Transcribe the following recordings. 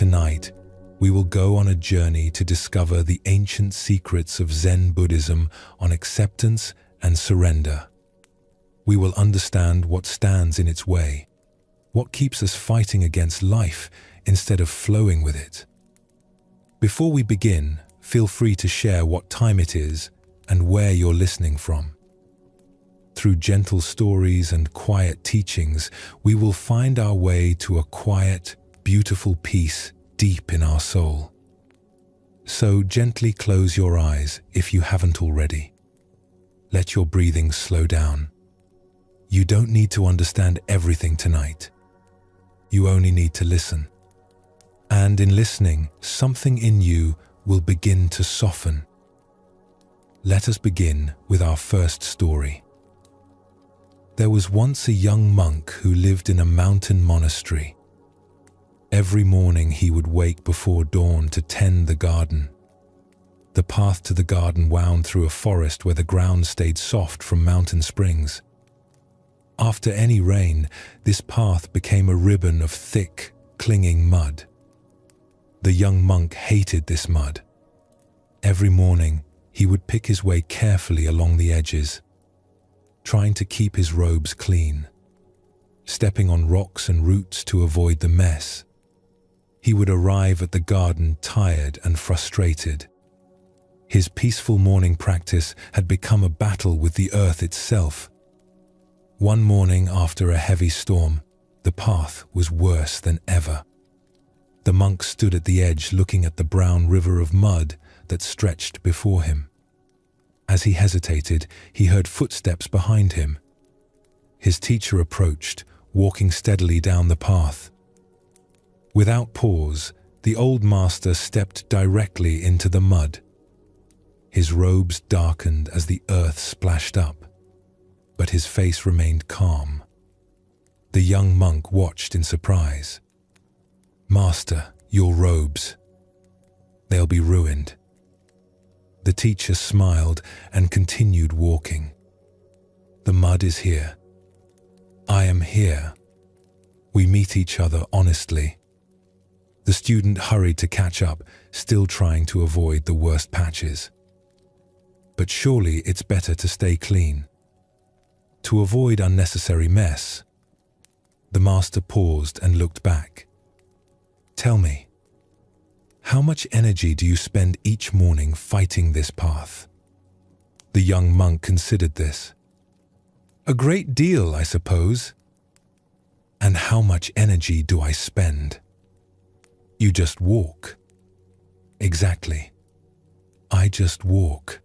Tonight, we will go on a journey to discover the ancient secrets of Zen Buddhism on acceptance and surrender. We will understand what stands in its way, what keeps us fighting against life instead of flowing with it. Before we begin, feel free to share what time it is and where you're listening from. Through gentle stories and quiet teachings, we will find our way to a quiet, beautiful peace deep in our soul. So gently close your eyes if you haven't already. Let your breathing slow down. You don't need to understand everything tonight. You only need to listen. And in listening, something in you will begin to soften. Let us begin with our first story. There was once a young monk who lived in a mountain monastery. Every morning he would wake before dawn to tend the garden. The path to the garden wound through a forest where the ground stayed soft from mountain springs. After any rain, this path became a ribbon of thick, clinging mud. The young monk hated this mud. Every morning, he would pick his way carefully along the edges, trying to keep his robes clean, stepping on rocks and roots to avoid the mess. He would arrive at the garden tired and frustrated. His peaceful morning practice had become a battle with the earth itself. One morning after a heavy storm, the path was worse than ever. The monk stood at the edge looking at the brown river of mud that stretched before him. As he hesitated, he heard footsteps behind him. His teacher approached, walking steadily down the path. Without pause, the old master stepped directly into the mud. His robes darkened as the earth splashed up, but his face remained calm. The young monk watched in surprise. "Master, your robes. They'll be ruined." The teacher smiled and continued walking. "The mud is here. I am here. We meet each other honestly." The student hurried to catch up, still trying to avoid the worst patches. "But surely it's better to stay clean. To avoid unnecessary mess." The master paused and looked back. "Tell me, how much energy do you spend each morning fighting this path?" The young monk considered this. "A great deal, I suppose." "And how much energy do I spend?" "You just walk." "Exactly. I just walk.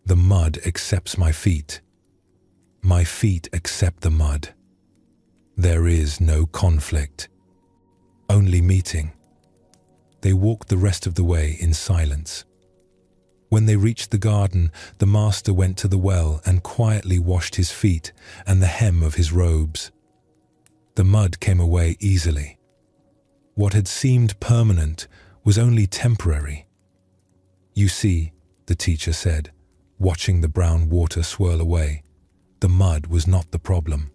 The mud accepts my feet. My feet accept the mud. There is no conflict, only meeting." They walked the rest of the way in silence. When they reached the garden, the master went to the well and quietly washed his feet and the hem of his robes. The mud came away easily. What had seemed permanent was only temporary. "You see," the teacher said, watching the brown water swirl away, "the mud was not the problem.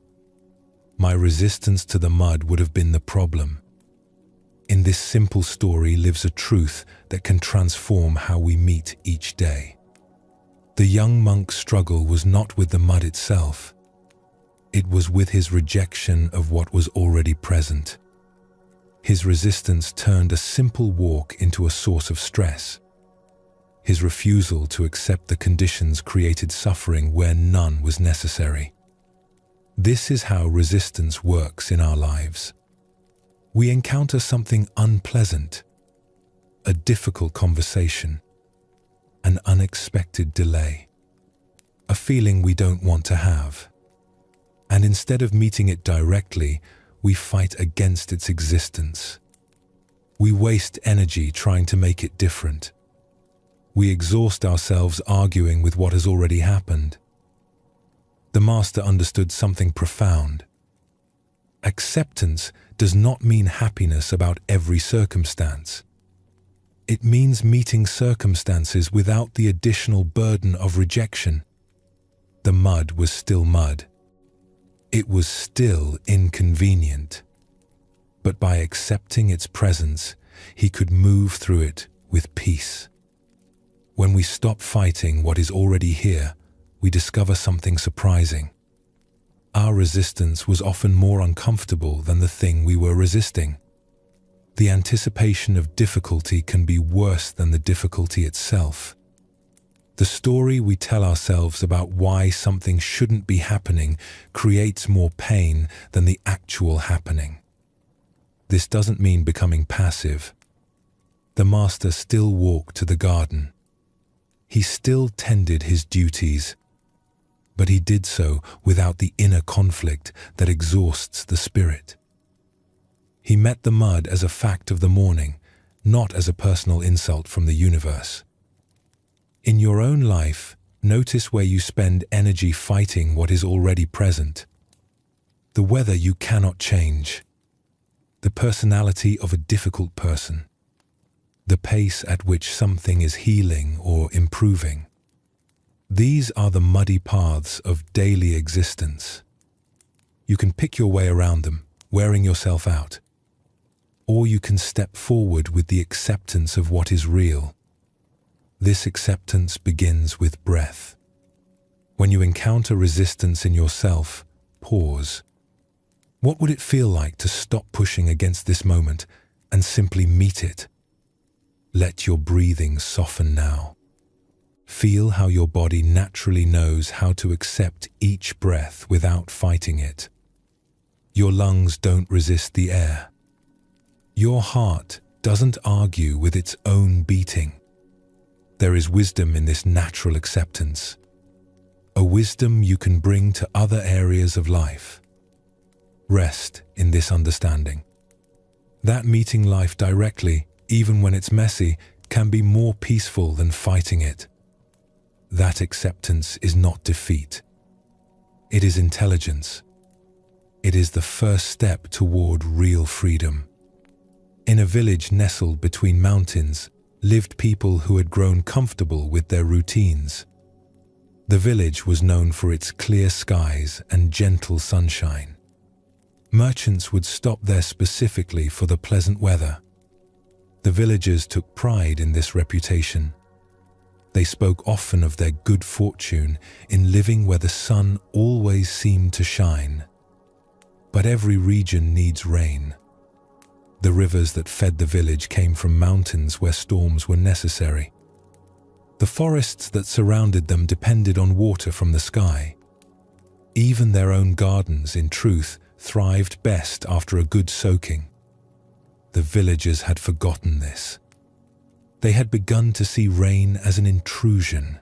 My resistance to the mud would have been the problem." In this simple story lives a truth that can transform how we meet each day. The young monk's struggle was not with the mud itself. It was with his rejection of what was already present. His resistance turned a simple walk into a source of stress. His refusal to accept the conditions created suffering where none was necessary. This is how resistance works in our lives. We encounter something unpleasant, a difficult conversation, an unexpected delay, a feeling we don't want to have. And instead of meeting it directly, we fight against its existence. We waste energy trying to make it different. We exhaust ourselves arguing with what has already happened. The master understood something profound. Acceptance does not mean happiness about every circumstance. It means meeting circumstances without the additional burden of rejection. The mud was still mud. It was still inconvenient. But by accepting its presence, he could move through it with peace. When we stop fighting what is already here, we discover something surprising. Our resistance was often more uncomfortable than the thing we were resisting. The anticipation of difficulty can be worse than the difficulty itself. The story we tell ourselves about why something shouldn't be happening creates more pain than the actual happening. This doesn't mean becoming passive. The master still walked to the garden. He still tended his duties, but he did so without the inner conflict that exhausts the spirit. He met the mud as a fact of the morning, not as a personal insult from the universe. In your own life, notice where you spend energy fighting what is already present. The weather you cannot change. The personality of a difficult person. The pace at which something is healing or improving. These are the muddy paths of daily existence. You can pick your way around them, wearing yourself out. Or you can step forward with the acceptance of what is real. This acceptance begins with breath. When you encounter resistance in yourself, pause. What would it feel like to stop pushing against this moment and simply meet it? Let your breathing soften now. Feel how your body naturally knows how to accept each breath without fighting it. Your lungs don't resist the air. Your heart doesn't argue with its own beating. There is wisdom in this natural acceptance, a wisdom you can bring to other areas of life. Rest in this understanding. That meeting life directly, even when it's messy, can be more peaceful than fighting it. That acceptance is not defeat. It is intelligence. It is the first step toward real freedom. In a village nestled between mountains, lived people who had grown comfortable with their routines. The village was known for its clear skies and gentle sunshine. Merchants would stop there specifically for the pleasant weather. The villagers took pride in this reputation. They spoke often of their good fortune in living where the sun always seemed to shine. But every region needs rain. The rivers that fed the village came from mountains where storms were necessary. The forests that surrounded them depended on water from the sky. Even their own gardens, in truth, thrived best after a good soaking. The villagers had forgotten this. They had begun to see rain as an intrusion.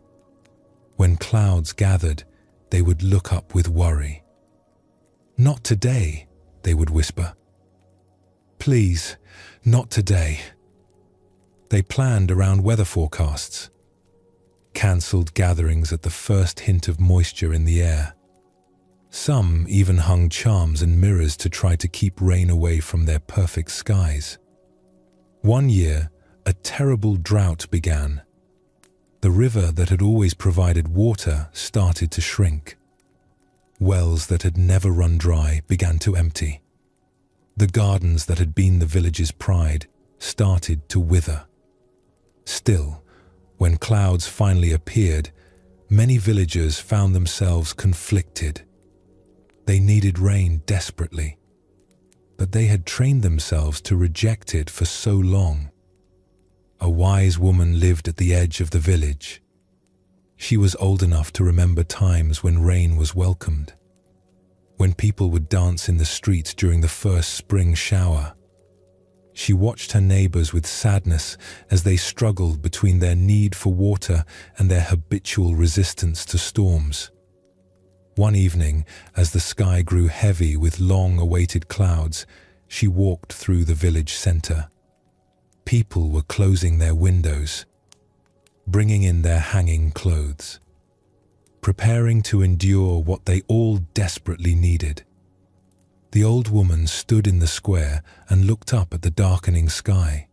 When clouds gathered, they would look up with worry. "Not today," they would whisper. "Please, not today." They planned around weather forecasts, cancelled gatherings at the first hint of moisture in the air. Some even hung charms and mirrors to try to keep rain away from their perfect skies. One year, a terrible drought began. The river that had always provided water started to shrink. Wells that had never run dry began to empty. The gardens that had been the village's pride started to wither. Still, when clouds finally appeared, many villagers found themselves conflicted. They needed rain desperately, but they had trained themselves to reject it for so long. A wise woman lived at the edge of the village. She was old enough to remember times when rain was welcomed, when people would dance in the streets during the first spring shower. She watched her neighbors with sadness as they struggled between their need for water and their habitual resistance to storms. One evening, as the sky grew heavy with long-awaited clouds, she walked through the village center. People were closing their windows, bringing in their hanging clothes, preparing to endure what they all desperately needed. The old woman stood in the square and looked up at the darkening sky.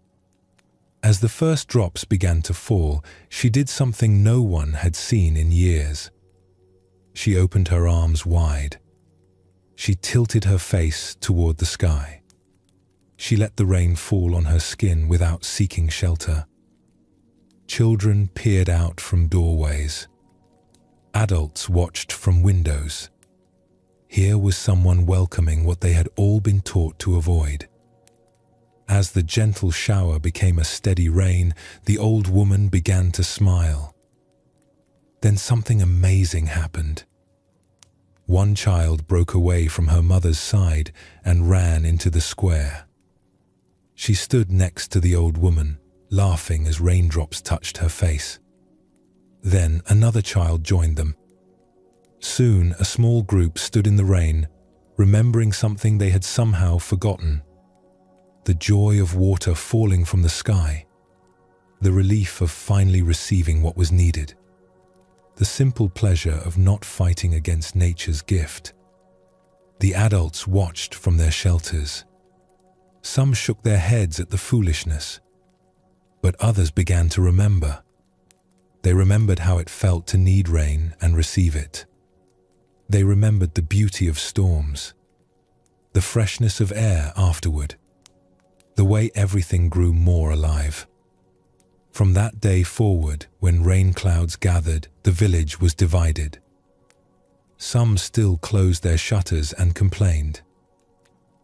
As the first drops began to fall, she did something no one had seen in years. She opened her arms wide. She tilted her face toward the sky. She let the rain fall on her skin without seeking shelter. Children peered out from doorways. Adults watched from windows. Here was someone welcoming what they had all been taught to avoid. As the gentle shower became a steady rain, the old woman began to smile. Then something amazing happened. One child broke away from her mother's side and ran into the square. She stood next to the old woman, laughing as raindrops touched her face. Then another child joined them. Soon a small group stood in the rain, remembering something they had somehow forgotten. The joy of water falling from the sky. The relief of finally receiving what was needed. The simple pleasure of not fighting against nature's gift. The adults watched from their shelters. Some shook their heads at the foolishness, but others began to remember. They remembered how it felt to need rain and receive it. They remembered the beauty of storms, the freshness of air afterward, the way everything grew more alive. From that day forward, when rain clouds gathered, the village was divided. Some still closed their shutters and complained,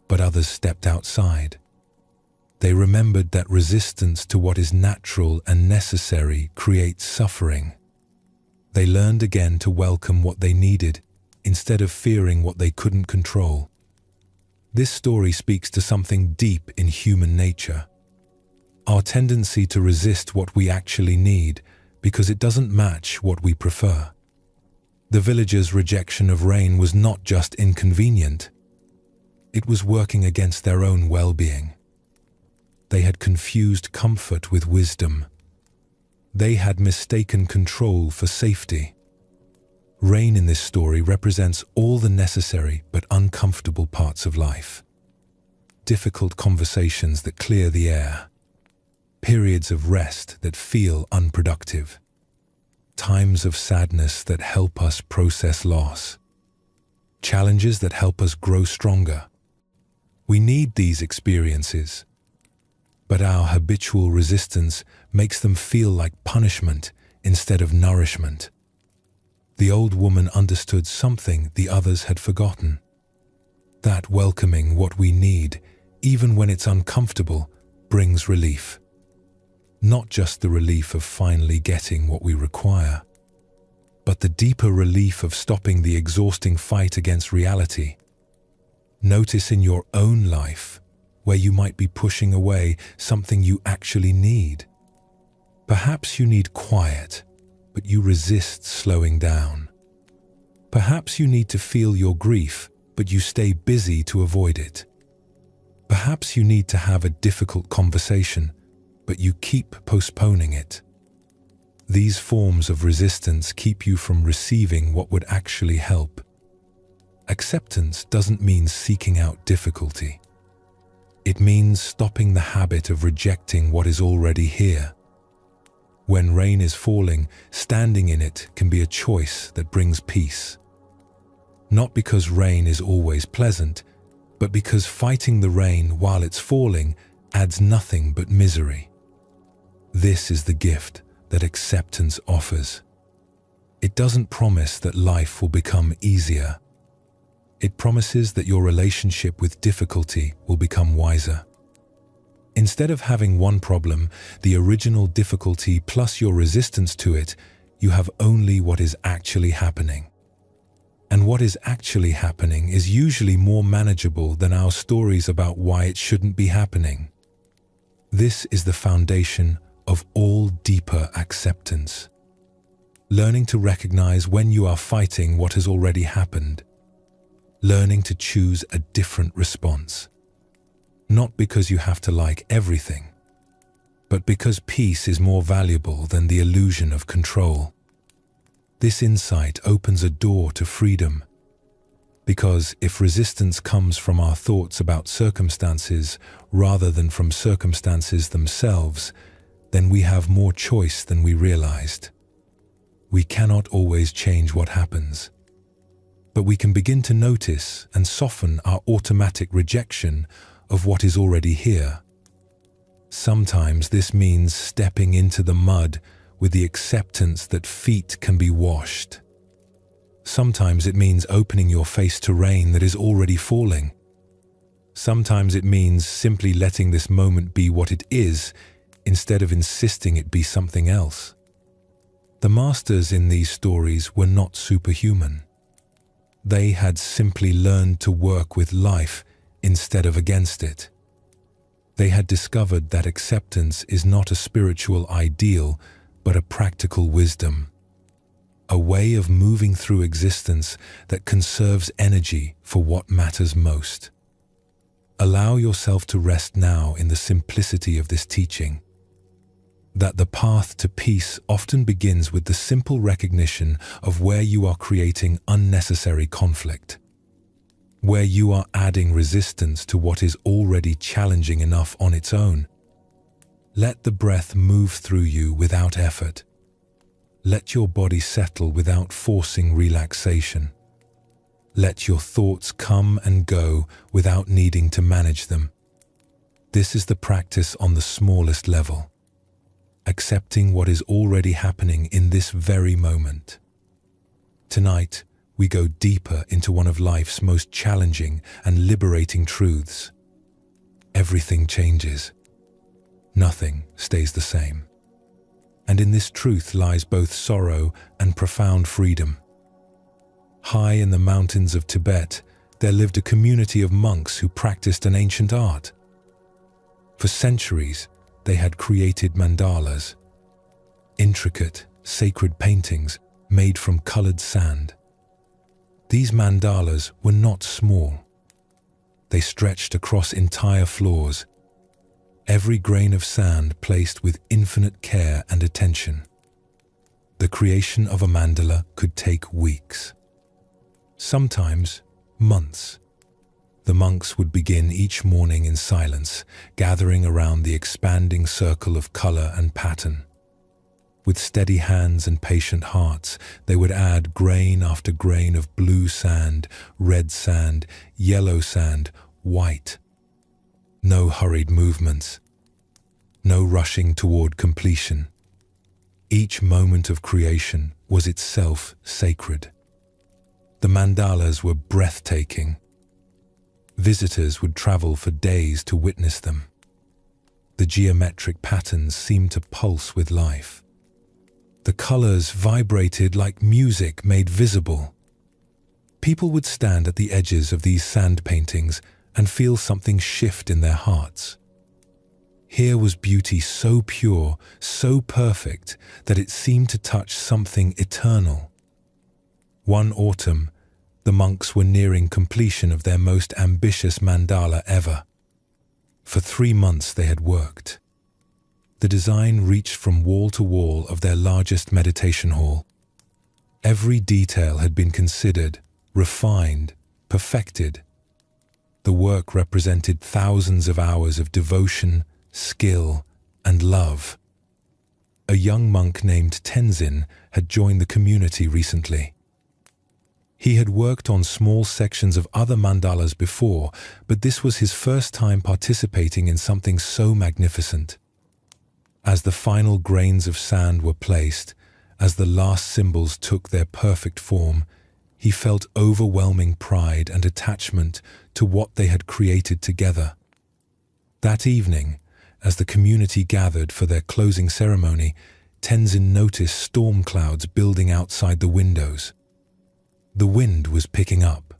but others stepped outside. They remembered that resistance to what is natural and necessary creates suffering. They learned again to welcome what they needed instead of fearing what they couldn't control. This story speaks to something deep in human nature. Our tendency to resist what we actually need because it doesn't match what we prefer. The villagers' rejection of rain was not just inconvenient. It was working against their own well-being. They had confused comfort with wisdom. They had mistaken control for safety. Rain in this story represents all the necessary but uncomfortable parts of life. Difficult conversations that clear the air. Periods of rest that feel unproductive. Times of sadness that help us process loss. Challenges that help us grow stronger. We need these experiences, but our habitual resistance makes them feel like punishment instead of nourishment. The old woman understood something the others had forgotten. That welcoming what we need, even when it's uncomfortable, brings relief. Not just the relief of finally getting what we require, but the deeper relief of stopping the exhausting fight against reality. Notice in your own life where you might be pushing away something you actually need. Perhaps you need quiet, but you resist slowing down. Perhaps you need to feel your grief, but you stay busy to avoid it. Perhaps you need to have a difficult conversation, but you keep postponing it. These forms of resistance keep you from receiving what would actually help. Acceptance doesn't mean seeking out difficulty. It means stopping the habit of rejecting what is already here. When rain is falling, standing in it can be a choice that brings peace. Not because rain is always pleasant, but because fighting the rain while it's falling adds nothing but misery. This is the gift that acceptance offers. It doesn't promise that life will become easier. It promises that your relationship with difficulty will become wiser. Instead of having one problem, the original difficulty plus your resistance to it, you have only what is actually happening. And what is actually happening is usually more manageable than our stories about why it shouldn't be happening. This is the foundation of all deeper acceptance. Learning to recognize when you are fighting what has already happened. Learning to choose a different response. Not because you have to like everything, but because peace is more valuable than the illusion of control. This insight opens a door to freedom. Because if resistance comes from our thoughts about circumstances rather than from circumstances themselves, then we have more choice than we realized. We cannot always change what happens, but we can begin to notice and soften our automatic rejection of what is already here. Sometimes this means stepping into the mud with the acceptance that feet can be washed. Sometimes it means opening your face to rain that is already falling. Sometimes it means simply letting this moment be what it is, instead of insisting it be something else. The masters in these stories were not superhuman. They had simply learned to work with life instead of against it. They had discovered that acceptance is not a spiritual ideal, but a practical wisdom. A way of moving through existence that conserves energy for what matters most. Allow yourself to rest now in the simplicity of this teaching. That the path to peace often begins with the simple recognition of where you are creating unnecessary conflict, where you are adding resistance to what is already challenging enough on its own. Let the breath move through you without effort. Let your body settle without forcing relaxation. Let your thoughts come and go without needing to manage them. This is the practice on the smallest level. Accepting what is already happening in this very moment. Tonight, we go deeper into one of life's most challenging and liberating truths. Everything changes. Nothing stays the same. And in this truth lies both sorrow and profound freedom. High in the mountains of Tibet, there lived a community of monks who practiced an ancient art. For centuries, they had created mandalas, intricate, sacred paintings made from colored sand. These mandalas were not small. They stretched across entire floors, every grain of sand placed with infinite care and attention. The creation of a mandala could take weeks, sometimes months. The monks would begin each morning in silence, gathering around the expanding circle of color and pattern. With steady hands and patient hearts, they would add grain after grain of blue sand, red sand, yellow sand, white. No hurried movements. No rushing toward completion. Each moment of creation was itself sacred. The mandalas were breathtaking. Visitors would travel for days to witness them. The geometric patterns seemed to pulse with life. The colors vibrated like music made visible. People would stand at the edges of these sand paintings and feel something shift in their hearts. Here was beauty so pure, so perfect, that it seemed to touch something eternal. One autumn, the monks were nearing completion of their most ambitious mandala ever. For 3 months they had worked. The design reached from wall to wall of their largest meditation hall. Every detail had been considered, refined, perfected. The work represented thousands of hours of devotion, skill, and love. A young monk named Tenzin had joined the community recently. He had worked on small sections of other mandalas before, but this was his first time participating in something so magnificent. As the final grains of sand were placed, as the last symbols took their perfect form, he felt overwhelming pride and attachment to what they had created together. That evening, as the community gathered for their closing ceremony, Tenzin noticed storm clouds building outside the windows. The wind was picking up.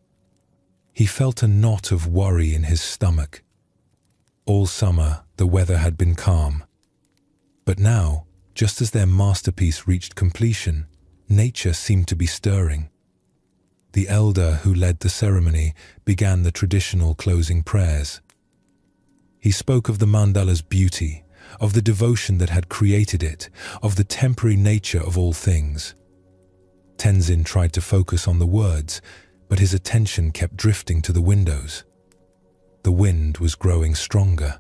He felt a knot of worry in his stomach. All summer, the weather had been calm. But now, just as their masterpiece reached completion, nature seemed to be stirring. The elder who led the ceremony began the traditional closing prayers. He spoke of the mandala's beauty, of the devotion that had created it, of the temporary nature of all things. Tenzin tried to focus on the words, but his attention kept drifting to the windows. The wind was growing stronger.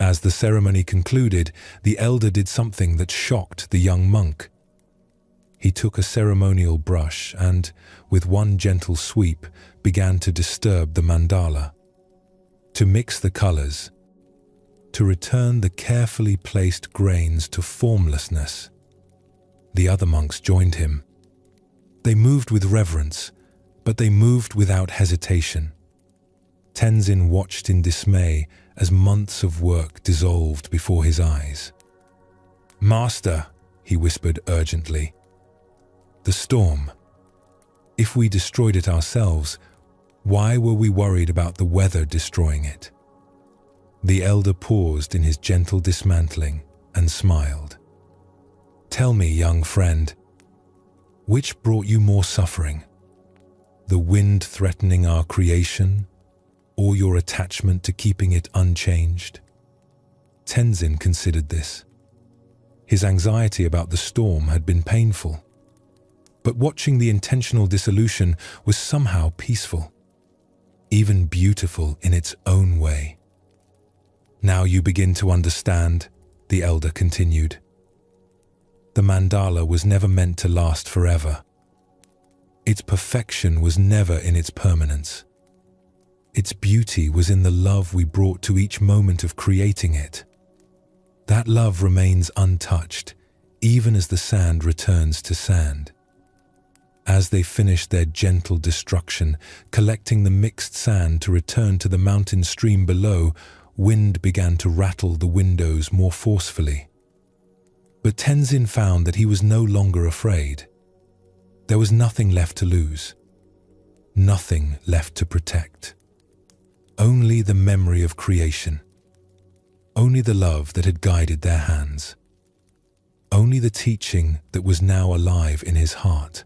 As the ceremony concluded, the elder did something that shocked the young monk. He took a ceremonial brush and, with one gentle sweep, began to disturb the mandala. to mix the colors, to return the carefully placed grains to formlessness. The other monks joined him. They moved with reverence, but they moved without hesitation. Tenzin watched in dismay as months of work dissolved before his eyes. "Master," he whispered urgently, "the storm. If we destroyed it ourselves, why were we worried about the weather destroying it?" The elder paused in his gentle dismantling and smiled. "Tell me, young friend, which brought you more suffering? The wind threatening our creation, or your attachment to keeping it unchanged?" Tenzin considered this. His anxiety about the storm had been painful, but watching the intentional dissolution was somehow peaceful, even beautiful in its own way. "Now you begin to understand," the elder continued. "The mandala was never meant to last forever. Its perfection was never in its permanence. Its beauty was in the love we brought to each moment of creating it. That love remains untouched, even as the sand returns to sand." As they finished their gentle destruction, collecting the mixed sand to return to the mountain stream below, wind began to rattle the windows more forcefully. But Tenzin found that he was no longer afraid. There was nothing left to lose, nothing left to protect. Only the memory of creation. Only the love that had guided their hands. Only the teaching that was now alive in his heart.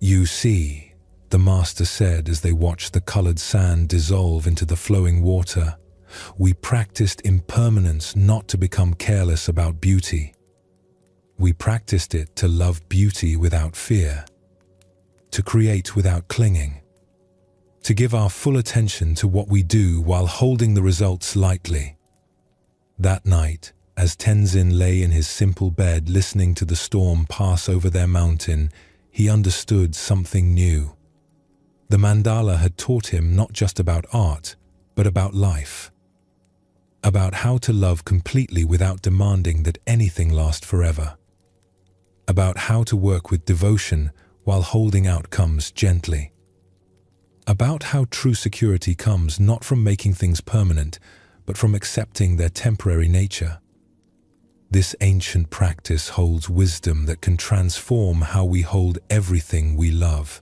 "You see," the master said as they watched the colored sand dissolve into the flowing water, "we practiced impermanence not to become careless about beauty. We practiced it to love beauty without fear, to create without clinging, to give our full attention to what we do while holding the results lightly." That night, as Tenzin lay in his simple bed listening to the storm pass over their mountain, he understood something new. The mandala had taught him not just about art, but about life. About how to love completely without demanding that anything last forever. About how to work with devotion while holding outcomes gently. About how true security comes not from making things permanent, but from accepting their temporary nature. This ancient practice holds wisdom that can transform how we hold everything we love.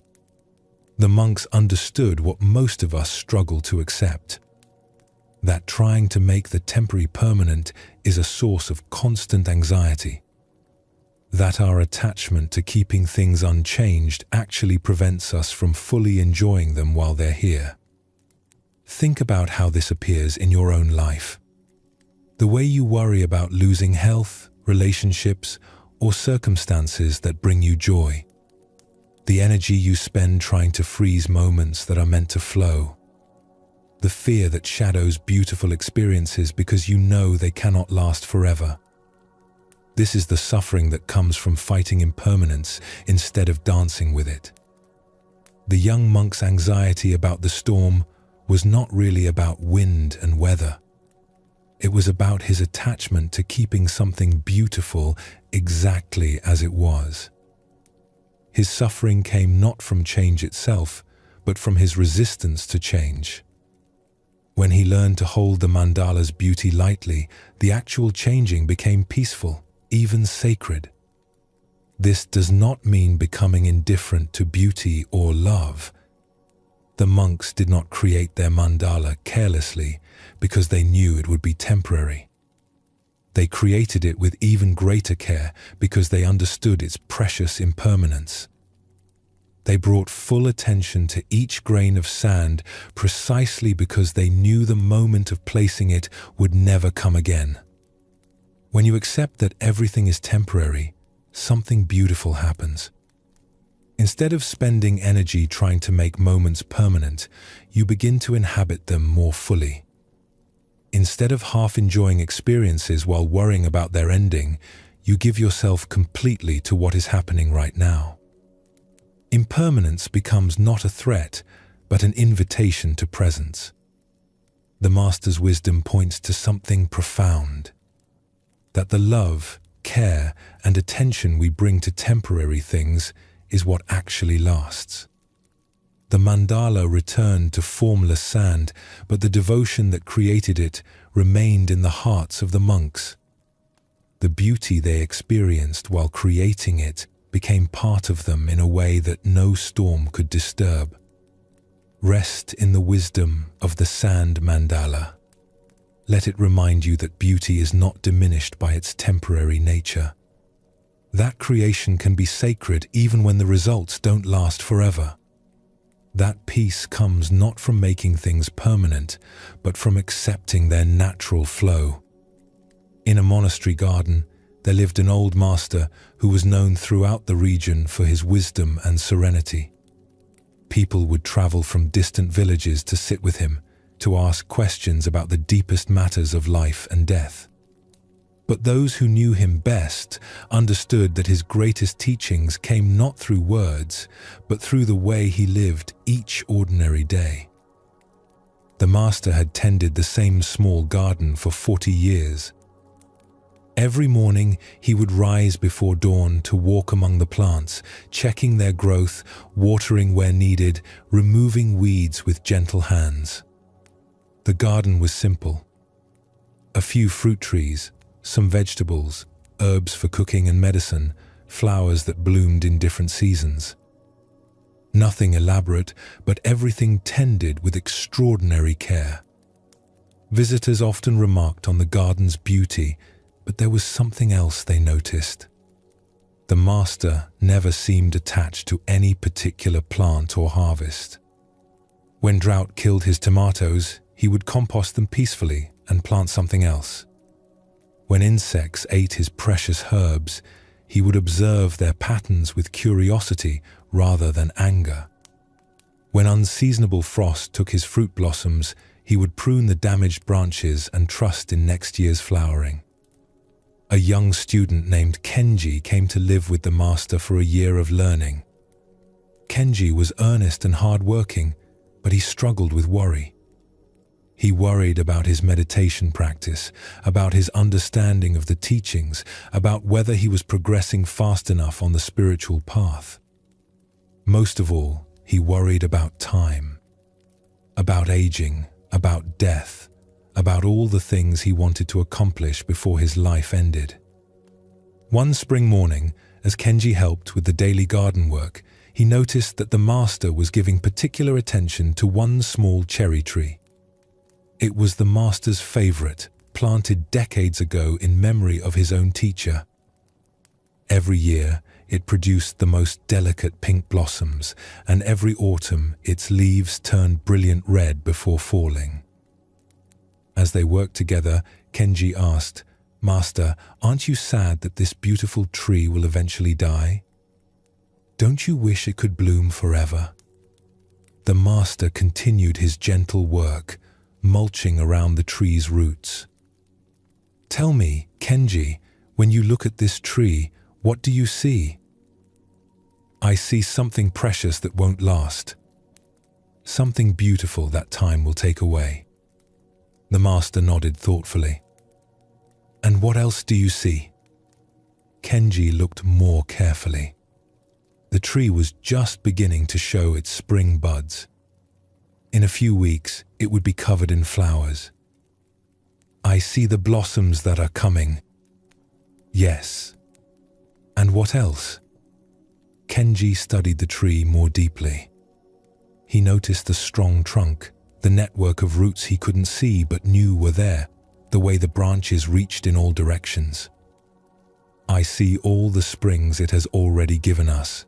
The monks understood what most of us struggle to accept. That trying to make the temporary permanent is a source of constant anxiety. That our attachment to keeping things unchanged actually prevents us from fully enjoying them while they're here. Think about how this appears in your own life. The way you worry about losing health, relationships, or circumstances that bring you joy. The energy you spend trying to freeze moments that are meant to flow. The fear that shadows beautiful experiences because you know they cannot last forever. This is the suffering that comes from fighting impermanence instead of dancing with it. The young monk's anxiety about the storm was not really about wind and weather. It was about his attachment to keeping something beautiful exactly as it was. His suffering came not from change itself, but from his resistance to change. When he learned to hold the mandala's beauty lightly, the actual changing became peaceful, even sacred. This does not mean becoming indifferent to beauty or love. The monks did not create their mandala carelessly because they knew it would be temporary. They created it with even greater care because they understood its precious impermanence. They brought full attention to each grain of sand precisely because they knew the moment of placing it would never come again. When you accept that everything is temporary, something beautiful happens. Instead of spending energy trying to make moments permanent, you begin to inhabit them more fully. Instead of half enjoying experiences while worrying about their ending, you give yourself completely to what is happening right now. Impermanence becomes not a threat, but an invitation to presence. the Master's wisdom points to something profound, that the love, care, and attention we bring to temporary things is what actually lasts. The mandala returned to formless sand, but the devotion that created it remained in the hearts of the monks. The beauty they experienced while creating it became part of them in a way that no storm could disturb. Rest in the wisdom of the sand mandala. Let it remind you that beauty is not diminished by its temporary nature. That creation can be sacred even when the results don't last forever. That peace comes not from making things permanent, but from accepting their natural flow. In a monastery garden, there lived an old master who was known throughout the region for his wisdom and serenity. People would travel from distant villages to sit with him, to ask questions about the deepest matters of life and death. But those who knew him best understood that his greatest teachings came not through words, but through the way he lived each ordinary day. The master had tended the same small garden for 40 years. Every morning he would rise before dawn to walk among the plants, checking their growth, watering where needed, removing weeds with gentle hands. The garden was simple. A few fruit trees, some vegetables, herbs for cooking and medicine, flowers that bloomed in different seasons. Nothing elaborate, but everything tended with extraordinary care. Visitors often remarked on the garden's beauty, but there was something else they noticed. The master never seemed attached to any particular plant or harvest. When drought killed his tomatoes, he would compost them peacefully and plant something else. When insects ate his precious herbs, he would observe their patterns with curiosity rather than anger. When unseasonable frost took his fruit blossoms, he would prune the damaged branches and trust in next year's flowering. A young student named Kenji came to live with the master for a year of learning. Kenji was earnest and hard-working, but he struggled with worry. He worried about his meditation practice, about his understanding of the teachings, about whether he was progressing fast enough on the spiritual path. Most of all, he worried about time, about aging, about death, about all the things he wanted to accomplish before his life ended. One spring morning, as Kenji helped with the daily garden work, he noticed that the master was giving particular attention to one small cherry tree. It was the master's favorite, planted decades ago in memory of his own teacher. Every year, it produced the most delicate pink blossoms, and every autumn its leaves turned brilliant red before falling. As they worked together, Kenji asked, "Master, aren't you sad that this beautiful tree will eventually die? Don't you wish it could bloom forever?" The master continued his gentle work, mulching around the tree's roots. "Tell me, Kenji, when you look at this tree, what do you see?" "I see something precious that won't last. Something beautiful that time will take away." The master nodded thoughtfully. "And what else do you see?" Kenji looked more carefully. The tree was just beginning to show its spring buds. In a few weeks, it would be covered in flowers. "I see the blossoms that are coming." "Yes. And what else?" Kenji studied the tree more deeply. He noticed the strong trunk, the network of roots he couldn't see but knew were there, the way the branches reached in all directions. "I see all the springs it has already given us.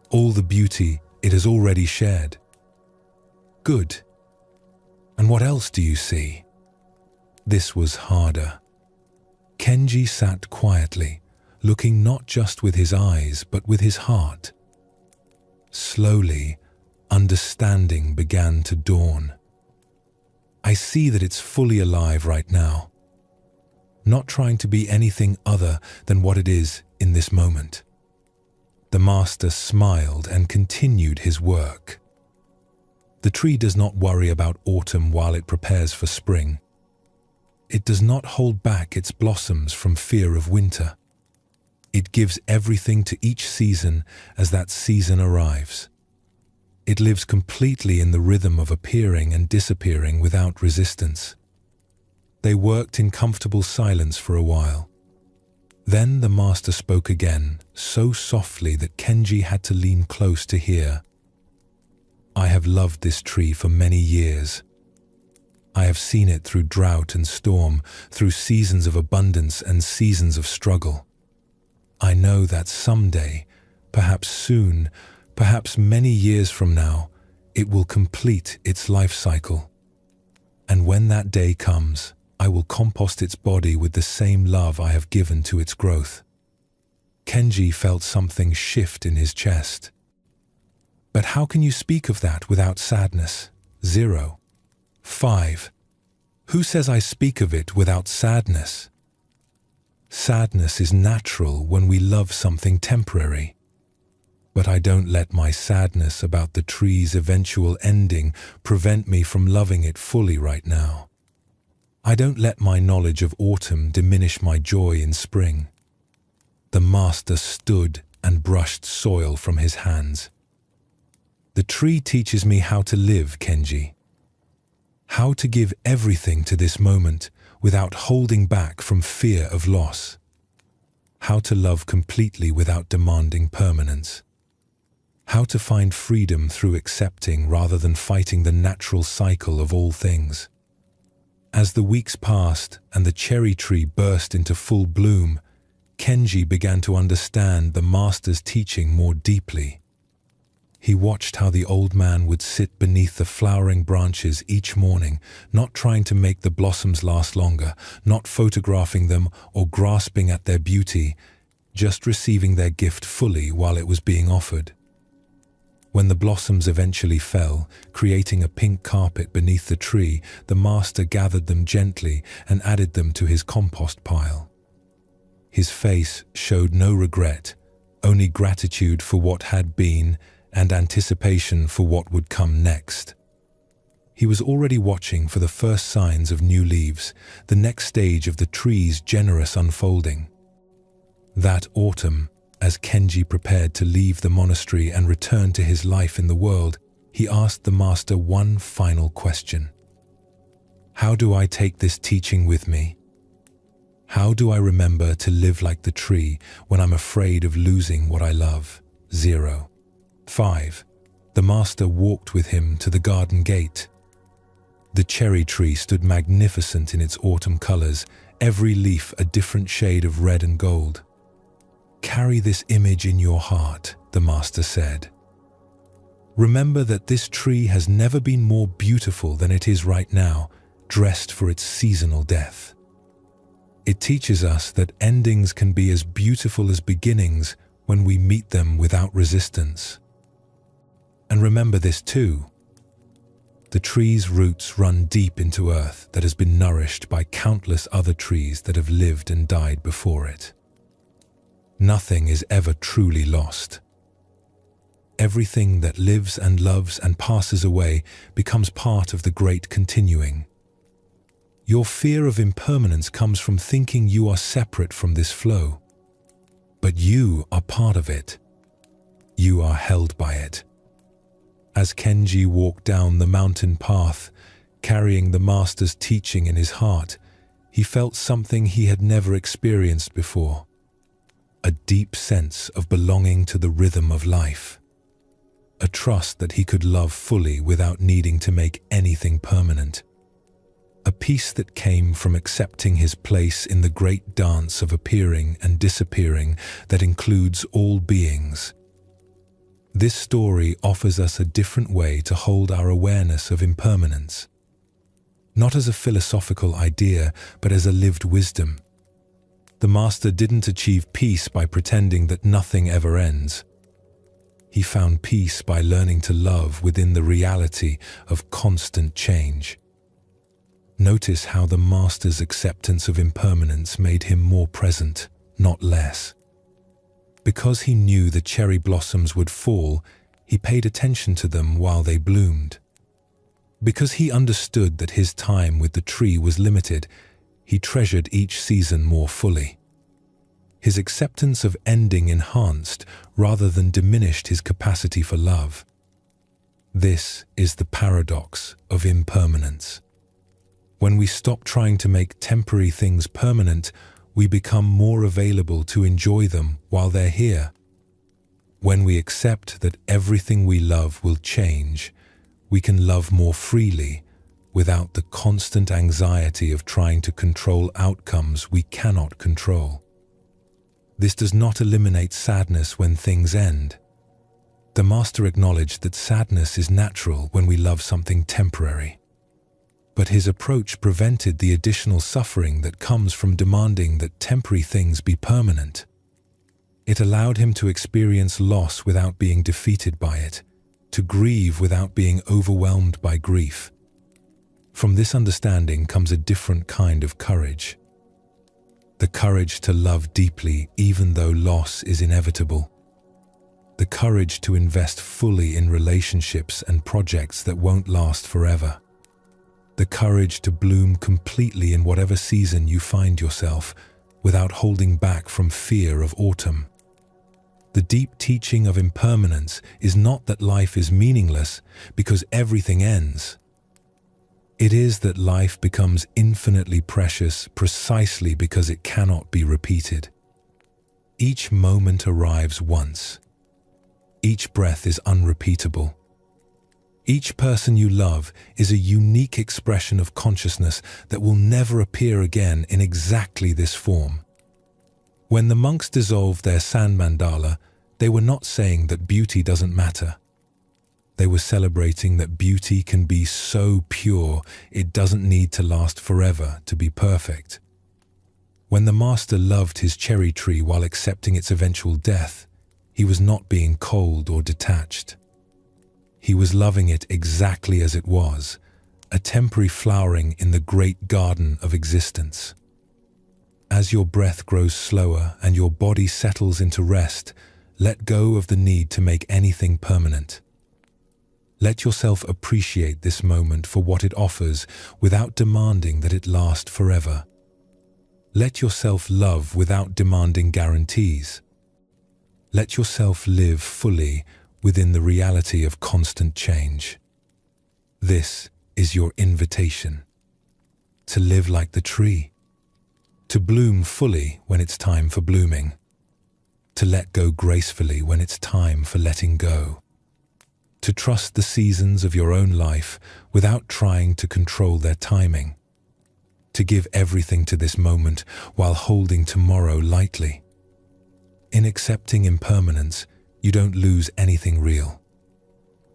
All the beauty it has already shared." "Good. And what else do you see?" This was harder. Kenji sat quietly, looking not just with his eyes but with his heart. Slowly, understanding began to dawn. "I see that it's fully alive right now, not trying to be anything other than what it is in this moment." The master smiled and continued his work. The tree does not worry about autumn while it prepares for spring. It does not hold back its blossoms from fear of winter. It gives everything to each season as that season arrives. It lives completely in the rhythm of appearing and disappearing without resistance. They worked in comfortable silence for a while. Then the master spoke again, so softly that Kenji had to lean close to hear. I have loved this tree for many years. I have seen it through drought and storm, through seasons of abundance and seasons of struggle. I know that someday, perhaps soon, perhaps many years from now, it will complete its life cycle. And when that day comes, I will compost its body with the same love I have given to its growth. Kenji felt something shift in his chest. But how can you speak of that without sadness? 5. Who says I speak of it without sadness? Sadness is natural when we love something temporary. But I don't let my sadness about the tree's eventual ending prevent me from loving it fully right now. I don't let my knowledge of autumn diminish my joy in spring. The master stood and brushed soil from his hands. The tree teaches me how to live, Kenji. How to give everything to this moment without holding back from fear of loss. How to love completely without demanding permanence. How to find freedom through accepting rather than fighting the natural cycle of all things. As the weeks passed and the cherry tree burst into full bloom, Kenji began to understand the master's teaching more deeply. He watched how the old man would sit beneath the flowering branches each morning, not trying to make the blossoms last longer, not photographing them or grasping at their beauty, just receiving their gift fully while it was being offered. When the blossoms eventually fell, creating a pink carpet beneath the tree, the master gathered them gently and added them to his compost pile. His face showed no regret, only gratitude for what had been and anticipation for what would come next. He was already watching for the first signs of new leaves, the next stage of the tree's generous unfolding. That autumn, as Kenji prepared to leave the monastery and return to his life in the world, he asked the master one final question. How do I take this teaching with me? How do I remember to live like the tree when I'm afraid of losing what I love? 5. The master walked with him to the garden gate. The cherry tree stood magnificent in its autumn colors, every leaf a different shade of red and gold. Carry this image in your heart, the master said. Remember that this tree has never been more beautiful than it is right now, dressed for its seasonal death. It teaches us that endings can be as beautiful as beginnings when we meet them without resistance. And remember this too. The tree's roots run deep into earth that has been nourished by countless other trees that have lived and died before it. Nothing is ever truly lost. Everything that lives and loves and passes away becomes part of the great continuing. Your fear of impermanence comes from thinking you are separate from this flow. But you are part of it. You are held by it. As Kenji walked down the mountain path, carrying the master's teaching in his heart, he felt something he had never experienced before. A deep sense of belonging to the rhythm of life. A trust that he could love fully without needing to make anything permanent. A peace that came from accepting his place in the great dance of appearing and disappearing that includes all beings. This story offers us a different way to hold our awareness of impermanence. Not as a philosophical idea, but as a lived wisdom. The master didn't achieve peace by pretending that nothing ever ends. He found peace by learning to love within the reality of constant change. Notice how the master's acceptance of impermanence made him more present, not less. Because he knew the cherry blossoms would fall, he paid attention to them while they bloomed. Because he understood that his time with the tree was limited, he treasured each season more fully. His acceptance of ending enhanced rather than diminished his capacity for love. This is the paradox of impermanence. When we stop trying to make temporary things permanent, we become more available to enjoy them while they're here. When we accept that everything we love will change, we can love more freely without the constant anxiety of trying to control outcomes we cannot control. This does not eliminate sadness when things end. The Master acknowledged that sadness is natural when we love something temporary. But his approach prevented the additional suffering that comes from demanding that temporary things be permanent. It allowed him to experience loss without being defeated by it, to grieve without being overwhelmed by grief. From this understanding comes a different kind of courage. The courage to love deeply even though loss is inevitable. The courage to invest fully in relationships and projects that won't last forever. The courage to bloom completely in whatever season you find yourself without holding back from fear of autumn. The deep teaching of impermanence is not that life is meaningless because everything ends. It is that life becomes infinitely precious precisely because it cannot be repeated. Each moment arrives once. Each breath is unrepeatable. Each person you love is a unique expression of consciousness that will never appear again in exactly this form. When the monks dissolved their sand mandala, they were not saying that beauty doesn't matter. They were celebrating that beauty can be so pure it doesn't need to last forever to be perfect. When the Master loved his cherry tree while accepting its eventual death, he was not being cold or detached. He was loving it exactly as it was, a temporary flowering in the great garden of existence. As your breath grows slower and your body settles into rest, let go of the need to make anything permanent. Let yourself appreciate this moment for what it offers without demanding that it last forever. Let yourself love without demanding guarantees. Let yourself live fully within the reality of constant change. This is your invitation to live like the tree, to bloom fully when it's time for blooming, to let go gracefully when it's time for letting go, to trust the seasons of your own life without trying to control their timing, to give everything to this moment while holding tomorrow lightly. In accepting impermanence, you don't lose anything real.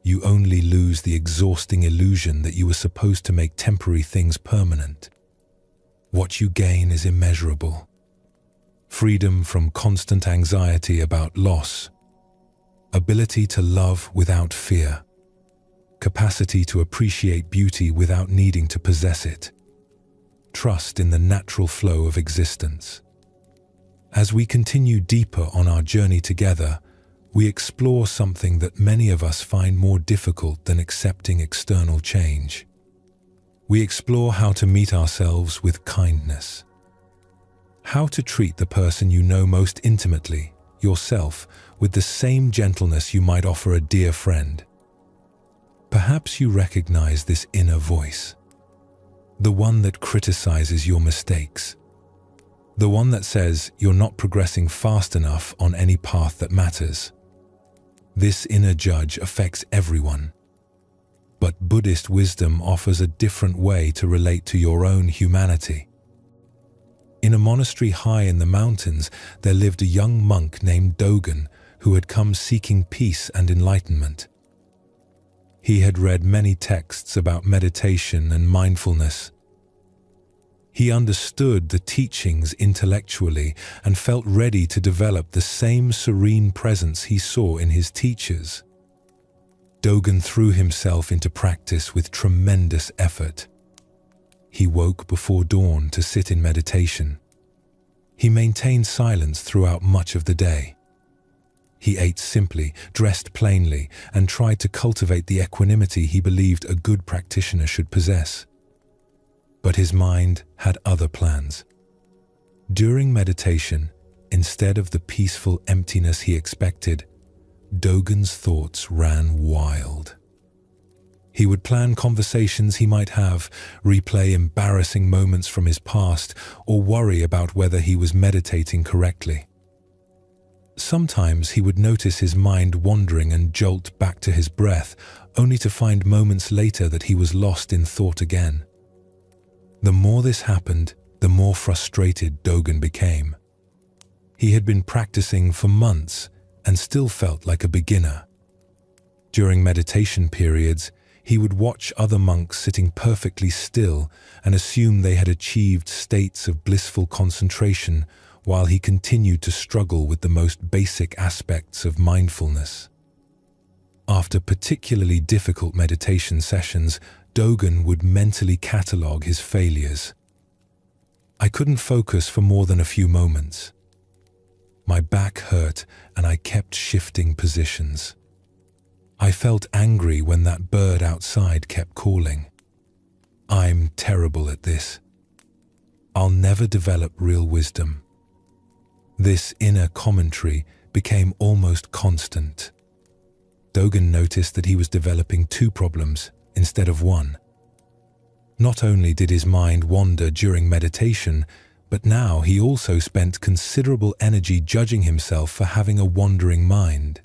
You only lose the exhausting illusion that you were supposed to make temporary things permanent. What you gain is immeasurable. Freedom from constant anxiety about loss. Ability to love without fear. Capacity to appreciate beauty without needing to possess it. Trust in the natural flow of existence. As we continue deeper on our journey together, we explore something that many of us find more difficult than accepting external change. We explore how to meet ourselves with kindness. How to treat the person you know most intimately, yourself, with the same gentleness you might offer a dear friend. Perhaps you recognize this inner voice, the one that criticizes your mistakes, the one that says you're not progressing fast enough on any path that matters. This inner judge affects everyone. But Buddhist wisdom offers a different way to relate to your own humanity. In a monastery high in the mountains, there lived a young monk named Dogen who had come seeking peace and enlightenment. He had read many texts about meditation and mindfulness. He understood the teachings intellectually and felt ready to develop the same serene presence he saw in his teachers. Dogen threw himself into practice with tremendous effort. He woke before dawn to sit in meditation. He maintained silence throughout much of the day. He ate simply, dressed plainly, and tried to cultivate the equanimity he believed a good practitioner should possess. But his mind had other plans. During meditation, instead of the peaceful emptiness he expected, Dogen's thoughts ran wild. He would plan conversations he might have, replay embarrassing moments from his past, or worry about whether he was meditating correctly. Sometimes he would notice his mind wandering and jolt back to his breath, only to find moments later that he was lost in thought again. The more this happened, the more frustrated Dogen became. He had been practicing for months and still felt like a beginner. During meditation periods, he would watch other monks sitting perfectly still and assume they had achieved states of blissful concentration, while he continued to struggle with the most basic aspects of mindfulness. After particularly difficult meditation sessions, Dogen would mentally catalogue his failures. I couldn't focus for more than a few moments. My back hurt and I kept shifting positions. I felt angry when that bird outside kept calling. I'm terrible at this. I'll never develop real wisdom. This inner commentary became almost constant. Dogen noticed that he was developing two problems instead of one. Not only did his mind wander during meditation, but now he also spent considerable energy judging himself for having a wandering mind.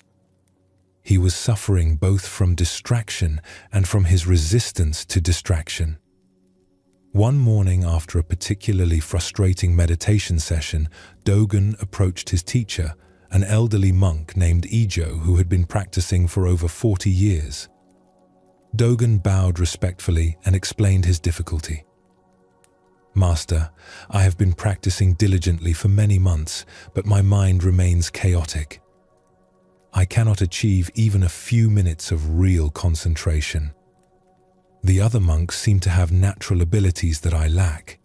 He was suffering both from distraction and from his resistance to distraction. One morning after a particularly frustrating meditation session, Dogen approached his teacher, an elderly monk named Ijo who had been practicing for over 40 years. Dogen bowed respectfully and explained his difficulty. Master, I have been practicing diligently for many months, but my mind remains chaotic. I cannot achieve even a few minutes of real concentration. The other monks seem to have natural abilities that I lack.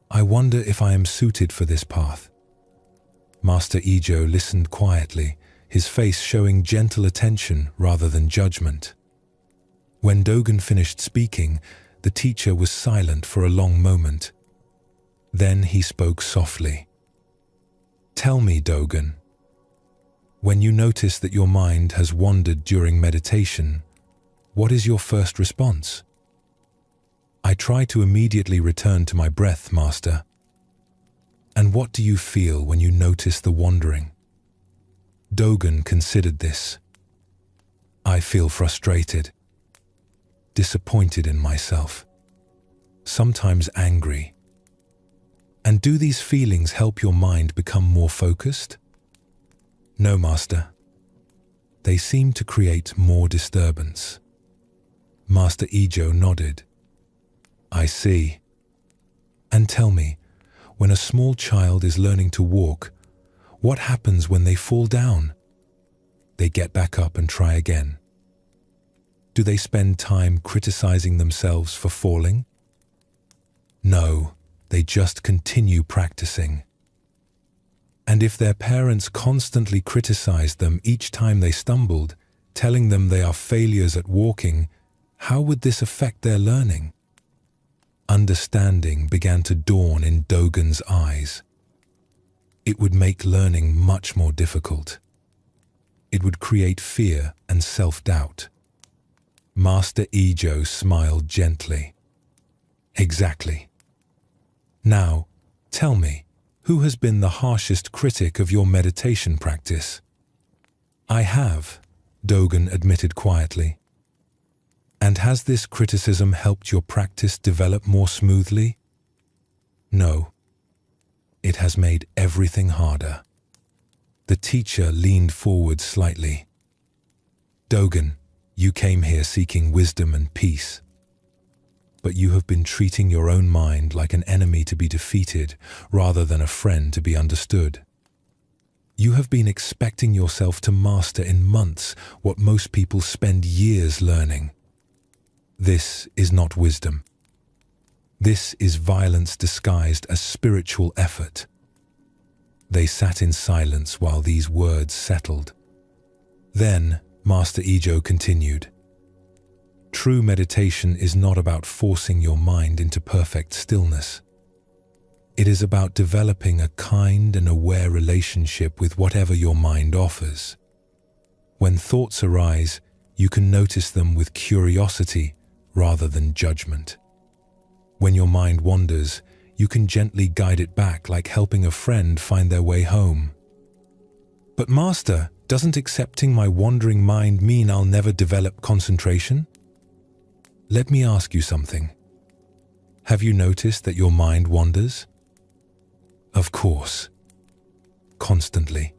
I wonder if I am suited for this path. Master Ijo listened quietly, his face showing gentle attention rather than judgment. When Dogen finished speaking, the teacher was silent for a long moment. Then he spoke softly. Tell me, Dogen, when you notice that your mind has wandered during meditation, what is your first response? I try to immediately return to my breath, Master. And what do you feel when you notice the wandering? Dogen considered this. I feel frustrated, disappointed in myself, sometimes angry. And do these feelings help your mind become more focused? No, Master. They seem to create more disturbance. Master Ijo nodded. I see. And tell me, when a small child is learning to walk, what happens when they fall down? They get back up and try again. Do they spend time criticizing themselves for falling? No, they just continue practicing. And if their parents constantly criticized them each time they stumbled, telling them they are failures at walking, how would this affect their learning? Understanding began to dawn in Dogen's eyes. It would make learning much more difficult. It would create fear and self-doubt. Master Ijo smiled gently. Exactly. Now, tell me, who has been the harshest critic of your meditation practice? I have, Dogen admitted quietly. And has this criticism helped your practice develop more smoothly? No. It has made everything harder. The teacher leaned forward slightly. Dogen, you came here seeking wisdom and peace. But you have been treating your own mind like an enemy to be defeated rather than a friend to be understood. You have been expecting yourself to master in months what most people spend years learning. This is not wisdom. This is violence disguised as spiritual effort. They sat in silence while these words settled. Then, Master Ijo continued, "True meditation is not about forcing your mind into perfect stillness. It is about developing a kind and aware relationship with whatever your mind offers. When thoughts arise, you can notice them with curiosity rather than judgment. When your mind wanders, you can gently guide it back, like helping a friend find their way home." "But Master, doesn't accepting my wandering mind mean I'll never develop concentration?" Let me ask you something. Have you noticed that your mind wanders? Of course. Constantly.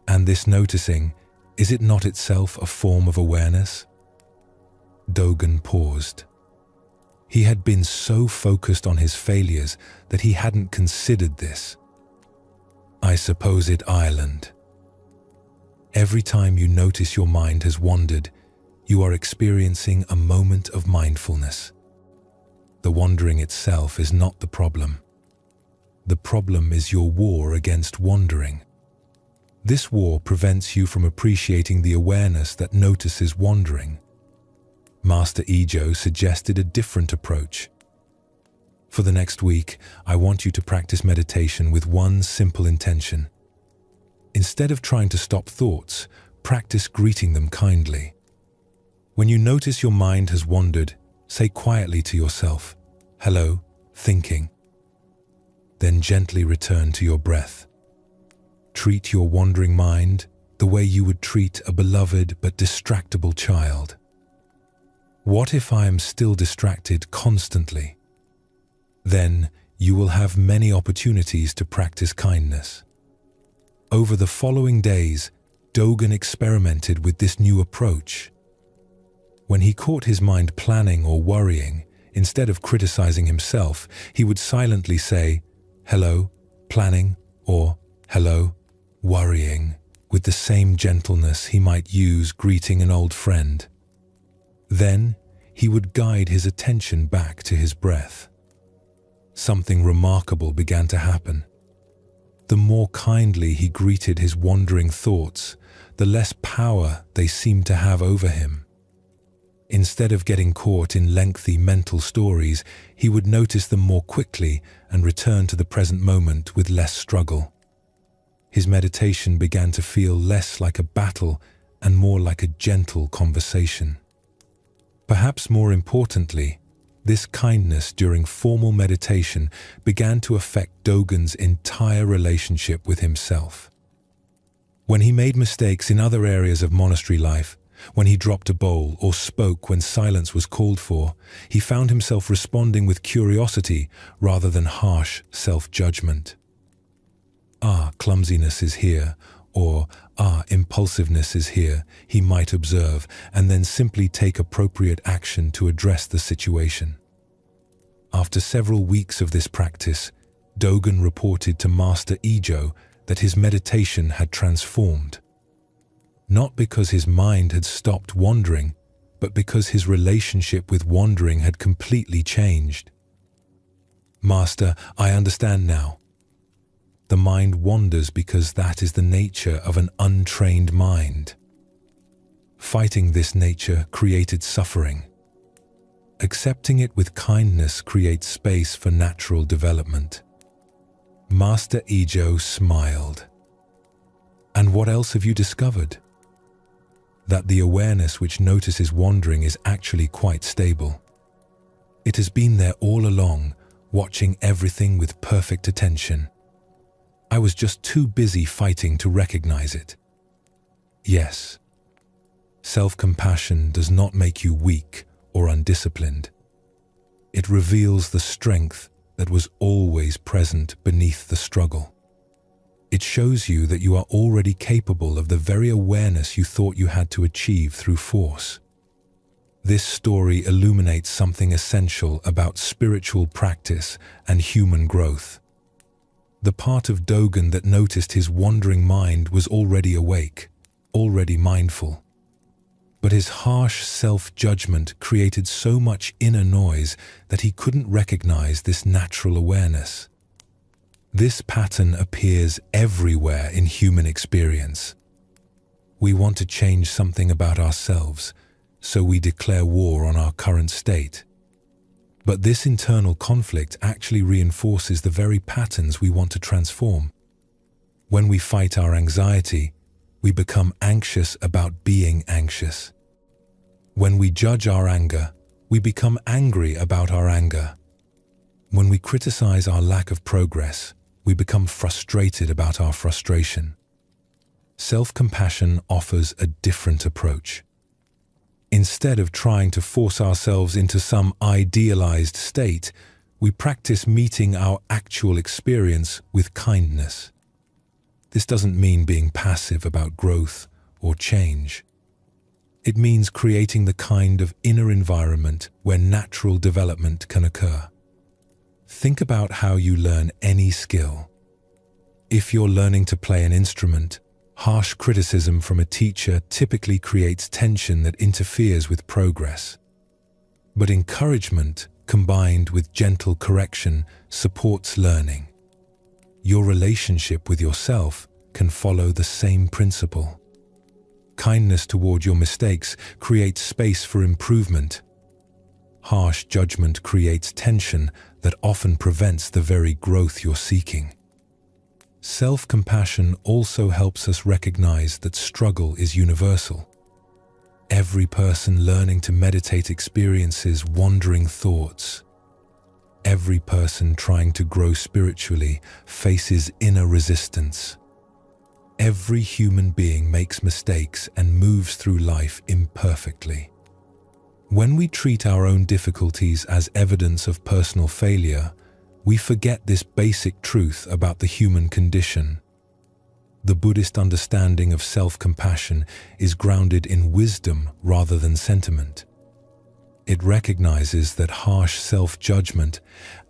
And this noticing, is it not itself a form of awareness? Dogen paused. He had been so focused on his failures that he hadn't considered this. I suppose it, Ireland. Every time you notice your mind has wandered, you are experiencing a moment of mindfulness. The wandering itself is not the problem. The problem is your war against wandering. This war prevents you from appreciating the awareness that notices wandering. Master Ijo suggested a different approach. For the next week, I want you to practice meditation with one simple intention. Instead of trying to stop thoughts, practice greeting them kindly. When you notice your mind has wandered, say quietly to yourself, "Hello, thinking." Then gently return to your breath. Treat your wandering mind the way you would treat a beloved but distractible child. What if I am still distracted constantly? Then you will have many opportunities to practice kindness. Over the following days, Dogen experimented with this new approach. When he caught his mind planning or worrying, instead of criticizing himself, he would silently say, "Hello, planning," or "Hello, worrying," with the same gentleness he might use greeting an old friend. Then he would guide his attention back to his breath. Something remarkable began to happen. The more kindly he greeted his wandering thoughts, the less power they seemed to have over him. Instead of getting caught in lengthy mental stories, he would notice them more quickly and return to the present moment with less struggle. His meditation began to feel less like a battle and more like a gentle conversation. Perhaps more importantly, this kindness during formal meditation began to affect Dogen's entire relationship with himself. When he made mistakes in other areas of monastery life, when he dropped a bowl or spoke when silence was called for, he found himself responding with curiosity rather than harsh self-judgment. Clumsiness is here, or impulsiveness is here, he might observe, and then simply take appropriate action to address the situation. After several weeks of this practice, Dogen reported to Master Ijo that his meditation had transformed. Not because his mind had stopped wandering, but because his relationship with wandering had completely changed. "Master, I understand now. The mind wanders because that is the nature of an untrained mind. Fighting this nature created suffering. Accepting it with kindness creates space for natural development." Master Ijo smiled. "And what else have you discovered?" That the awareness which notices wandering is actually quite stable. It has been there all along, watching everything with perfect attention. I was just too busy fighting to recognize it. Yes, self-compassion does not make you weak or undisciplined. It reveals the strength that was always present beneath the struggle. It shows you that you are already capable of the very awareness you thought you had to achieve through force. This story illuminates something essential about spiritual practice and human growth. The part of Dogen that noticed his wandering mind was already awake, already mindful. But his harsh self-judgment created so much inner noise that he couldn't recognize this natural awareness. This pattern appears everywhere in human experience. We want to change something about ourselves, so we declare war on our current state. But this internal conflict actually reinforces the very patterns we want to transform. When we fight our anxiety, we become anxious about being anxious. When we judge our anger, we become angry about our anger. When we criticize our lack of progress, we become frustrated about our frustration. Self-compassion offers a different approach. Instead of trying to force ourselves into some idealized state, we practice meeting our actual experience with kindness. This doesn't mean being passive about growth or change. It means creating the kind of inner environment where natural development can occur. Think about how you learn any skill. If you're learning to play an instrument, harsh criticism from a teacher typically creates tension that interferes with progress. But encouragement, combined with gentle correction, supports learning. Your relationship with yourself can follow the same principle. Kindness toward your mistakes creates space for improvement. Harsh judgment creates tension that often prevents the very growth you're seeking. Self-compassion also helps us recognize that struggle is universal. Every person learning to meditate experiences wandering thoughts. Every person trying to grow spiritually faces inner resistance. Every human being makes mistakes and moves through life imperfectly. When we treat our own difficulties as evidence of personal failure, we forget this basic truth about the human condition. The Buddhist understanding of self-compassion is grounded in wisdom rather than sentiment. It recognizes that harsh self-judgment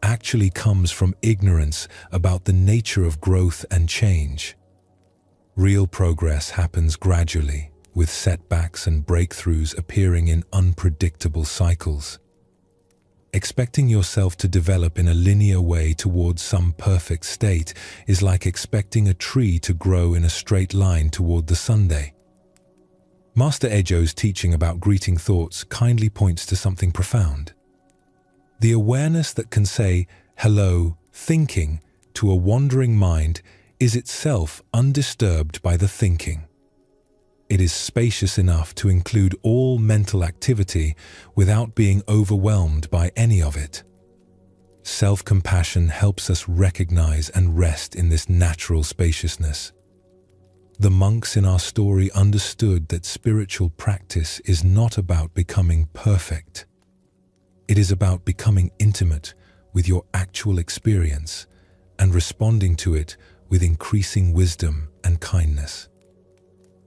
actually comes from ignorance about the nature of growth and change. Real progress happens gradually, with setbacks and breakthroughs appearing in unpredictable cycles. Expecting yourself to develop in a linear way towards some perfect state is like expecting a tree to grow in a straight line toward the sunday. Master Ejo's teaching about greeting thoughts kindly points to something profound. The awareness that can say, "Hello, thinking," to a wandering mind is itself undisturbed by the thinking. It is spacious enough to include all mental activity without being overwhelmed by any of it. Self-compassion helps us recognize and rest in this natural spaciousness. The monks in our story understood that spiritual practice is not about becoming perfect. It is about becoming intimate with your actual experience and responding to it with increasing wisdom and kindness.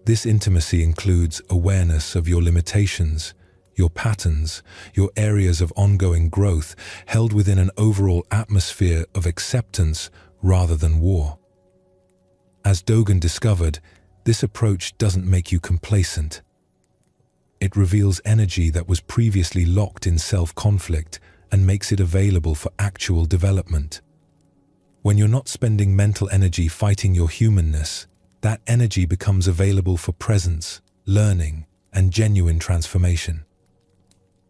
This intimacy includes awareness of your limitations, your patterns, your areas of ongoing growth, held within an overall atmosphere of acceptance rather than war. As Dogen discovered, this approach doesn't make you complacent. It reveals energy that was previously locked in self-conflict and makes it available for actual development. When you're not spending mental energy fighting your humanness, that energy becomes available for presence, learning, and genuine transformation.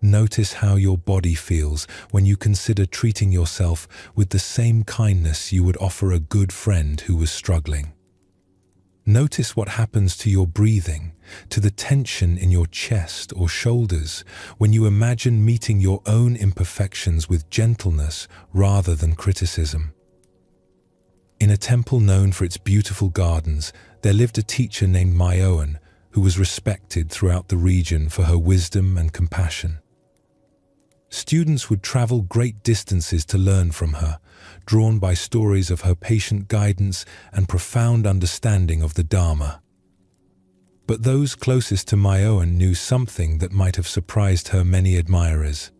Notice how your body feels when you consider treating yourself with the same kindness you would offer a good friend who was struggling. Notice what happens to your breathing, to the tension in your chest or shoulders when you imagine meeting your own imperfections with gentleness rather than criticism. In a temple known for its beautiful gardens, there lived a teacher named Myoan who was respected throughout the region for her wisdom and compassion. Students would travel great distances to learn from her, drawn by stories of her patient guidance and profound understanding of the Dharma. But those closest to Myoan knew something that might have surprised her many admirers.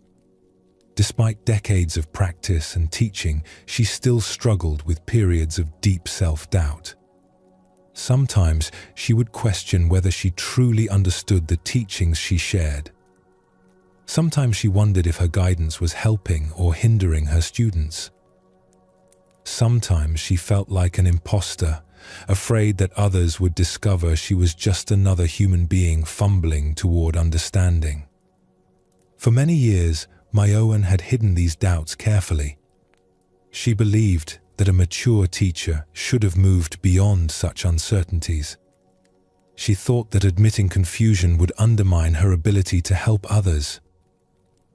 Despite decades of practice and teaching, she still struggled with periods of deep self-doubt. Sometimes she would question whether she truly understood the teachings she shared. Sometimes she wondered if her guidance was helping or hindering her students. Sometimes she felt like an imposter, afraid that others would discover she was just another human being fumbling toward understanding. For many years, Myoan had hidden these doubts carefully. She believed that a mature teacher should have moved beyond such uncertainties. She thought that admitting confusion would undermine her ability to help others.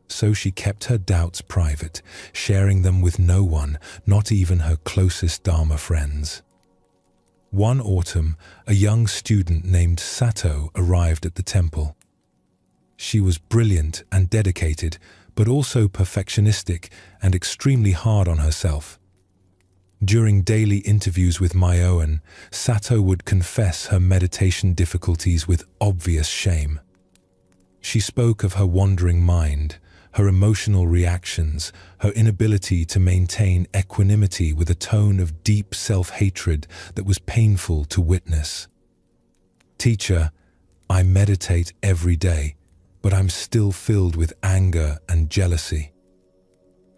So she kept her doubts private, sharing them with no one, not even her closest Dharma friends. One autumn, a young student named Sato arrived at the temple. She was brilliant and dedicated, but also perfectionistic and extremely hard on herself. During daily interviews with Myoan, Sato would confess her meditation difficulties with obvious shame. She spoke of her wandering mind, her emotional reactions, her inability to maintain equanimity with a tone of deep self-hatred that was painful to witness. "Teacher, I meditate every day, but I'm still filled with anger and jealousy.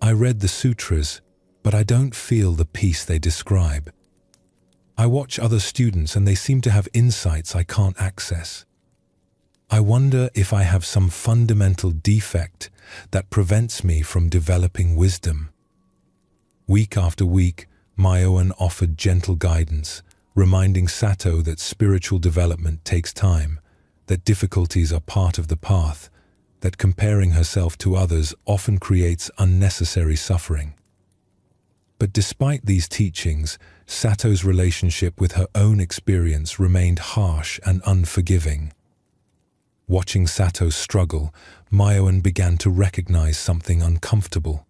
I read the sutras, but I don't feel the peace they describe. I watch other students and they seem to have insights I can't access. I wonder if I have some fundamental defect that prevents me from developing wisdom." Week after week, Myoan offered gentle guidance, reminding Sato that spiritual development takes time, that difficulties are part of the path, that comparing herself to others often creates unnecessary suffering. But despite these teachings, Sato's relationship with her own experience remained harsh and unforgiving. Watching Sato struggle, Myoan began to recognize something uncomfortable.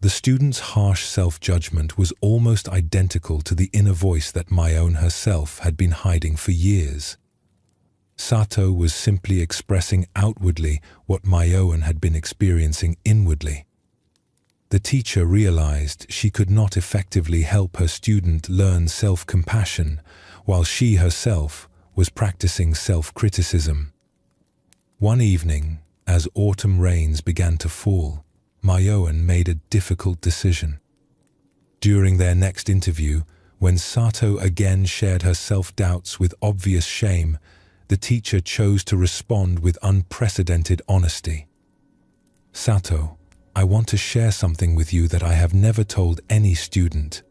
The student's harsh self-judgment was almost identical to the inner voice that Myoan herself had been hiding for years. Sato was simply expressing outwardly what Myoan had been experiencing inwardly. The teacher realized she could not effectively help her student learn self-compassion while she herself was practicing self-criticism. One evening, as autumn rains began to fall, Myoan made a difficult decision. During their next interview, when Sato again shared her self-doubts with obvious shame, the teacher chose to respond with unprecedented honesty. "Sato, I want to share something with you that I have never told any student.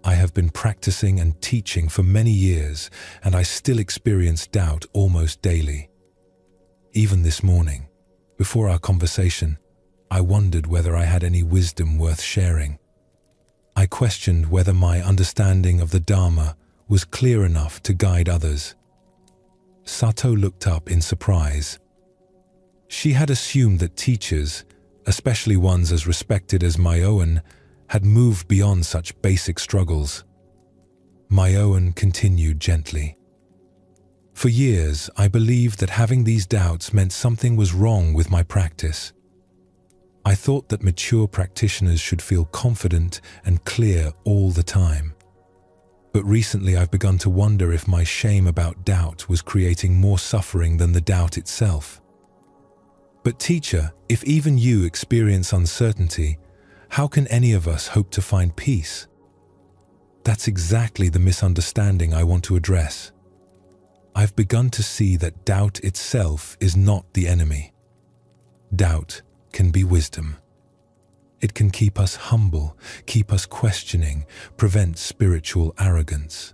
I have been practicing and teaching for many years, and I still experience doubt almost daily. Even this morning, before our conversation, I wondered whether I had any wisdom worth sharing. I questioned whether my understanding of the Dharma was clear enough to guide others." Sato looked up in surprise. She had assumed that teachers, especially ones as respected as Myoan, had moved beyond such basic struggles. Myoan continued gently. "For years, I believed that having these doubts meant something was wrong with my practice. I thought that mature practitioners should feel confident and clear all the time. But recently I've begun to wonder if my shame about doubt was creating more suffering than the doubt itself. But teacher, if even you experience uncertainty, how can any of us hope to find peace? That's exactly the misunderstanding I want to address. I've begun to see that doubt itself is not the enemy. Doubt can be wisdom. It can keep us humble, keep us questioning, prevent spiritual arrogance.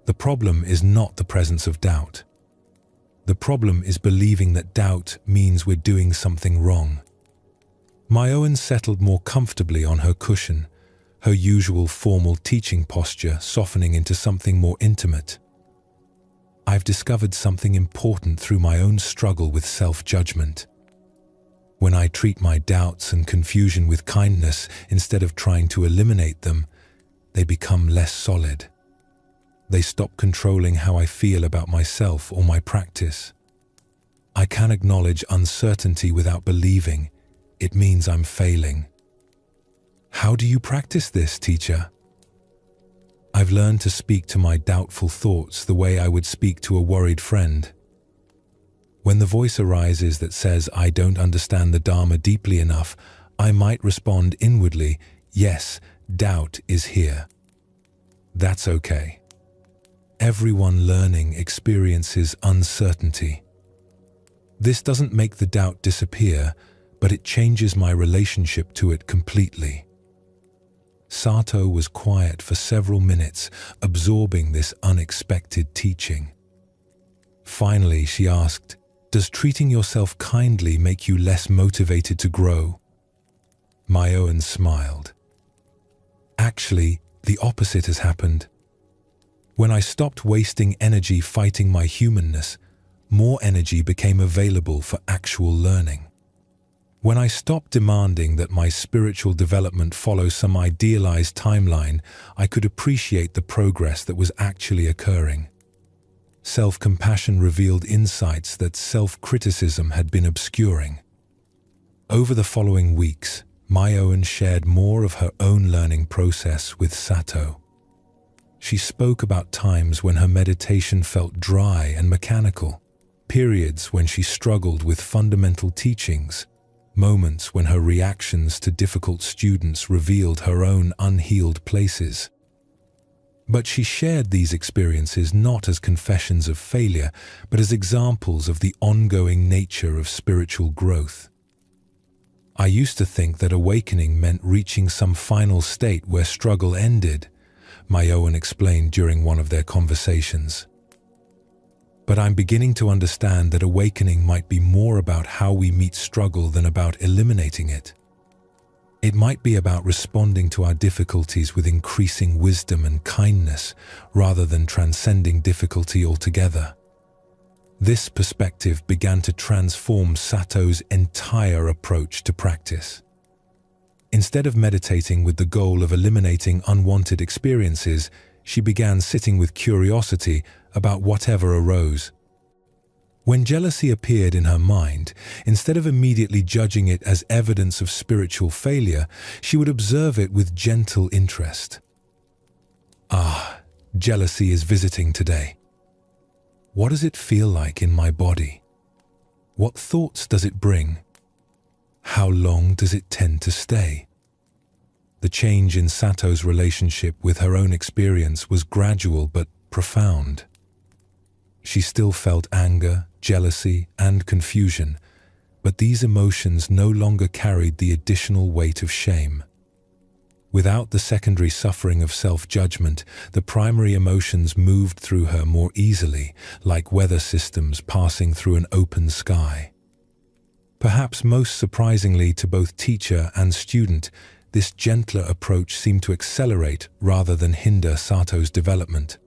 The problem is not the presence of doubt. The problem is believing that doubt means we're doing something wrong." Myoan settled more comfortably on her cushion, her usual formal teaching posture softening into something more intimate. "I've discovered something important through my own struggle with self-judgment. When I treat my doubts and confusion with kindness instead of trying to eliminate them, they become less solid. They stop controlling how I feel about myself or my practice. I can acknowledge uncertainty without believing. It means I'm failing." "How do you practice this, teacher?" "I've learned to speak to my doubtful thoughts the way I would speak to a worried friend. When the voice arises that says I don't understand the Dharma deeply enough, I might respond inwardly, 'Yes, doubt is here.' That's okay. Everyone learning experiences uncertainty. This doesn't make the doubt disappear, but it changes my relationship to it completely. Sato was quiet for several minutes, absorbing this unexpected teaching. Finally, she asked, "Does treating yourself kindly make you less motivated to grow?" Myoan smiled. "Actually, the opposite has happened. When I stopped wasting energy fighting my humanness, more energy became available for actual learning. When I stopped demanding that my spiritual development follow some idealized timeline, I could appreciate the progress that was actually occurring. Self-compassion revealed insights that self-criticism had been obscuring." Over the following weeks, Myoan shared more of her own learning process with Sato. She spoke about times when her meditation felt dry and mechanical, periods when she struggled with fundamental teachings, moments when her reactions to difficult students revealed her own unhealed places. But she shared these experiences not as confessions of failure, but as examples of the ongoing nature of spiritual growth. "I used to think that awakening meant reaching some final state where struggle ended," Myoan explained during one of their conversations. "But I'm beginning to understand that awakening might be more about how we meet struggle than about eliminating it. It might be about responding to our difficulties with increasing wisdom and kindness, rather than transcending difficulty altogether." This perspective began to transform Sato's entire approach to practice. Instead of meditating with the goal of eliminating unwanted experiences, she began sitting with curiosity about whatever arose. When jealousy appeared in her mind, instead of immediately judging it as evidence of spiritual failure, she would observe it with gentle interest. "Ah, jealousy is visiting today. What does it feel like in my body? What thoughts does it bring? How long does it tend to stay?" The change in Sato's relationship with her own experience was gradual but profound. She still felt anger, jealousy, and confusion, but these emotions no longer carried the additional weight of shame. Without the secondary suffering of self-judgment, the primary emotions moved through her more easily, like weather systems passing through an open sky. Perhaps most surprisingly to both teacher and student, this gentler approach seemed to accelerate rather than hinder Sato's development.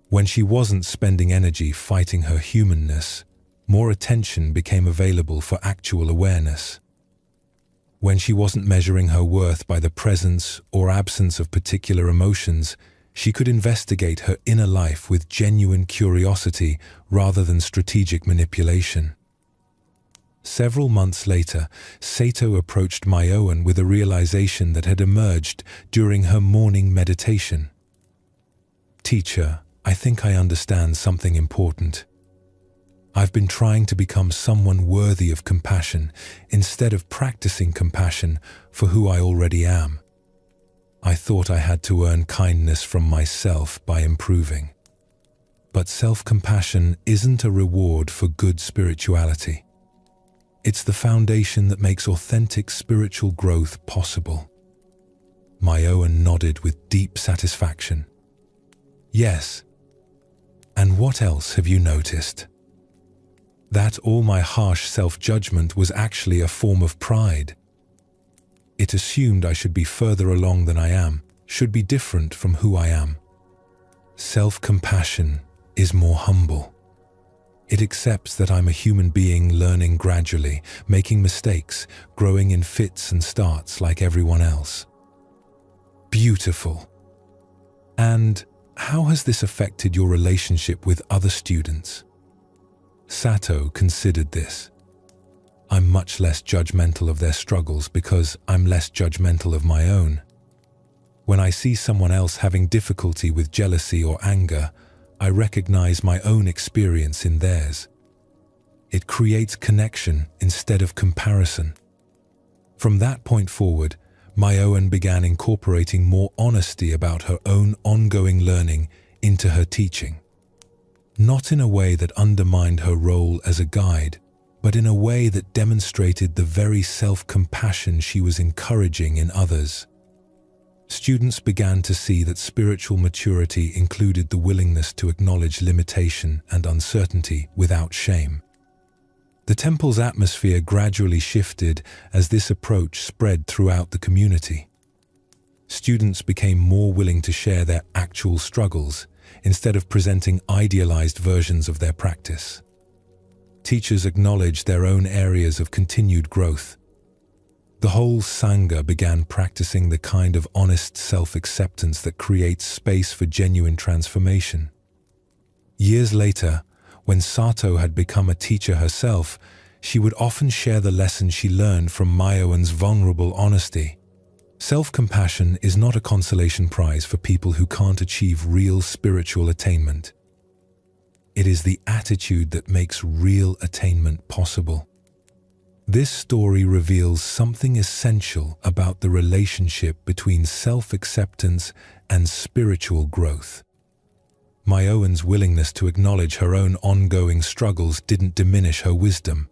When she wasn't spending energy fighting her humanness, more attention became available for actual awareness. When she wasn't measuring her worth by the presence or absence of particular emotions, she could investigate her inner life with genuine curiosity rather than strategic manipulation. Several months later, Sato approached Myoan with a realization that had emerged during her morning meditation. "Teacher, I think I understand something important. I've been trying to become someone worthy of compassion instead of practicing compassion for who I already am. I thought I had to earn kindness from myself by improving. But self-compassion isn't a reward for good spirituality. It's the foundation that makes authentic spiritual growth possible." Myoan nodded with deep satisfaction. "Yes. And what else have you noticed?" "That all my harsh self-judgment was actually a form of pride. It assumed I should be further along than I am, should be different from who I am. Self-compassion is more humble. It accepts that I'm a human being learning gradually, making mistakes, growing in fits and starts like everyone else." "Beautiful. And how has this affected your relationship with other students?" Sato considered this. "I'm much less judgmental of their struggles because I'm less judgmental of my own. When I see someone else having difficulty with jealousy or anger, I recognize my own experience in theirs. It creates connection instead of comparison. From that point forward, Myoan began incorporating more honesty about her own ongoing learning into her teaching. Not in a way that undermined her role as a guide, but in a way that demonstrated the very self-compassion she was encouraging in others. Students began to see that spiritual maturity included the willingness to acknowledge limitation and uncertainty without shame. The temple's atmosphere gradually shifted as this approach spread throughout the community. Students became more willing to share their actual struggles instead of presenting idealized versions of their practice. Teachers acknowledged their own areas of continued growth. The whole Sangha began practicing the kind of honest self-acceptance that creates space for genuine transformation. Years later, when Sato had become a teacher herself, she would often share the lessons she learned from Myoan's vulnerable honesty. Self-compassion is not a consolation prize for people who can't achieve real spiritual attainment. It is the attitude that makes real attainment possible. This story reveals something essential about the relationship between self-acceptance and spiritual growth. Myoan's willingness to acknowledge her own ongoing struggles didn't diminish her wisdom.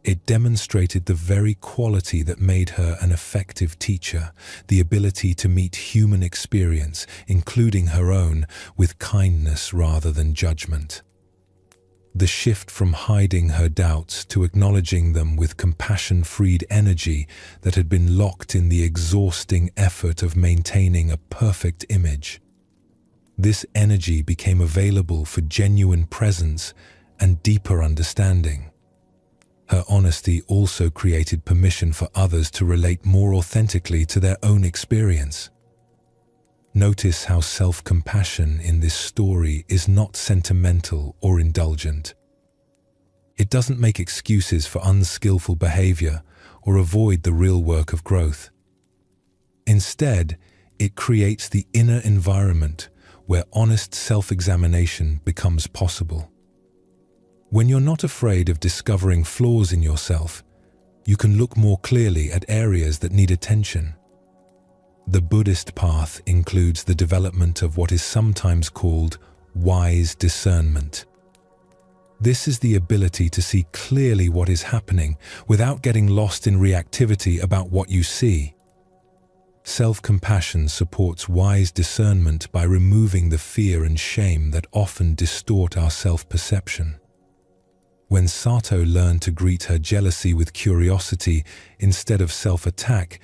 It demonstrated the very quality that made her an effective teacher, the ability to meet human experience, including her own, with kindness rather than judgment. The shift from hiding her doubts to acknowledging them with compassion freed energy that had been locked in the exhausting effort of maintaining a perfect image. This energy became available for genuine presence and deeper understanding. Her honesty also created permission for others to relate more authentically to their own experience. Notice how self-compassion in this story is not sentimental or indulgent. It doesn't make excuses for unskillful behavior or avoid the real work of growth. Instead, it creates the inner environment where honest self-examination becomes possible. When you're not afraid of discovering flaws in yourself, you can look more clearly at areas that need attention. The Buddhist path includes the development of what is sometimes called wise discernment. This is the ability to see clearly what is happening without getting lost in reactivity about what you see. Self-compassion supports wise discernment by removing the fear and shame that often distort our self-perception. When Sato learned to greet her jealousy with curiosity instead of self-attack,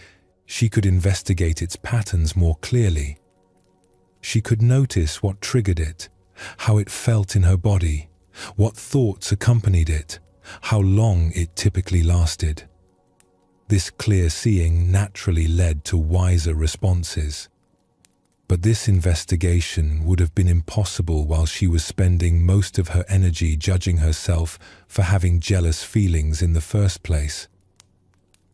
she could investigate its patterns more clearly. She could notice what triggered it, how it felt in her body, what thoughts accompanied it, how long it typically lasted. This clear seeing naturally led to wiser responses. But this investigation would have been impossible while she was spending most of her energy judging herself for having jealous feelings in the first place.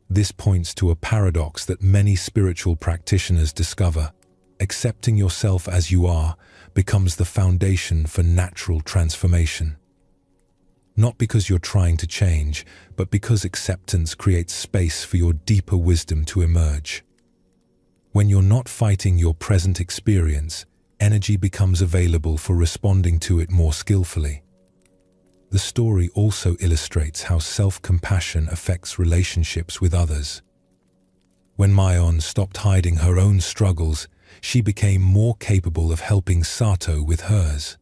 This points to a paradox that many spiritual practitioners discover. Accepting yourself as you are becomes the foundation for natural transformation. Not because you're trying to change, but because acceptance creates space for your deeper wisdom to emerge. When you're not fighting your present experience, energy becomes available for responding to it more skillfully. The story also illustrates how self-compassion affects relationships with others. When Myoan stopped hiding her own struggles, she became more capable of helping Sato with hers.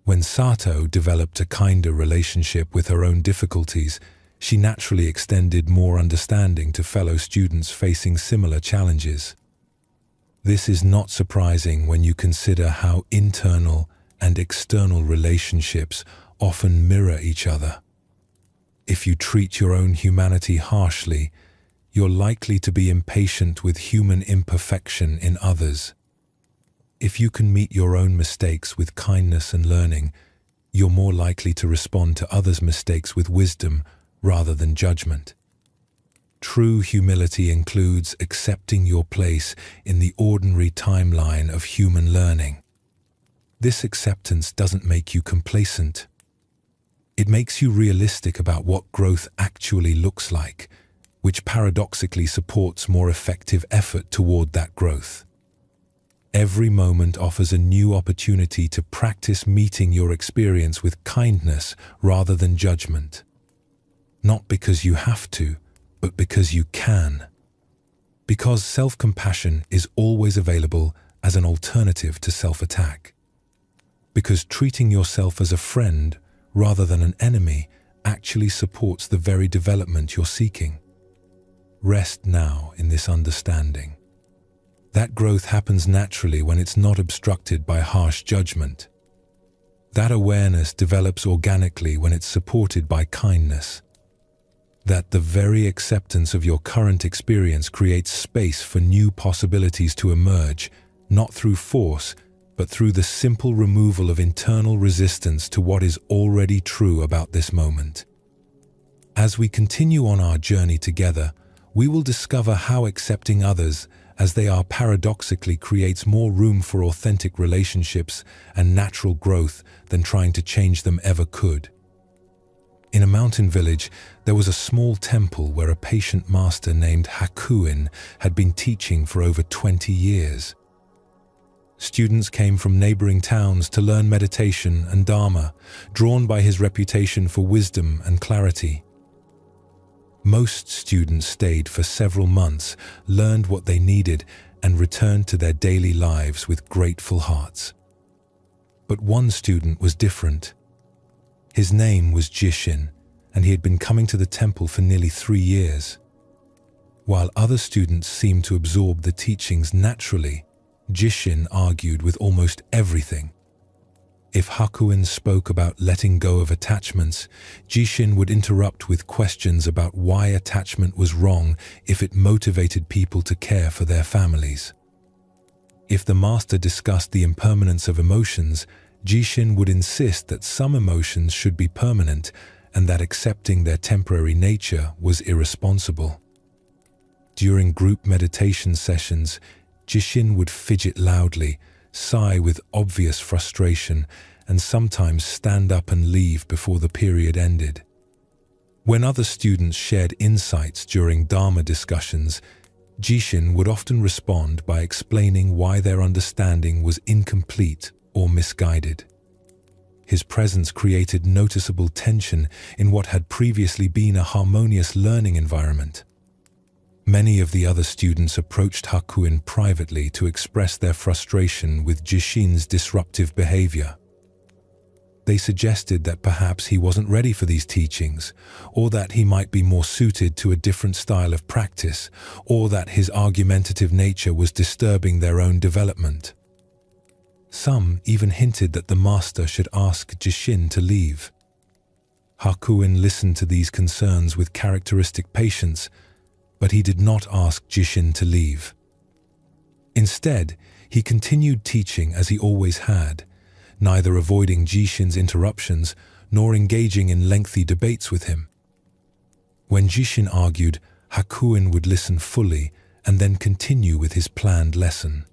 When Sato developed a kinder relationship with her own difficulties, she naturally extended more understanding to fellow students facing similar challenges. This is not surprising when you consider how internal and external relationships often mirror each other. If you treat your own humanity harshly, you're likely to be impatient with human imperfection in others. If you can meet your own mistakes with kindness and learning, you're more likely to respond to others' mistakes with wisdom rather than judgment. True humility includes accepting your place in the ordinary timeline of human learning. This acceptance doesn't make you complacent. It makes you realistic about what growth actually looks like, which paradoxically supports more effective effort toward that growth. Every moment offers a new opportunity to practice meeting your experience with kindness rather than judgment. Not because you have to, but because you can. Because self-compassion is always available as an alternative to self-attack. Because treating yourself as a friend rather than an enemy actually supports the very development you're seeking. Rest now in this understanding. That growth happens naturally when it's not obstructed by harsh judgment. That awareness develops organically when it's supported by kindness. That the very acceptance of your current experience creates space for new possibilities to emerge, not through force, but through the simple removal of internal resistance to what is already true about this moment. As we continue on our journey together, we will discover how accepting others as they are paradoxically creates more room for authentic relationships and natural growth than trying to change them ever could. In a mountain village, there was a small temple where a patient master named Hakuin had been teaching for over 20 years. Students came from neighboring towns to learn meditation and Dharma, drawn by his reputation for wisdom and clarity. Most students stayed for several months, learned what they needed, and returned to their daily lives with grateful hearts. But one student was different. His name was Jishin, and he had been coming to the temple for nearly 3 years. While other students seemed to absorb the teachings naturally, Jishin argued with almost everything. If Hakuin spoke about letting go of attachments, Jishin would interrupt with questions about why attachment was wrong if it motivated people to care for their families. If the master discussed the impermanence of emotions, Jishin would insist that some emotions should be permanent and that accepting their temporary nature was irresponsible. During group meditation sessions, Jishin would fidget loudly, sigh with obvious frustration, and sometimes stand up and leave before the period ended. When other students shared insights during Dharma discussions, Jishin would often respond by explaining why their understanding was incomplete or misguided. His presence created noticeable tension in what had previously been a harmonious learning environment. Many of the other students approached Hakuin privately to express their frustration with Jishin's disruptive behavior. They suggested that perhaps he wasn't ready for these teachings, or that he might be more suited to a different style of practice, or that his argumentative nature was disturbing their own development. Some even hinted that the master should ask Jishin to leave. Hakuin listened to these concerns with characteristic patience, but he did not ask Jishin to leave. Instead, he continued teaching as he always had, neither avoiding Jishin's interruptions nor engaging in lengthy debates with him. When Jishin argued, Hakuin would listen fully and then continue with his planned lesson.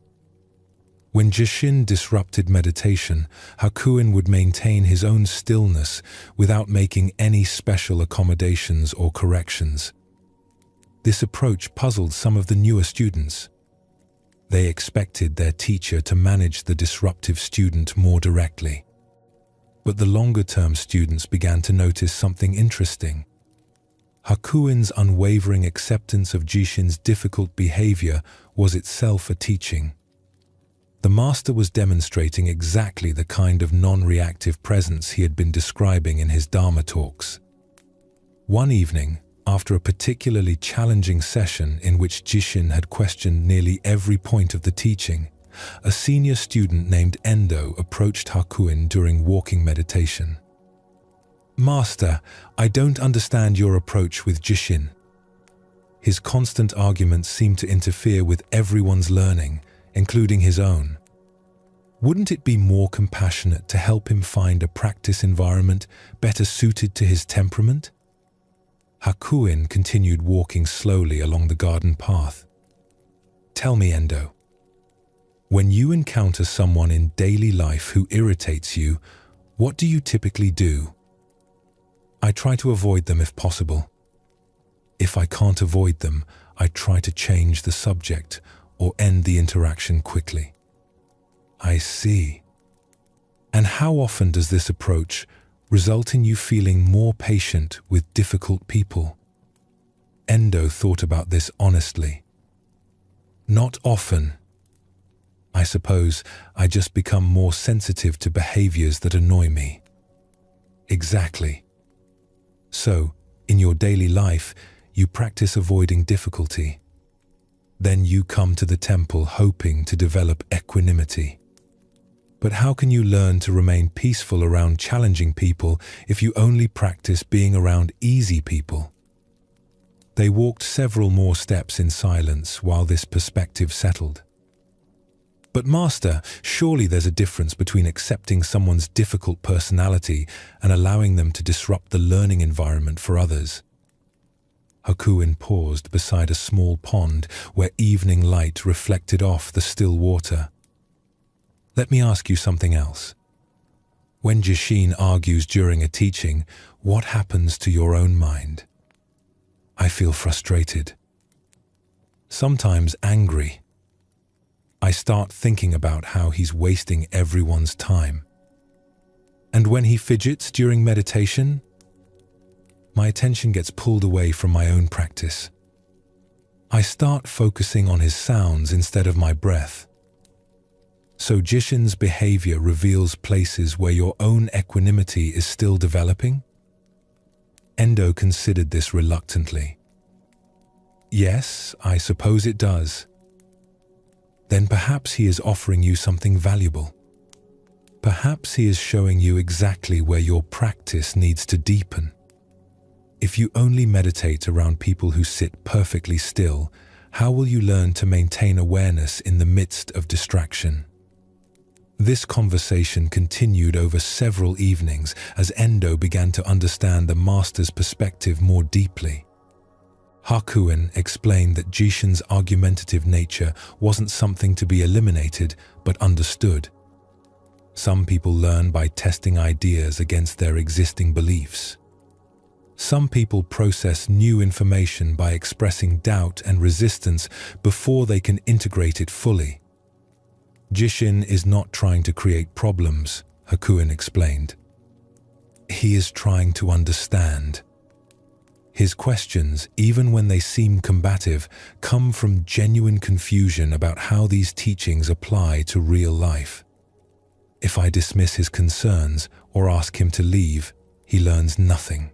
When Jishin disrupted meditation, Hakuin would maintain his own stillness without making any special accommodations or corrections. This approach puzzled some of the newer students. They expected their teacher to manage the disruptive student more directly. But the longer-term students began to notice something interesting. Hakuin's unwavering acceptance of Jishin's difficult behavior was itself a teaching. The master was demonstrating exactly the kind of non-reactive presence he had been describing in his Dharma talks. One evening, after a particularly challenging session in which Jishin had questioned nearly every point of the teaching, a senior student named Endo approached Hakuin during walking meditation. "Master, I don't understand your approach with Jishin. His constant arguments seem to interfere with everyone's learning, including his own. Wouldn't it be more compassionate to help him find a practice environment better suited to his temperament?" Hakuin continued walking slowly along the garden path. "Tell me, Endo, when you encounter someone in daily life who irritates you, what do you typically do?" "I try to avoid them if possible. If I can't avoid them, I try to change the subject or end the interaction quickly. I see. And how often does this approach result in you feeling more patient with difficult people? Endo thought about this honestly. Not often. I suppose I just become more sensitive to behaviors that annoy me. Exactly. So, in your daily life, you practice avoiding difficulty. Then you come to the temple hoping to develop equanimity. But how can you learn to remain peaceful around challenging people if you only practice being around easy people? They walked several more steps in silence while this perspective settled. But Master, surely there's a difference between accepting someone's difficult personality and allowing them to disrupt the learning environment for others. Hakuin paused beside a small pond where evening light reflected off the still water. Let me ask you something else. When Jishin argues during a teaching, what happens to your own mind? I feel frustrated. Sometimes angry. I start thinking about how he's wasting everyone's time. And when he fidgets during meditation, my attention gets pulled away from my own practice. I start focusing on his sounds instead of my breath. So Jishin's behavior reveals places where your own equanimity is still developing? Endo considered this reluctantly. Yes, I suppose it does. Then perhaps he is offering you something valuable. Perhaps he is showing you exactly where your practice needs to deepen. If you only meditate around people who sit perfectly still, how will you learn to maintain awareness in the midst of distraction? This conversation continued over several evenings as Endo began to understand the master's perspective more deeply. Hakuin explained that Jishin's argumentative nature wasn't something to be eliminated, but understood. Some people learn by testing ideas against their existing beliefs. Some people process new information by expressing doubt and resistance before they can integrate it fully. Jishin is not trying to create problems, Hakuin explained. He is trying to understand. His questions, even when they seem combative, come from genuine confusion about how these teachings apply to real life. If I dismiss his concerns or ask him to leave, he learns nothing.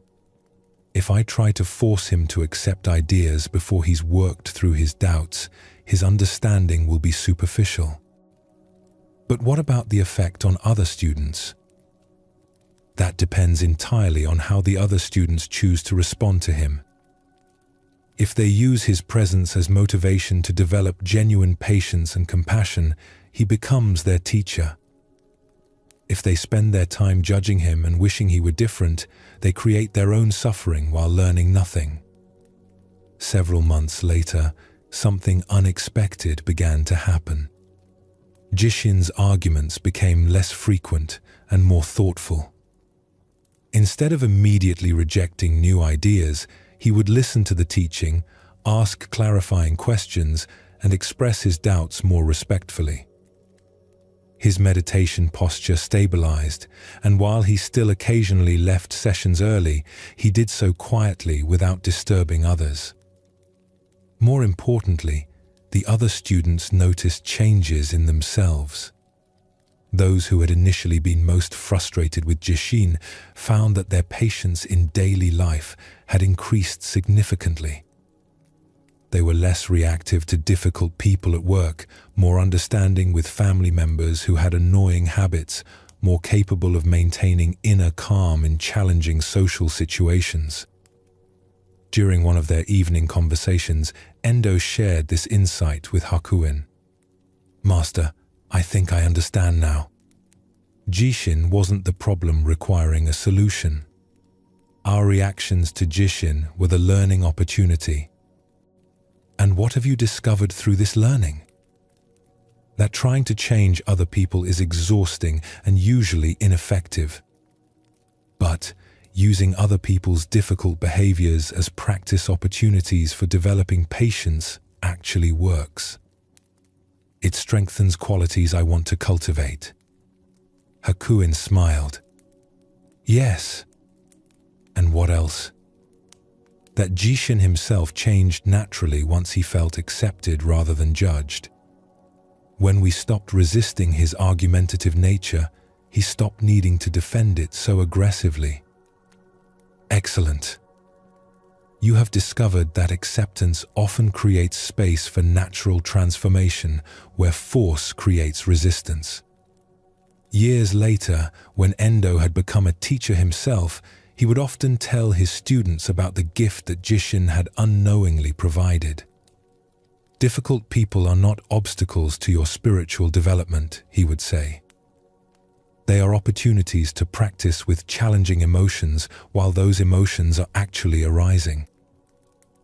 If I try to force him to accept ideas before he's worked through his doubts, his understanding will be superficial. But what about the effect on other students? That depends entirely on how the other students choose to respond to him. If they use his presence as motivation to develop genuine patience and compassion, he becomes their teacher. If they spend their time judging him and wishing he were different, they create their own suffering while learning nothing. Several months later, something unexpected began to happen. Jishin's arguments became less frequent and more thoughtful. Instead of immediately rejecting new ideas, he would listen to the teaching, ask clarifying questions, and express his doubts more respectfully. His meditation posture stabilized, and while he still occasionally left sessions early, he did so quietly without disturbing others. More importantly, the other students noticed changes in themselves. Those who had initially been most frustrated with Jishin found that their patience in daily life had increased significantly. They were less reactive to difficult people at work, more understanding with family members who had annoying habits, more capable of maintaining inner calm in challenging social situations. During one of their evening conversations, Endo shared this insight with Hakuin. Master, I think I understand now. Jishin wasn't the problem requiring a solution. Our reactions to Jishin were the learning opportunity. And what have you discovered through this learning? That trying to change other people is exhausting and usually ineffective. But using other people's difficult behaviors as practice opportunities for developing patience actually works. It strengthens qualities I want to cultivate. Hakuin smiled. Yes. And what else? That Jishin himself changed naturally once he felt accepted rather than judged. When we stopped resisting his argumentative nature, he stopped needing to defend it so aggressively. Excellent. You have discovered that acceptance often creates space for natural transformation where force creates resistance. Years later, when Endo had become a teacher himself, he would often tell his students about the gift that Jishin had unknowingly provided. Difficult people are not obstacles to your spiritual development, he would say. They are opportunities to practice with challenging emotions while those emotions are actually arising.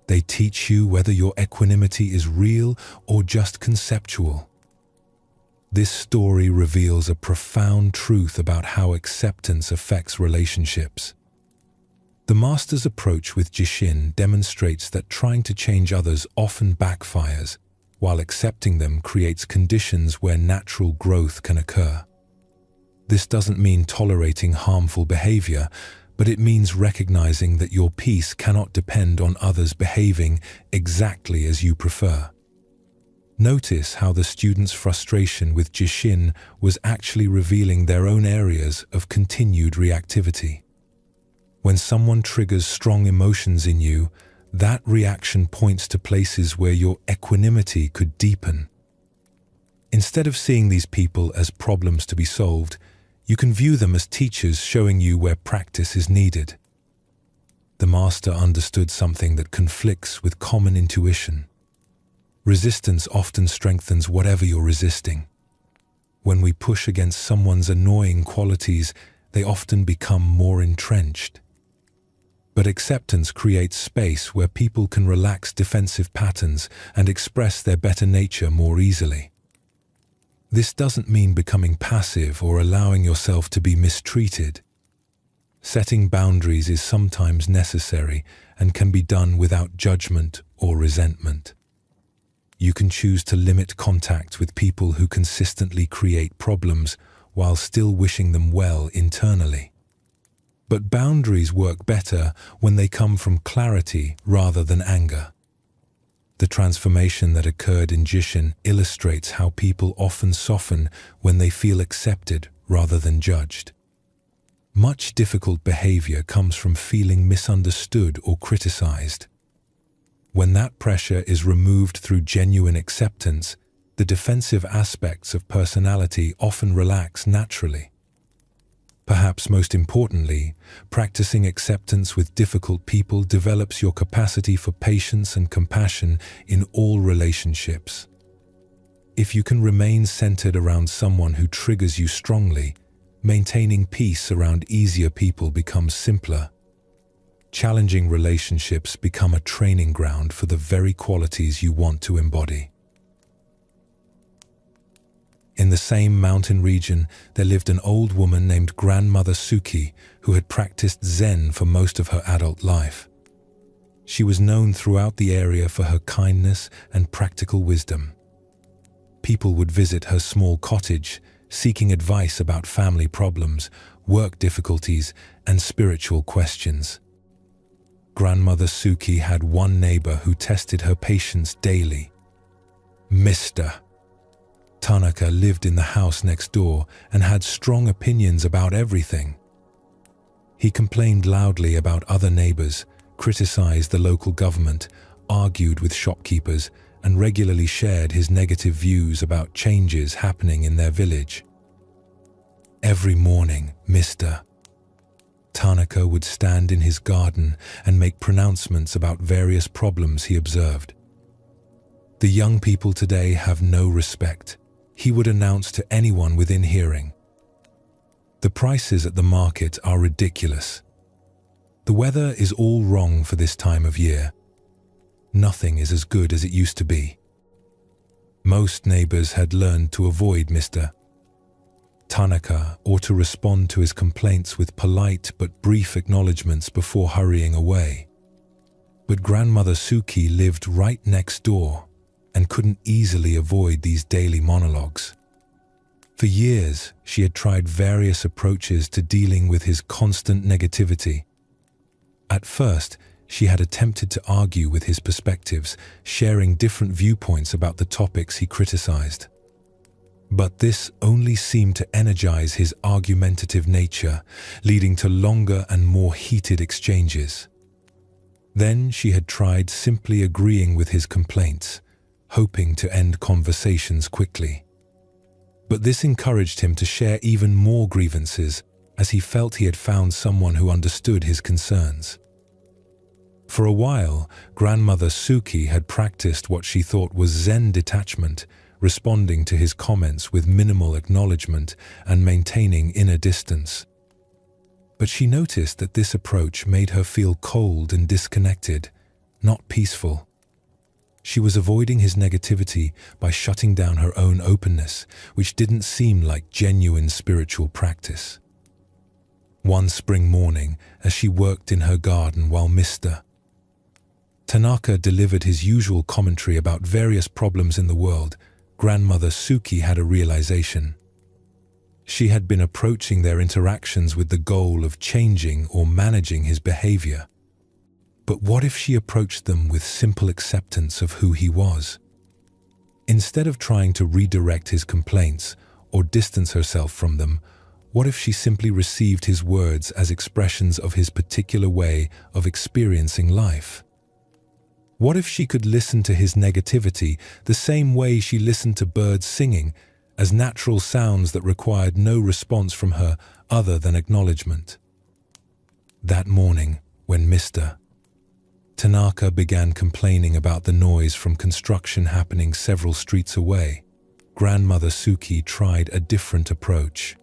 They teach you whether your equanimity is real or just conceptual. This story reveals a profound truth about how acceptance affects relationships. The master's approach with Jishin demonstrates that trying to change others often backfires, while accepting them creates conditions where natural growth can occur. This doesn't mean tolerating harmful behavior, but it means recognizing that your peace cannot depend on others behaving exactly as you prefer. Notice how the student's frustration with Jishin was actually revealing their own areas of continued reactivity. When someone triggers strong emotions in you, that reaction points to places where your equanimity could deepen. Instead of seeing these people as problems to be solved, you can view them as teachers showing you where practice is needed. The master understood something that conflicts with common intuition. Resistance often strengthens whatever you're resisting. When we push against someone's annoying qualities, they often become more entrenched. But acceptance creates space where people can relax defensive patterns and express their better nature more easily. This doesn't mean becoming passive or allowing yourself to be mistreated. Setting boundaries is sometimes necessary and can be done without judgment or resentment. You can choose to limit contact with people who consistently create problems while still wishing them well internally. But boundaries work better when they come from clarity rather than anger. The transformation that occurred in Jishin illustrates how people often soften when they feel accepted rather than judged. Much difficult behavior comes from feeling misunderstood or criticized. When that pressure is removed through genuine acceptance, the defensive aspects of personality often relax naturally. Perhaps most importantly, practicing acceptance with difficult people develops your capacity for patience and compassion in all relationships. If you can remain centered around someone who triggers you strongly, maintaining peace around easier people becomes simpler. Challenging relationships become a training ground for the very qualities you want to embody. In the same mountain region, there lived an old woman named Grandmother Suki who had practiced Zen for most of her adult life. She was known throughout the area for her kindness and practical wisdom. People would visit her small cottage, seeking advice about family problems, work difficulties, and spiritual questions. Grandmother Suki had one neighbor who tested her patience daily. Mr. Tanaka lived in the house next door and had strong opinions about everything. He complained loudly about other neighbors, criticized the local government, argued with shopkeepers, and regularly shared his negative views about changes happening in their village. Every morning, Mr. Tanaka would stand in his garden and make pronouncements about various problems he observed. The young people today have no respect, he would announce to anyone within hearing. The prices at the market are ridiculous. The weather is all wrong for this time of year. Nothing is as good as it used to be. Most neighbors had learned to avoid Mr. Tanaka, or to respond to his complaints with polite but brief acknowledgements before hurrying away. But grandmother Suki lived right next door and couldn't easily avoid these daily monologues. For years, she had tried various approaches to dealing with his constant negativity. At first, she had attempted to argue with his perspectives, sharing different viewpoints about the topics he criticized. But this only seemed to energize his argumentative nature, leading to longer and more heated exchanges. Then she had tried simply agreeing with his complaints, hoping to end conversations quickly. But this encouraged him to share even more grievances, as he felt he had found someone who understood his concerns. For a while, grandmother Suki had practiced what she thought was Zen detachment, responding to his comments with minimal acknowledgement and maintaining inner distance. But she noticed that this approach made her feel cold and disconnected, not peaceful. She was avoiding his negativity by shutting down her own openness, which didn't seem like genuine spiritual practice. One spring morning, as she worked in her garden while Mr. Tanaka delivered his usual commentary about various problems in the world, grandmother Suki had a realization. She had been approaching their interactions with the goal of changing or managing his behavior. But what if she approached them with simple acceptance of who he was? Instead of trying to redirect his complaints or distance herself from them, what if she simply received his words as expressions of his particular way of experiencing life? What if she could listen to his negativity the same way she listened to birds singing, as natural sounds that required no response from her other than acknowledgement? That morning, when Mr. Tanaka began complaining about the noise from construction happening several streets away, grandmother Suki tried a different approach.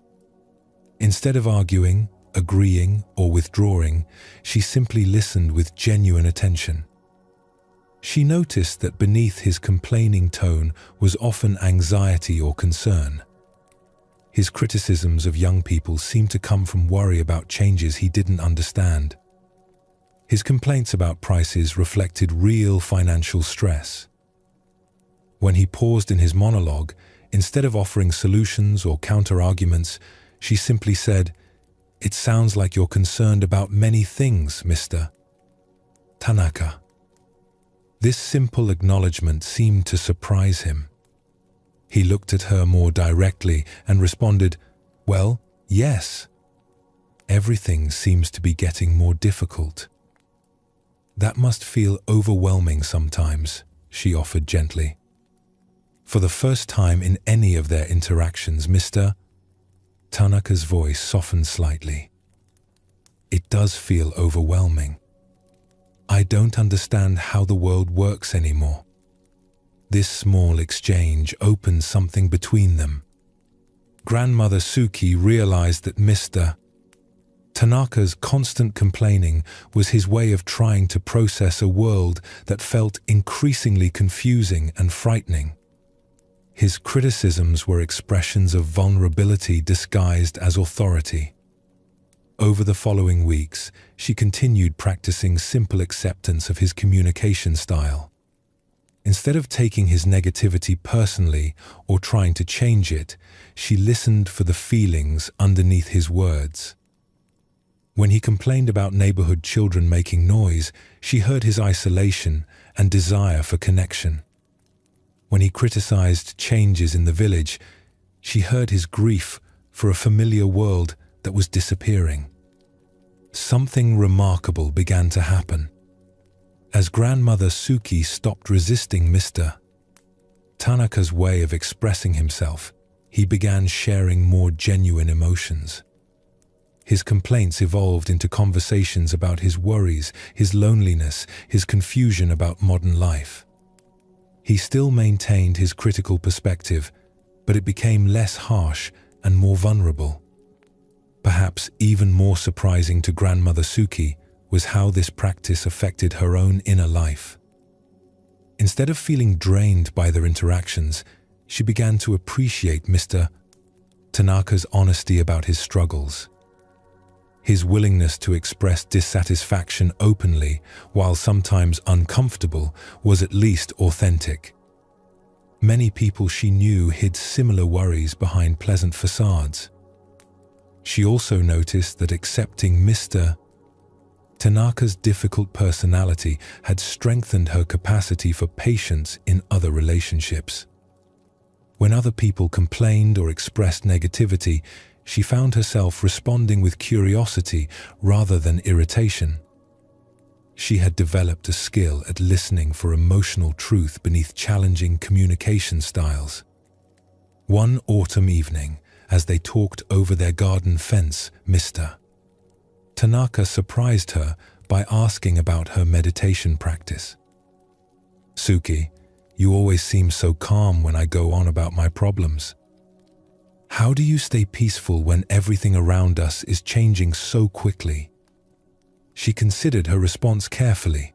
Instead of arguing, agreeing, or withdrawing, she simply listened with genuine attention. She noticed that beneath his complaining tone was often anxiety or concern. His criticisms of young people seemed to come from worry about changes he didn't understand. His complaints about prices reflected real financial stress. When he paused in his monologue, instead of offering solutions or counter-arguments, she simply said, "It sounds like you're concerned about many things, Mr. Tanaka." This simple acknowledgement seemed to surprise him. He looked at her more directly and responded, "Well, yes. Everything seems to be getting more difficult." "That must feel overwhelming sometimes," she offered gently. For the first time in any of their interactions, Mr. Tanaka's voice softened slightly. "It does feel overwhelming. I don't understand how the world works anymore." This small exchange opened something between them. Grandmother Suki realized that Mr. Tanaka's constant complaining was his way of trying to process a world that felt increasingly confusing and frightening. His criticisms were expressions of vulnerability disguised as authority. Over the following weeks, she continued practicing simple acceptance of his communication style. Instead of taking his negativity personally or trying to change it, she listened for the feelings underneath his words. When he complained about neighborhood children making noise, she heard his isolation and desire for connection. When he criticized changes in the village, she heard his grief for a familiar world that was disappearing. Something remarkable began to happen. As grandmother Suki stopped resisting Mr. Tanaka's way of expressing himself, he began sharing more genuine emotions. His complaints evolved into conversations about his worries, his loneliness, his confusion about modern life. He still maintained his critical perspective, but it became less harsh and more vulnerable. Perhaps even more surprising to grandmother Suki was how this practice affected her own inner life. Instead of feeling drained by their interactions, she began to appreciate Mr. Tanaka's honesty about his struggles. His willingness to express dissatisfaction openly, while sometimes uncomfortable, was at least authentic. Many people she knew hid similar worries behind pleasant facades. She also noticed that accepting Mr. Tanaka's difficult personality had strengthened her capacity for patience in other relationships. When other people complained or expressed negativity, she found herself responding with curiosity rather than irritation. She had developed a skill at listening for emotional truth beneath challenging communication styles. One autumn evening, as they talked over their garden fence, Mr. Tanaka surprised her by asking about her meditation practice. "Suki, you always seem so calm when I go on about my problems. How do you stay peaceful when everything around us is changing so quickly?" She considered her response carefully.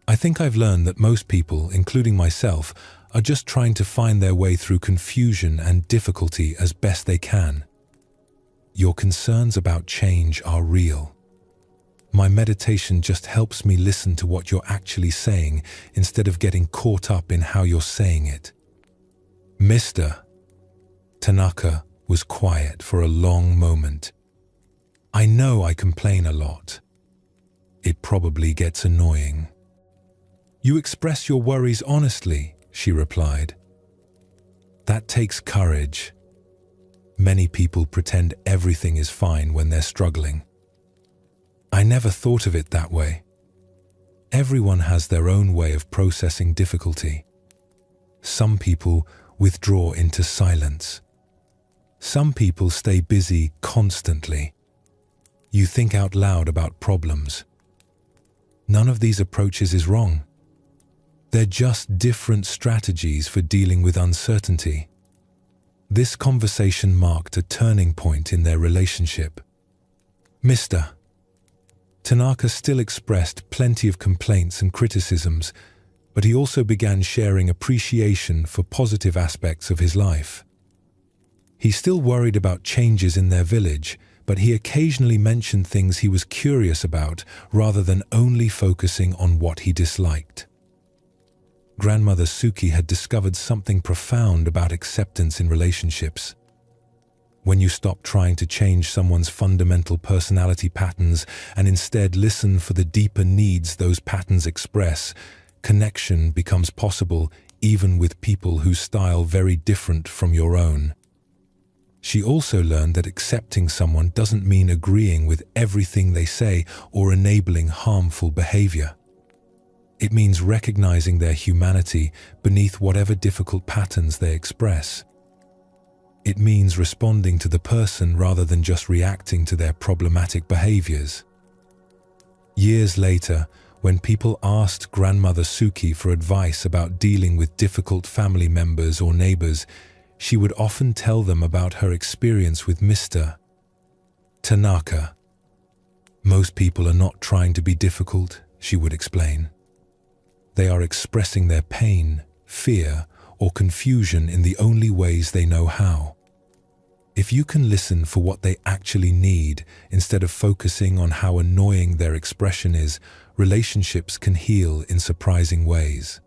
"I think I've learned that most people, including myself, are just trying to find their way through confusion and difficulty as best they can. Your concerns about change are real. My meditation just helps me listen to what you're actually saying instead of getting caught up in how you're saying it." Mr. Tanaka was quiet for a long moment. "I know I complain a lot. It probably gets annoying." "You express your worries honestly," she replied. "That takes courage. Many people pretend everything is fine when they're struggling. I never thought of it that way. Everyone has their own way of processing difficulty. Some people withdraw into silence. Some people stay busy constantly. You think out loud about problems. None of these approaches is wrong. They're just different strategies for dealing with uncertainty." This conversation marked a turning point in their relationship. Mr. Tanaka still expressed plenty of complaints and criticisms, but he also began sharing appreciation for positive aspects of his life. He still worried about changes in their village, but he occasionally mentioned things he was curious about rather than only focusing on what he disliked. Grandmother Suki had discovered something profound about acceptance in relationships. When you stop trying to change someone's fundamental personality patterns and instead listen for the deeper needs those patterns express, connection becomes possible even with people whose style very different from your own. She also learned that accepting someone doesn't mean agreeing with everything they say or enabling harmful behavior. It means recognizing their humanity beneath whatever difficult patterns they express. It means responding to the person rather than just reacting to their problematic behaviors. Years later, when people asked Grandmother Suki for advice about dealing with difficult family members or neighbors, she would often tell them about her experience with Mr. Tanaka. "Most people are not trying to be difficult," she would explain. "They are expressing their pain, fear, or confusion in the only ways they know how. If you can listen for what they actually need instead of focusing on how annoying their expression is, relationships can heal in surprising ways."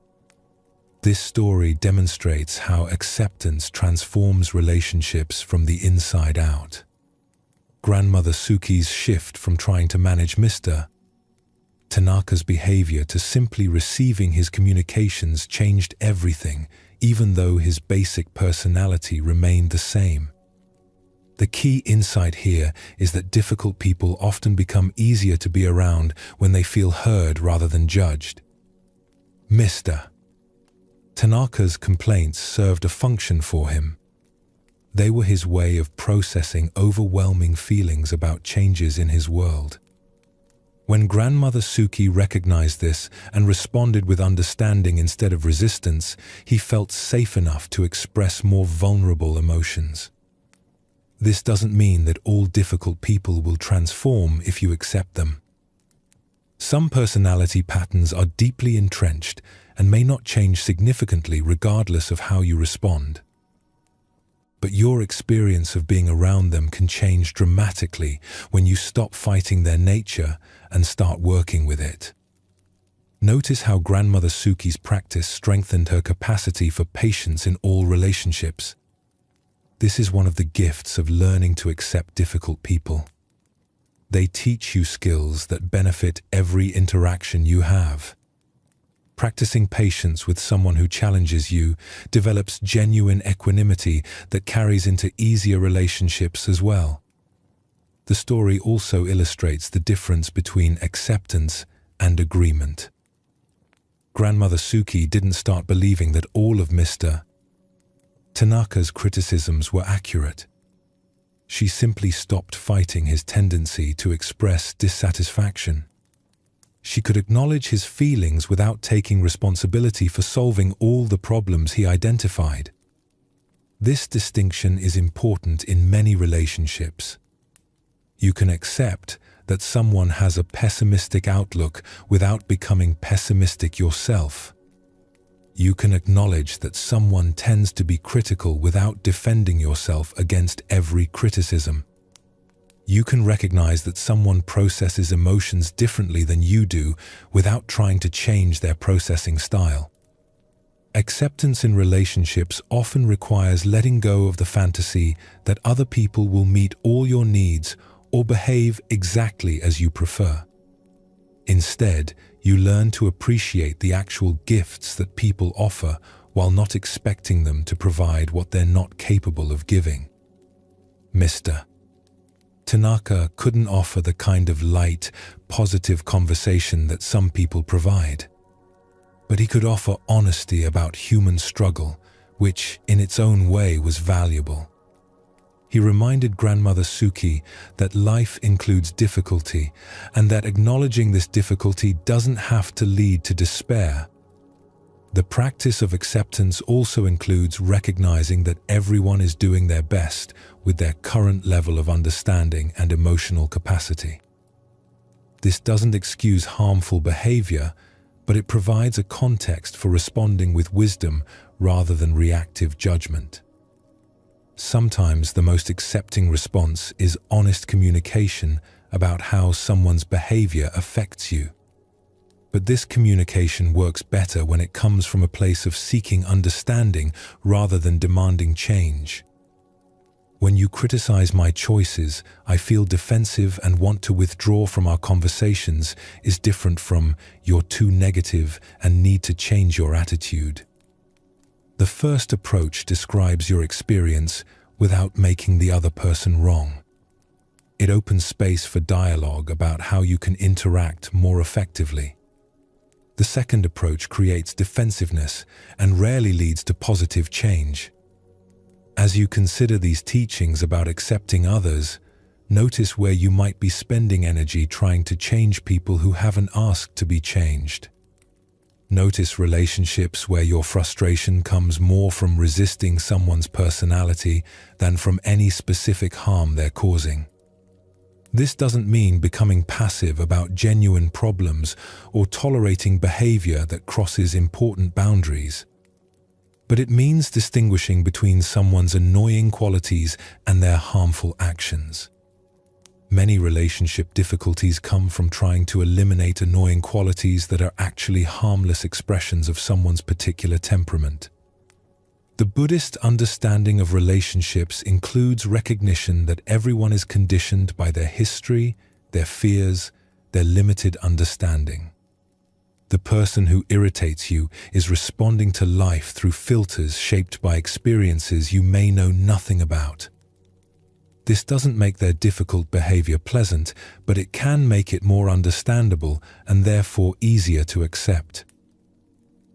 This story demonstrates how acceptance transforms relationships from the inside out. Grandmother Suki's shift from trying to manage Mr. Tanaka's behavior to simply receiving his communications changed everything, even though his basic personality remained the same. The key insight here is that difficult people often become easier to be around when they feel heard rather than judged. Mr. Tanaka's complaints served a function for him. They were his way of processing overwhelming feelings about changes in his world. When Grandmother Suki recognized this and responded with understanding instead of resistance, he felt safe enough to express more vulnerable emotions. This doesn't mean that all difficult people will transform if you accept them. Some personality patterns are deeply entrenched and may not change significantly regardless of how you respond. But your experience of being around them can change dramatically when you stop fighting their nature and start working with it. Notice how Grandmother Suki's practice strengthened her capacity for patience in all relationships. This is one of the gifts of learning to accept difficult people. They teach you skills that benefit every interaction you have. Practicing patience with someone who challenges you develops genuine equanimity that carries into easier relationships as well. The story also illustrates the difference between acceptance and agreement. Grandmother Suki didn't start believing that all of Mr. Tanaka's criticisms were accurate. She simply stopped fighting his tendency to express dissatisfaction. She could acknowledge his feelings without taking responsibility for solving all the problems he identified. This distinction is important in many relationships. You can accept that someone has a pessimistic outlook without becoming pessimistic yourself. You can acknowledge that someone tends to be critical without defending yourself against every criticism. You can recognize that someone processes emotions differently than you do without trying to change their processing style. Acceptance in relationships often requires letting go of the fantasy that other people will meet all your needs or behave exactly as you prefer. Instead, you learn to appreciate the actual gifts that people offer while not expecting them to provide what they're not capable of giving. Mr. Tanaka couldn't offer the kind of light, positive conversation that some people provide. But he could offer honesty about human struggle, which in its own way was valuable. He reminded Grandmother Suki that life includes difficulty and that acknowledging this difficulty doesn't have to lead to despair. The practice of acceptance also includes recognizing that everyone is doing their best with their current level of understanding and emotional capacity. This doesn't excuse harmful behavior, but it provides a context for responding with wisdom rather than reactive judgment. Sometimes the most accepting response is honest communication about how someone's behavior affects you. But this communication works better when it comes from a place of seeking understanding rather than demanding change. When you criticize my choices, I feel defensive and want to withdraw from our conversations is different from you're too negative and need to change your attitude. The first approach describes your experience without making the other person wrong. It opens space for dialogue about how you can interact more effectively. The second approach creates defensiveness and rarely leads to positive change. As you consider these teachings about accepting others, notice where you might be spending energy trying to change people who haven't asked to be changed. Notice relationships where your frustration comes more from resisting someone's personality than from any specific harm they're causing. This doesn't mean becoming passive about genuine problems or tolerating behavior that crosses important boundaries. But it means distinguishing between someone's annoying qualities and their harmful actions. Many relationship difficulties come from trying to eliminate annoying qualities that are actually harmless expressions of someone's particular temperament. The Buddhist understanding of relationships includes recognition that everyone is conditioned by their history, their fears, their limited understanding. The person who irritates you is responding to life through filters shaped by experiences you may know nothing about. This doesn't make their difficult behavior pleasant, but it can make it more understandable and therefore easier to accept.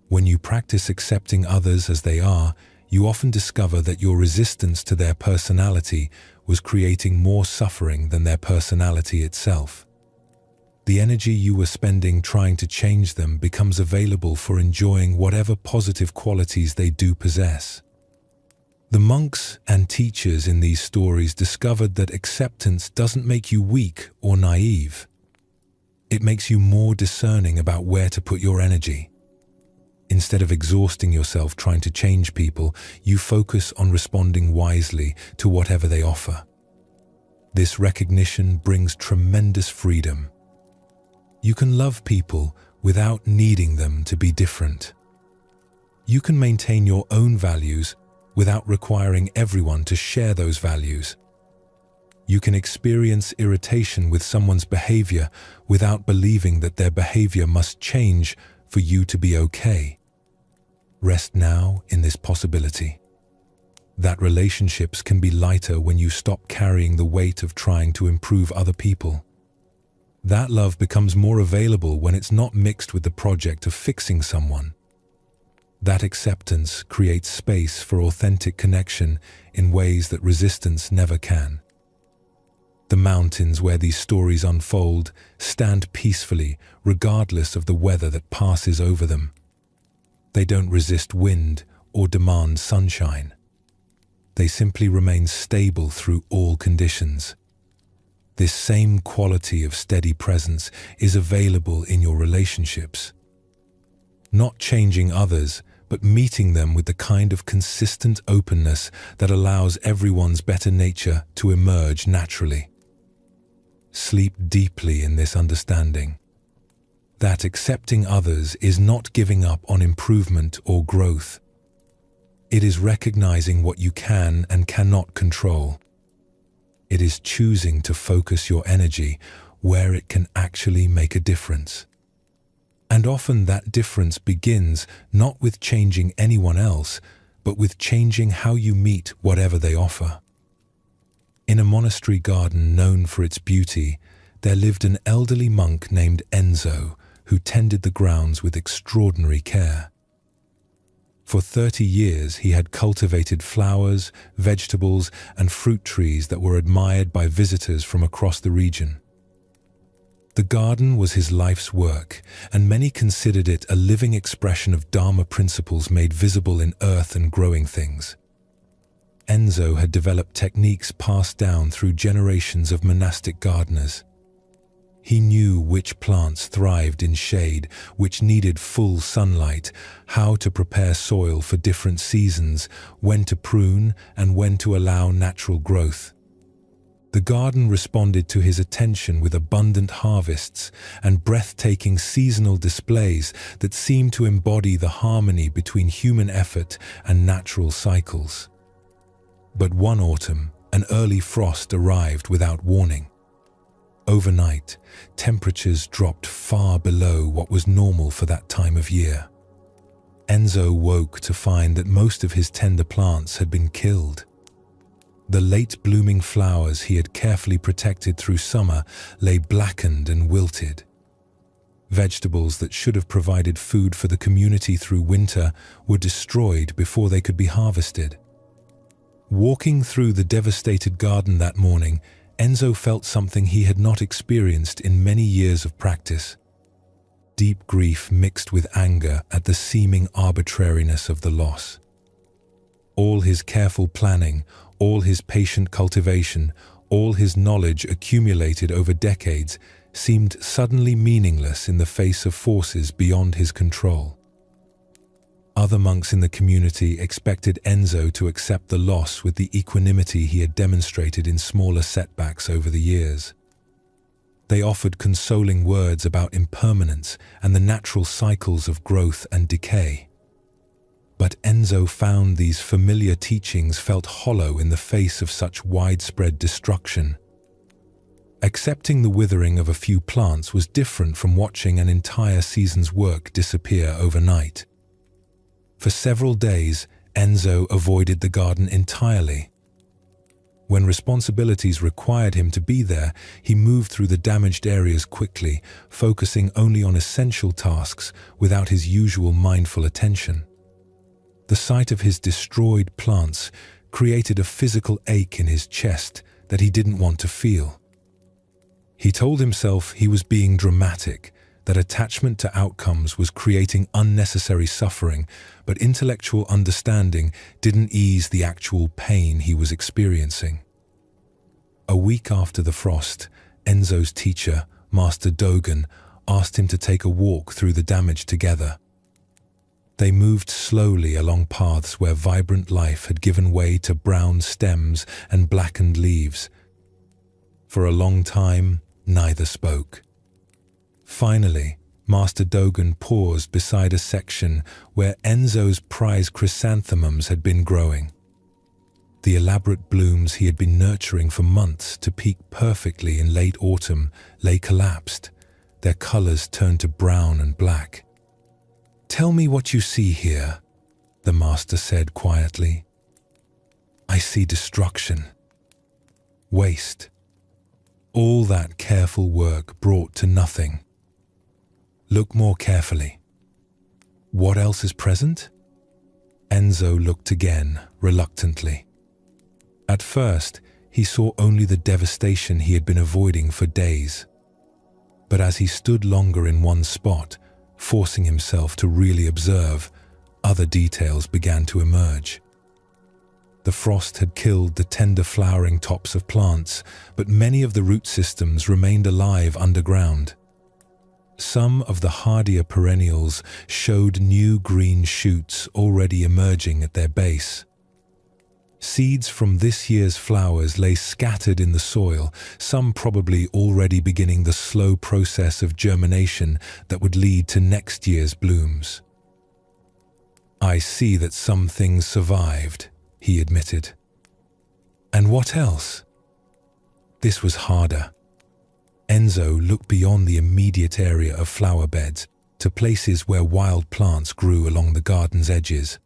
When you practice accepting others as they are, you often discover that your resistance to their personality was creating more suffering than their personality itself. The energy you were spending trying to change them becomes available for enjoying whatever positive qualities they do possess. The monks and teachers in these stories discovered that acceptance doesn't make you weak or naive. It makes you more discerning about where to put your energy. Instead of exhausting yourself trying to change people, you focus on responding wisely to whatever they offer. This recognition brings tremendous freedom. You can love people without needing them to be different. You can maintain your own values without requiring everyone to share those values. You can experience irritation with someone's behavior without believing that their behavior must change for you to be okay. Rest now in this possibility. That relationships can be lighter when you stop carrying the weight of trying to improve other people. That love becomes more available when it's not mixed with the project of fixing someone. That acceptance creates space for authentic connection in ways that resistance never can. The mountains where these stories unfold stand peacefully regardless of the weather that passes over them. They don't resist wind or demand sunshine. They simply remain stable through all conditions. This same quality of steady presence is available in your relationships. Not changing others, but meeting them with the kind of consistent openness that allows everyone's better nature to emerge naturally. Sleep deeply in this understanding. That accepting others is not giving up on improvement or growth. It is recognizing what you can and cannot control. It is choosing to focus your energy where it can actually make a difference. And often that difference begins not with changing anyone else, but with changing how you meet whatever they offer. In a monastery garden known for its beauty, there lived an elderly monk named Enzo, who tended the grounds with extraordinary care. For 30 years he had cultivated flowers, vegetables, and fruit trees that were admired by visitors from across the region. The garden was his life's work, and many considered it a living expression of Dharma principles made visible in earth and growing things. Enzo had developed techniques passed down through generations of monastic gardeners. He knew which plants thrived in shade, which needed full sunlight, how to prepare soil for different seasons, when to prune and when to allow natural growth. The garden responded to his attention with abundant harvests and breathtaking seasonal displays that seemed to embody the harmony between human effort and natural cycles. But one autumn, an early frost arrived without warning. Overnight, temperatures dropped far below what was normal for that time of year. Enzo woke to find that most of his tender plants had been killed. The late-blooming flowers he had carefully protected through summer lay blackened and wilted. Vegetables that should have provided food for the community through winter were destroyed before they could be harvested. Walking through the devastated garden that morning, Enzo felt something he had not experienced in many years of practice. Deep grief mixed with anger at the seeming arbitrariness of the loss. All his careful planning, all his patient cultivation, all his knowledge accumulated over decades seemed suddenly meaningless in the face of forces beyond his control. Other monks in the community expected Enzo to accept the loss with the equanimity he had demonstrated in smaller setbacks over the years. They offered consoling words about impermanence and the natural cycles of growth and decay. But Enzo found these familiar teachings felt hollow in the face of such widespread destruction. Accepting the withering of a few plants was different from watching an entire season's work disappear overnight. For several days, Enzo avoided the garden entirely. When responsibilities required him to be there, he moved through the damaged areas quickly, focusing only on essential tasks without his usual mindful attention. The sight of his destroyed plants created a physical ache in his chest that he didn't want to feel. He told himself he was being dramatic, that attachment to outcomes was creating unnecessary suffering, but intellectual understanding didn't ease the actual pain he was experiencing. A week after the frost, Enzo's teacher, Master Dogen, asked him to take a walk through the damage together. They moved slowly along paths where vibrant life had given way to brown stems and blackened leaves. For a long time, neither spoke. Finally, Master Dogen paused beside a section where Enzo's prize chrysanthemums had been growing. The elaborate blooms he had been nurturing for months to peak perfectly in late autumn lay collapsed, their colors turned to brown and black. "Tell me what you see here," the master said quietly. "I see destruction, waste, all that careful work brought to nothing. Look more carefully. What else is present?" Enzo looked again, reluctantly. At first, he saw only the devastation he had been avoiding for days. But as he stood longer in one spot, forcing himself to really observe, other details began to emerge. The frost had killed the tender flowering tops of plants, but many of the root systems remained alive underground. Some of the hardier perennials showed new green shoots already emerging at their base. Seeds from this year's flowers lay scattered in the soil, some probably already beginning the slow process of germination that would lead to next year's blooms. "I see that some things survived," he admitted. "And what else?" This was harder. Enzo looked beyond the immediate area of flower beds to places where wild plants grew along the garden's edges.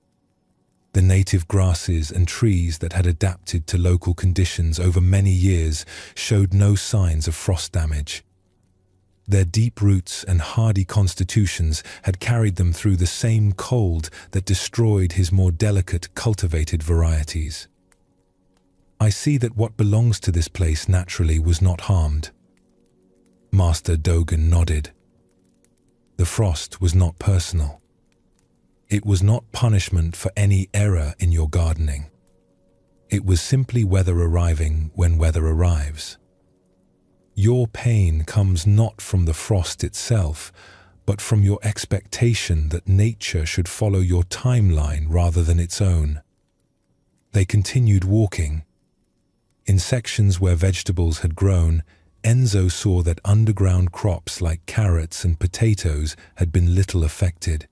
The native grasses and trees that had adapted to local conditions over many years showed no signs of frost damage. Their deep roots and hardy constitutions had carried them through the same cold that destroyed his more delicate, cultivated varieties. "I see that what belongs to this place naturally was not harmed." Master Dogen nodded. The frost was not personal. It was not punishment for any error in your gardening. It was simply weather arriving when weather arrives. Your pain comes not from the frost itself, but from your expectation that nature should follow your timeline rather than its own. They continued walking. In sections where vegetables had grown, Enzo saw that underground crops like carrots and potatoes had been little affected.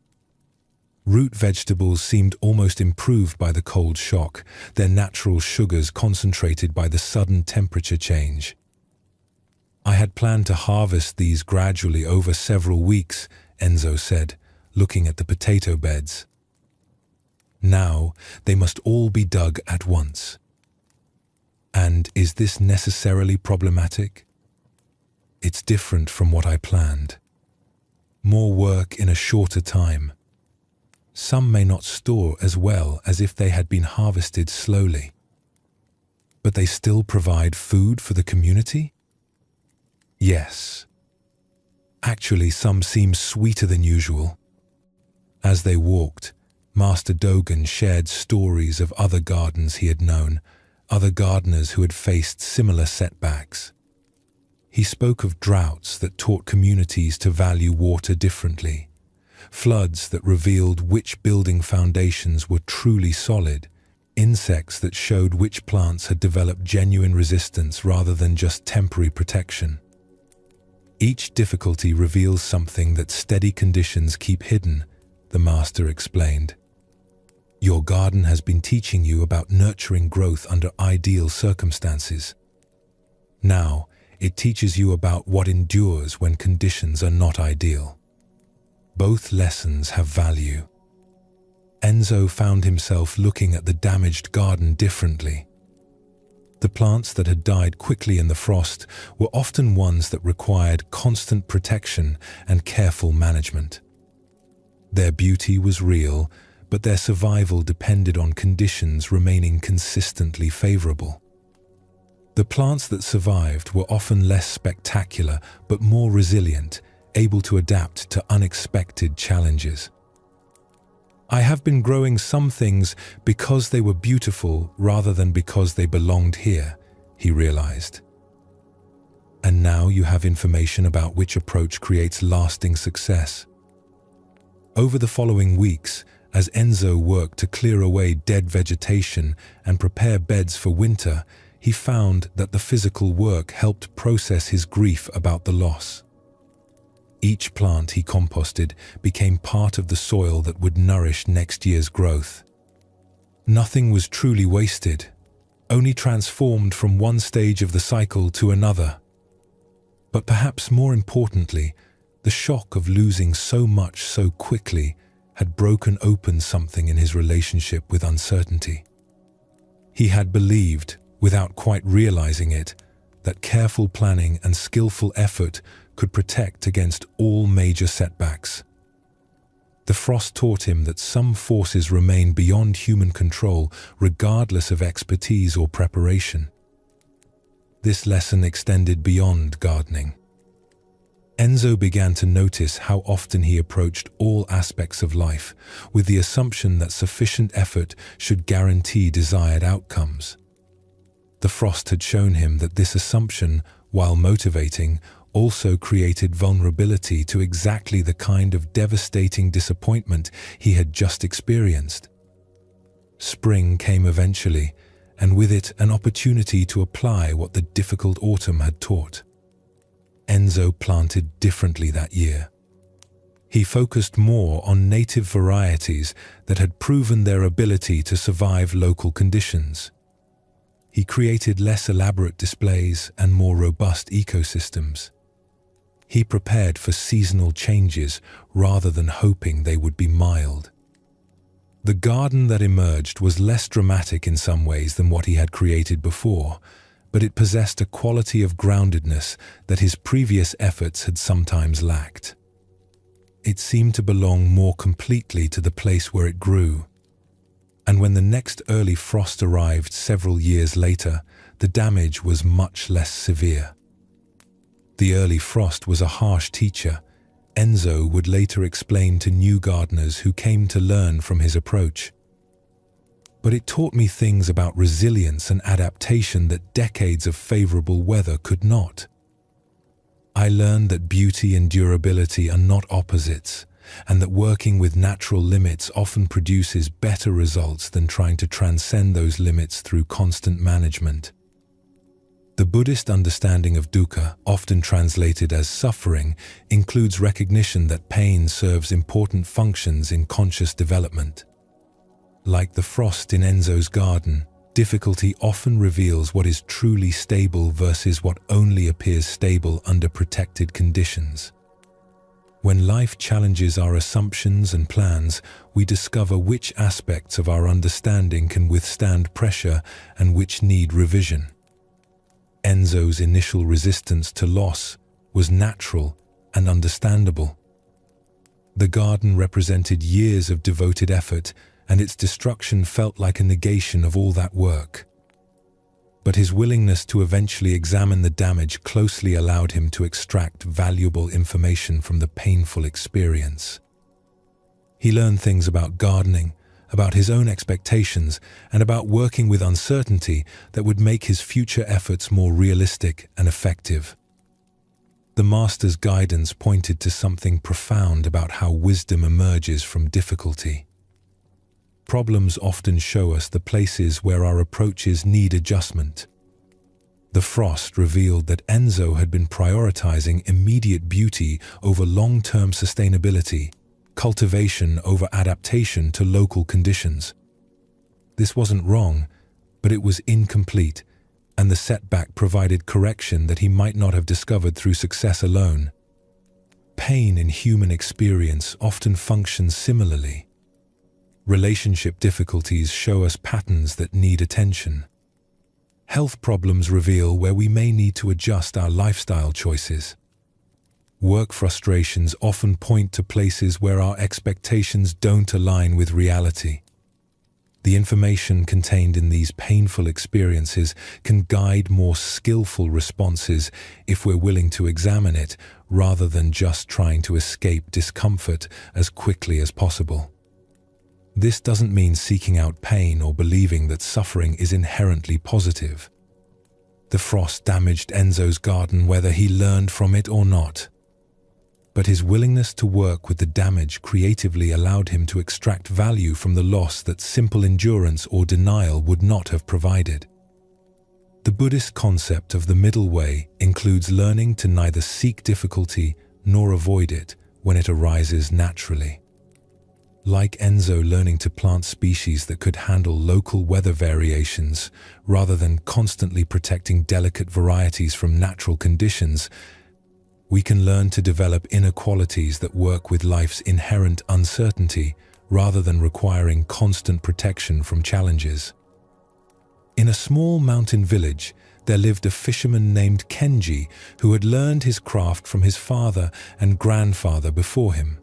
Root vegetables seemed almost improved by the cold shock, their natural sugars concentrated by the sudden temperature change. "I had planned to harvest these gradually over several weeks," Enzo said, looking at the potato beds. "Now they must all be dug at once." "And is this necessarily problematic?" "It's different from what I planned. More work in a shorter time. Some may not store as well as if they had been harvested slowly. But they still provide food for the community?" "Yes. Actually, some seem sweeter than usual." As they walked, Master Dogen shared stories of other gardens he had known, other gardeners who had faced similar setbacks. He spoke of droughts that taught communities to value water differently, floods that revealed which building foundations were truly solid, insects that showed which plants had developed genuine resistance rather than just temporary protection. Each difficulty reveals something that steady conditions keep hidden, the master explained. "Your garden has been teaching you about nurturing growth under ideal circumstances. Now, it teaches you about what endures when conditions are not ideal. Both lessons have value." Enzo found himself looking at the damaged garden differently. The plants that had died quickly in the frost were often ones that required constant protection and careful management. Their beauty was real, but their survival depended on conditions remaining consistently favorable. The plants that survived were often less spectacular but more resilient, able to adapt to unexpected challenges. "I have been growing some things because they were beautiful rather than because they belonged here," he realized. "And now you have information about which approach creates lasting success. Over the following weeks, as Enzo worked to clear away dead vegetation and prepare beds for winter, he found that the physical work helped process his grief about the loss. Each plant he composted became part of the soil that would nourish next year's growth. Nothing was truly wasted, only transformed from one stage of the cycle to another. But perhaps more importantly, the shock of losing so much so quickly had broken open something in his relationship with uncertainty. He had believed, without quite realizing it, that careful planning and skillful effort could protect against all major setbacks. The frost taught him that some forces remain beyond human control, regardless of expertise or preparation. This lesson extended beyond gardening. Enzo began to notice how often he approached all aspects of life with the assumption that sufficient effort should guarantee desired outcomes. The frost had shown him that this assumption, while motivating, also created vulnerability to exactly the kind of devastating disappointment he had just experienced. Spring came eventually, and with it an opportunity to apply what the difficult autumn had taught. Enzo planted differently that year. He focused more on native varieties that had proven their ability to survive local conditions. He created less elaborate displays and more robust ecosystems. He prepared for seasonal changes rather than hoping they would be mild. The garden that emerged was less dramatic in some ways than what he had created before, but it possessed a quality of groundedness that his previous efforts had sometimes lacked. It seemed to belong more completely to the place where it grew. And when the next early frost arrived several years later, the damage was much less severe. The early frost was a harsh teacher, Enzo would later explain to new gardeners who came to learn from his approach. But it taught me things about resilience and adaptation that decades of favorable weather could not. I learned that beauty and durability are not opposites, and that working with natural limits often produces better results than trying to transcend those limits through constant management. The Buddhist understanding of dukkha, often translated as suffering, includes recognition that pain serves important functions in conscious development. Like the frost in Enzo's garden, difficulty often reveals what is truly stable versus what only appears stable under protected conditions. When life challenges our assumptions and plans, we discover which aspects of our understanding can withstand pressure and which need revision. Enzo's initial resistance to loss was natural and understandable. The garden represented years of devoted effort, and its destruction felt like a negation of all that work. But his willingness to eventually examine the damage closely allowed him to extract valuable information from the painful experience. He learned things about gardening, about his own expectations, and about working with uncertainty that would make his future efforts more realistic and effective. The master's guidance pointed to something profound about how wisdom emerges from difficulty. Problems often show us the places where our approaches need adjustment. The frost revealed that Enzo had been prioritizing immediate beauty over long-term sustainability, cultivation over adaptation to local conditions. This wasn't wrong, but it was incomplete, and the setback provided correction that he might not have discovered through success alone. Pain in human experience often functions similarly. Relationship difficulties show us patterns that need attention. Health problems reveal where we may need to adjust our lifestyle choices. Work frustrations often point to places where our expectations don't align with reality. The information contained in these painful experiences can guide more skillful responses if we're willing to examine it rather than just trying to escape discomfort as quickly as possible. This doesn't mean seeking out pain or believing that suffering is inherently positive. The frost damaged Enzo's garden whether he learned from it or not. but his willingness to work with the damage creatively allowed him to extract value from the loss that simple endurance or denial would not have provided. The Buddhist concept of the middle way includes learning to neither seek difficulty nor avoid it when it arises naturally. Like Enzo learning to plant species that could handle local weather variations rather than constantly protecting delicate varieties from natural conditions, we can learn to develop inner qualities that work with life's inherent uncertainty rather than requiring constant protection from challenges. In a small mountain village, there lived a fisherman named Kenji who had learned his craft from his father and grandfather before him.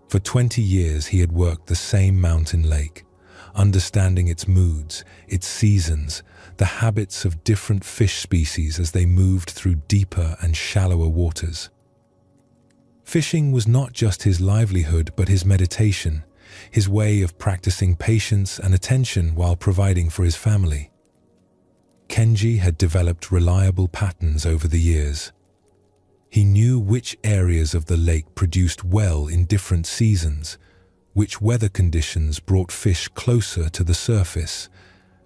For 20 years he had worked the same mountain lake, understanding its moods, its seasons, the habits of different fish species as they moved through deeper and shallower waters. Fishing was not just his livelihood but his meditation, his way of practicing patience and attention while providing for his family. Kenji had developed reliable patterns over the years. He knew which areas of the lake produced well in different seasons, which weather conditions brought fish closer to the surface,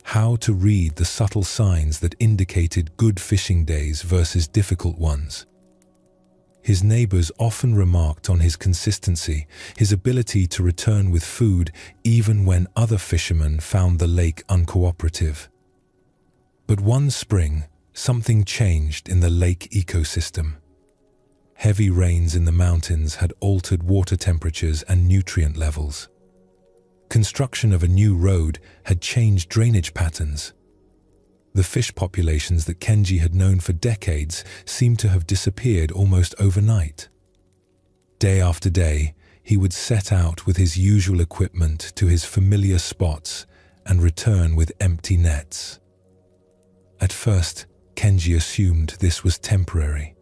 how to read the subtle signs that indicated good fishing days versus difficult ones. His neighbors often remarked on his consistency, his ability to return with food even when other fishermen found the lake uncooperative. But one spring, something changed in the lake ecosystem. Heavy rains in the mountains had altered water temperatures and nutrient levels. Construction of a new road had changed drainage patterns. The fish populations that Kenji had known for decades seemed to have disappeared almost overnight. Day after day, he would set out with his usual equipment to his familiar spots and return with empty nets. At first, Kenji assumed this was temporary.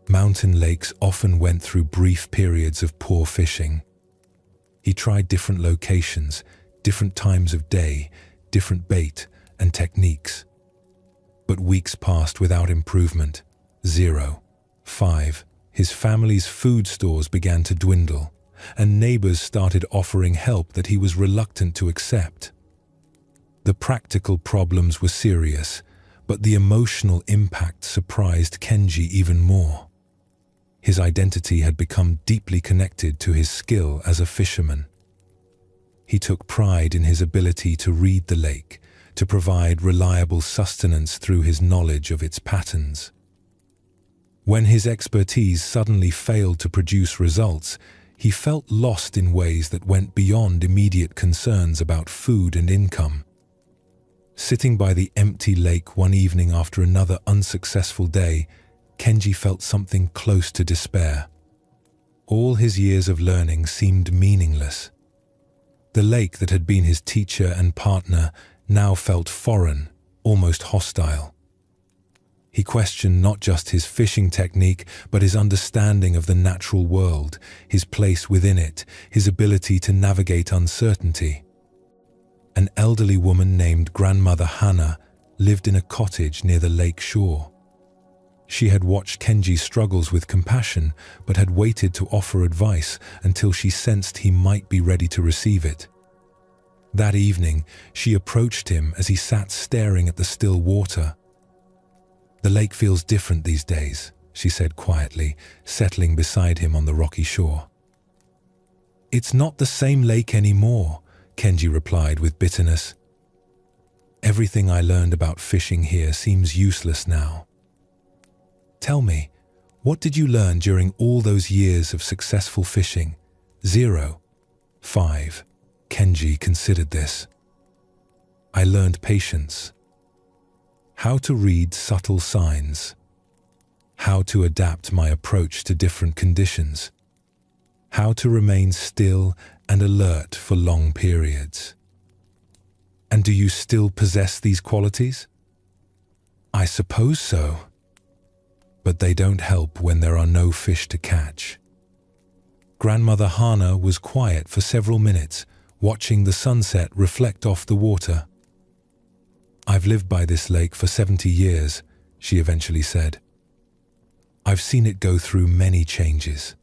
Mountain lakes often went through brief periods of poor fishing. He tried different locations, different times of day, different bait and techniques. But weeks passed without improvement. 0. 5. His family's food stores began to dwindle, and neighbors started offering help that he was reluctant to accept. The practical problems were serious, but the emotional impact surprised Kenji even more. His identity had become deeply connected to his skill as a fisherman. He took pride in his ability to read the lake, to provide reliable sustenance through his knowledge of its patterns. When his expertise suddenly failed to produce results, he felt lost in ways that went beyond immediate concerns about food and income. Sitting by the empty lake one evening after another unsuccessful day, Kenji felt something close to despair. All his years of learning seemed meaningless. The lake that had been his teacher and partner now felt foreign, almost hostile. He questioned not just his fishing technique, but his understanding of the natural world, his place within it, his ability to navigate uncertainty. An elderly woman named Grandmother Hannah lived in a cottage near the lake shore. She had watched Kenji's struggles with compassion, but had waited to offer advice until she sensed he might be ready to receive it. That evening, she approached him as he sat staring at the still water. "The lake feels different these days," she said quietly, settling beside him on the rocky shore. "It's not the same lake anymore," Kenji replied with bitterness. "Everything I learned about fishing here seems useless now." "Tell me, what did you learn during all those years of successful fishing?" 0. 5. Kenji considered this. "I learned patience. How to read subtle signs. How to adapt my approach to different conditions. How to remain still and alert for long periods." "And do you still possess these qualities?" "I suppose so. But they don't help when there are no fish to catch." Grandmother Hana was quiet for several minutes, watching the sunset reflect off the water. "I've lived by this lake for 70 years, she eventually said. I've seen it go through many changes.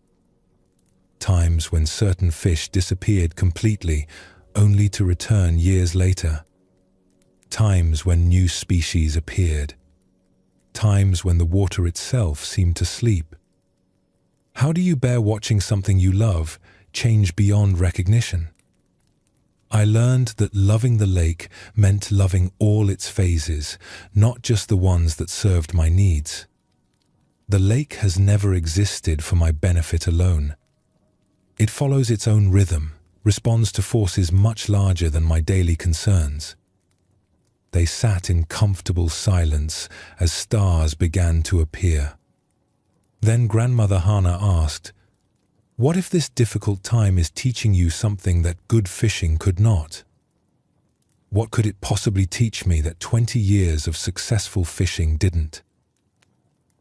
Times when certain fish disappeared completely, only to return years later. Times when new species appeared. Times when the water itself seemed to sleep. How do you bear watching something you love change beyond recognition? I learned that loving the lake meant loving all its phases, not just the ones that served my needs. The lake has never existed for my benefit alone. It follows its own rhythm, responds to forces much larger than my daily concerns. They sat in comfortable silence as stars began to appear. Then Grandmother Hana asked, "What if this difficult time is teaching you something that good fishing could not? What could it possibly teach me that 20 years of successful fishing didn't?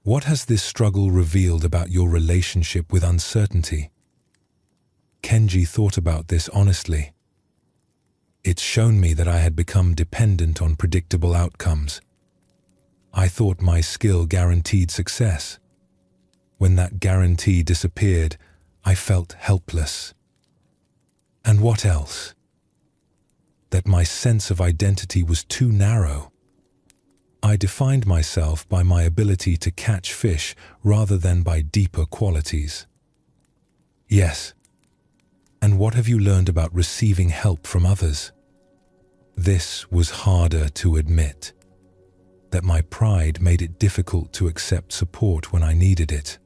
What has this struggle revealed about your relationship with uncertainty?" Kenji thought about this honestly. It's shown me that I had become dependent on predictable outcomes. I thought my skill guaranteed success. When that guarantee disappeared, I felt helpless. And what else? That my sense of identity was too narrow. I defined myself by my ability to catch fish rather than by deeper qualities. Yes. And what have you learned about receiving help from others? This was harder to admit. That my pride made it difficult to accept support when I needed it.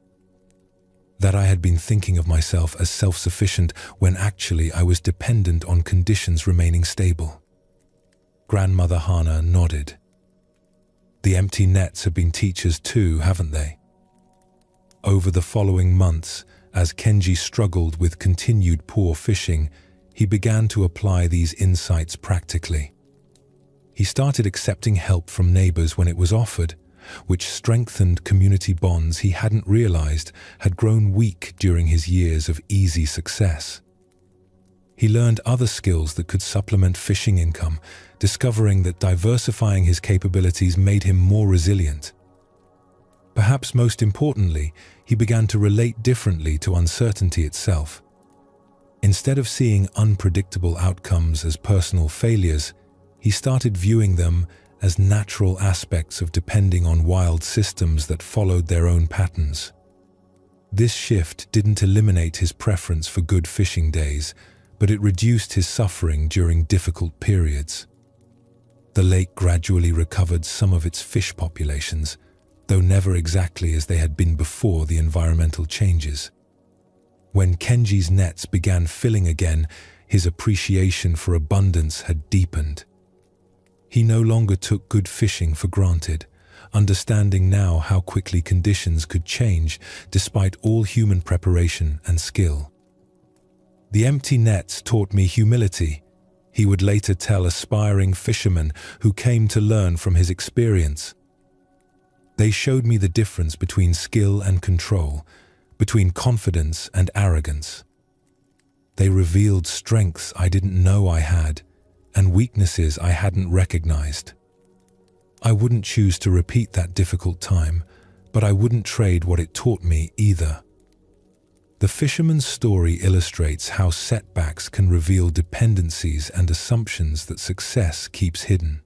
That I had been thinking of myself as self-sufficient when actually I was dependent on conditions remaining stable. Grandmother Hana nodded. The empty nets have been teachers too, haven't they? Over the following months, as Kenji struggled with continued poor fishing, he began to apply these insights practically. He started accepting help from neighbors when it was offered, which strengthened community bonds he hadn't realized had grown weak during his years of easy success. He learned other skills that could supplement fishing income, discovering that diversifying his capabilities made him more resilient. Perhaps most importantly, he began to relate differently to uncertainty itself. Instead of seeing unpredictable outcomes as personal failures, he started viewing them as natural aspects of depending on wild systems that followed their own patterns. This shift didn't eliminate his preference for good fishing days, but it reduced his suffering during difficult periods. The lake gradually recovered some of its fish populations, though never exactly as they had been before the environmental changes. When Kenji's nets began filling again, his appreciation for abundance had deepened. He no longer took good fishing for granted, understanding now how quickly conditions could change despite all human preparation and skill. "The empty nets taught me humility," he would later tell aspiring fishermen who came to learn from his experience. "They showed me the difference between skill and control, between confidence and arrogance. They revealed strengths I didn't know I had, and weaknesses I hadn't recognized. I wouldn't choose to repeat that difficult time, but I wouldn't trade what it taught me either." The fisherman's story illustrates how setbacks can reveal dependencies and assumptions that success keeps hidden.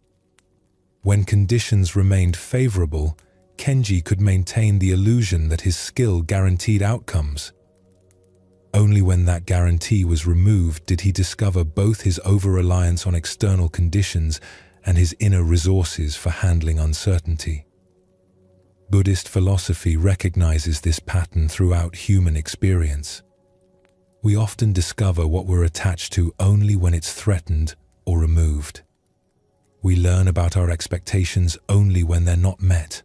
When conditions remained favorable, Kenji could maintain the illusion that his skill guaranteed outcomes. Only when that guarantee was removed did he discover both his over-reliance on external conditions and his inner resources for handling uncertainty. Buddhist philosophy recognizes this pattern throughout human experience. We often discover what we're attached to only when it's threatened or removed. We learn about our expectations only when they're not met.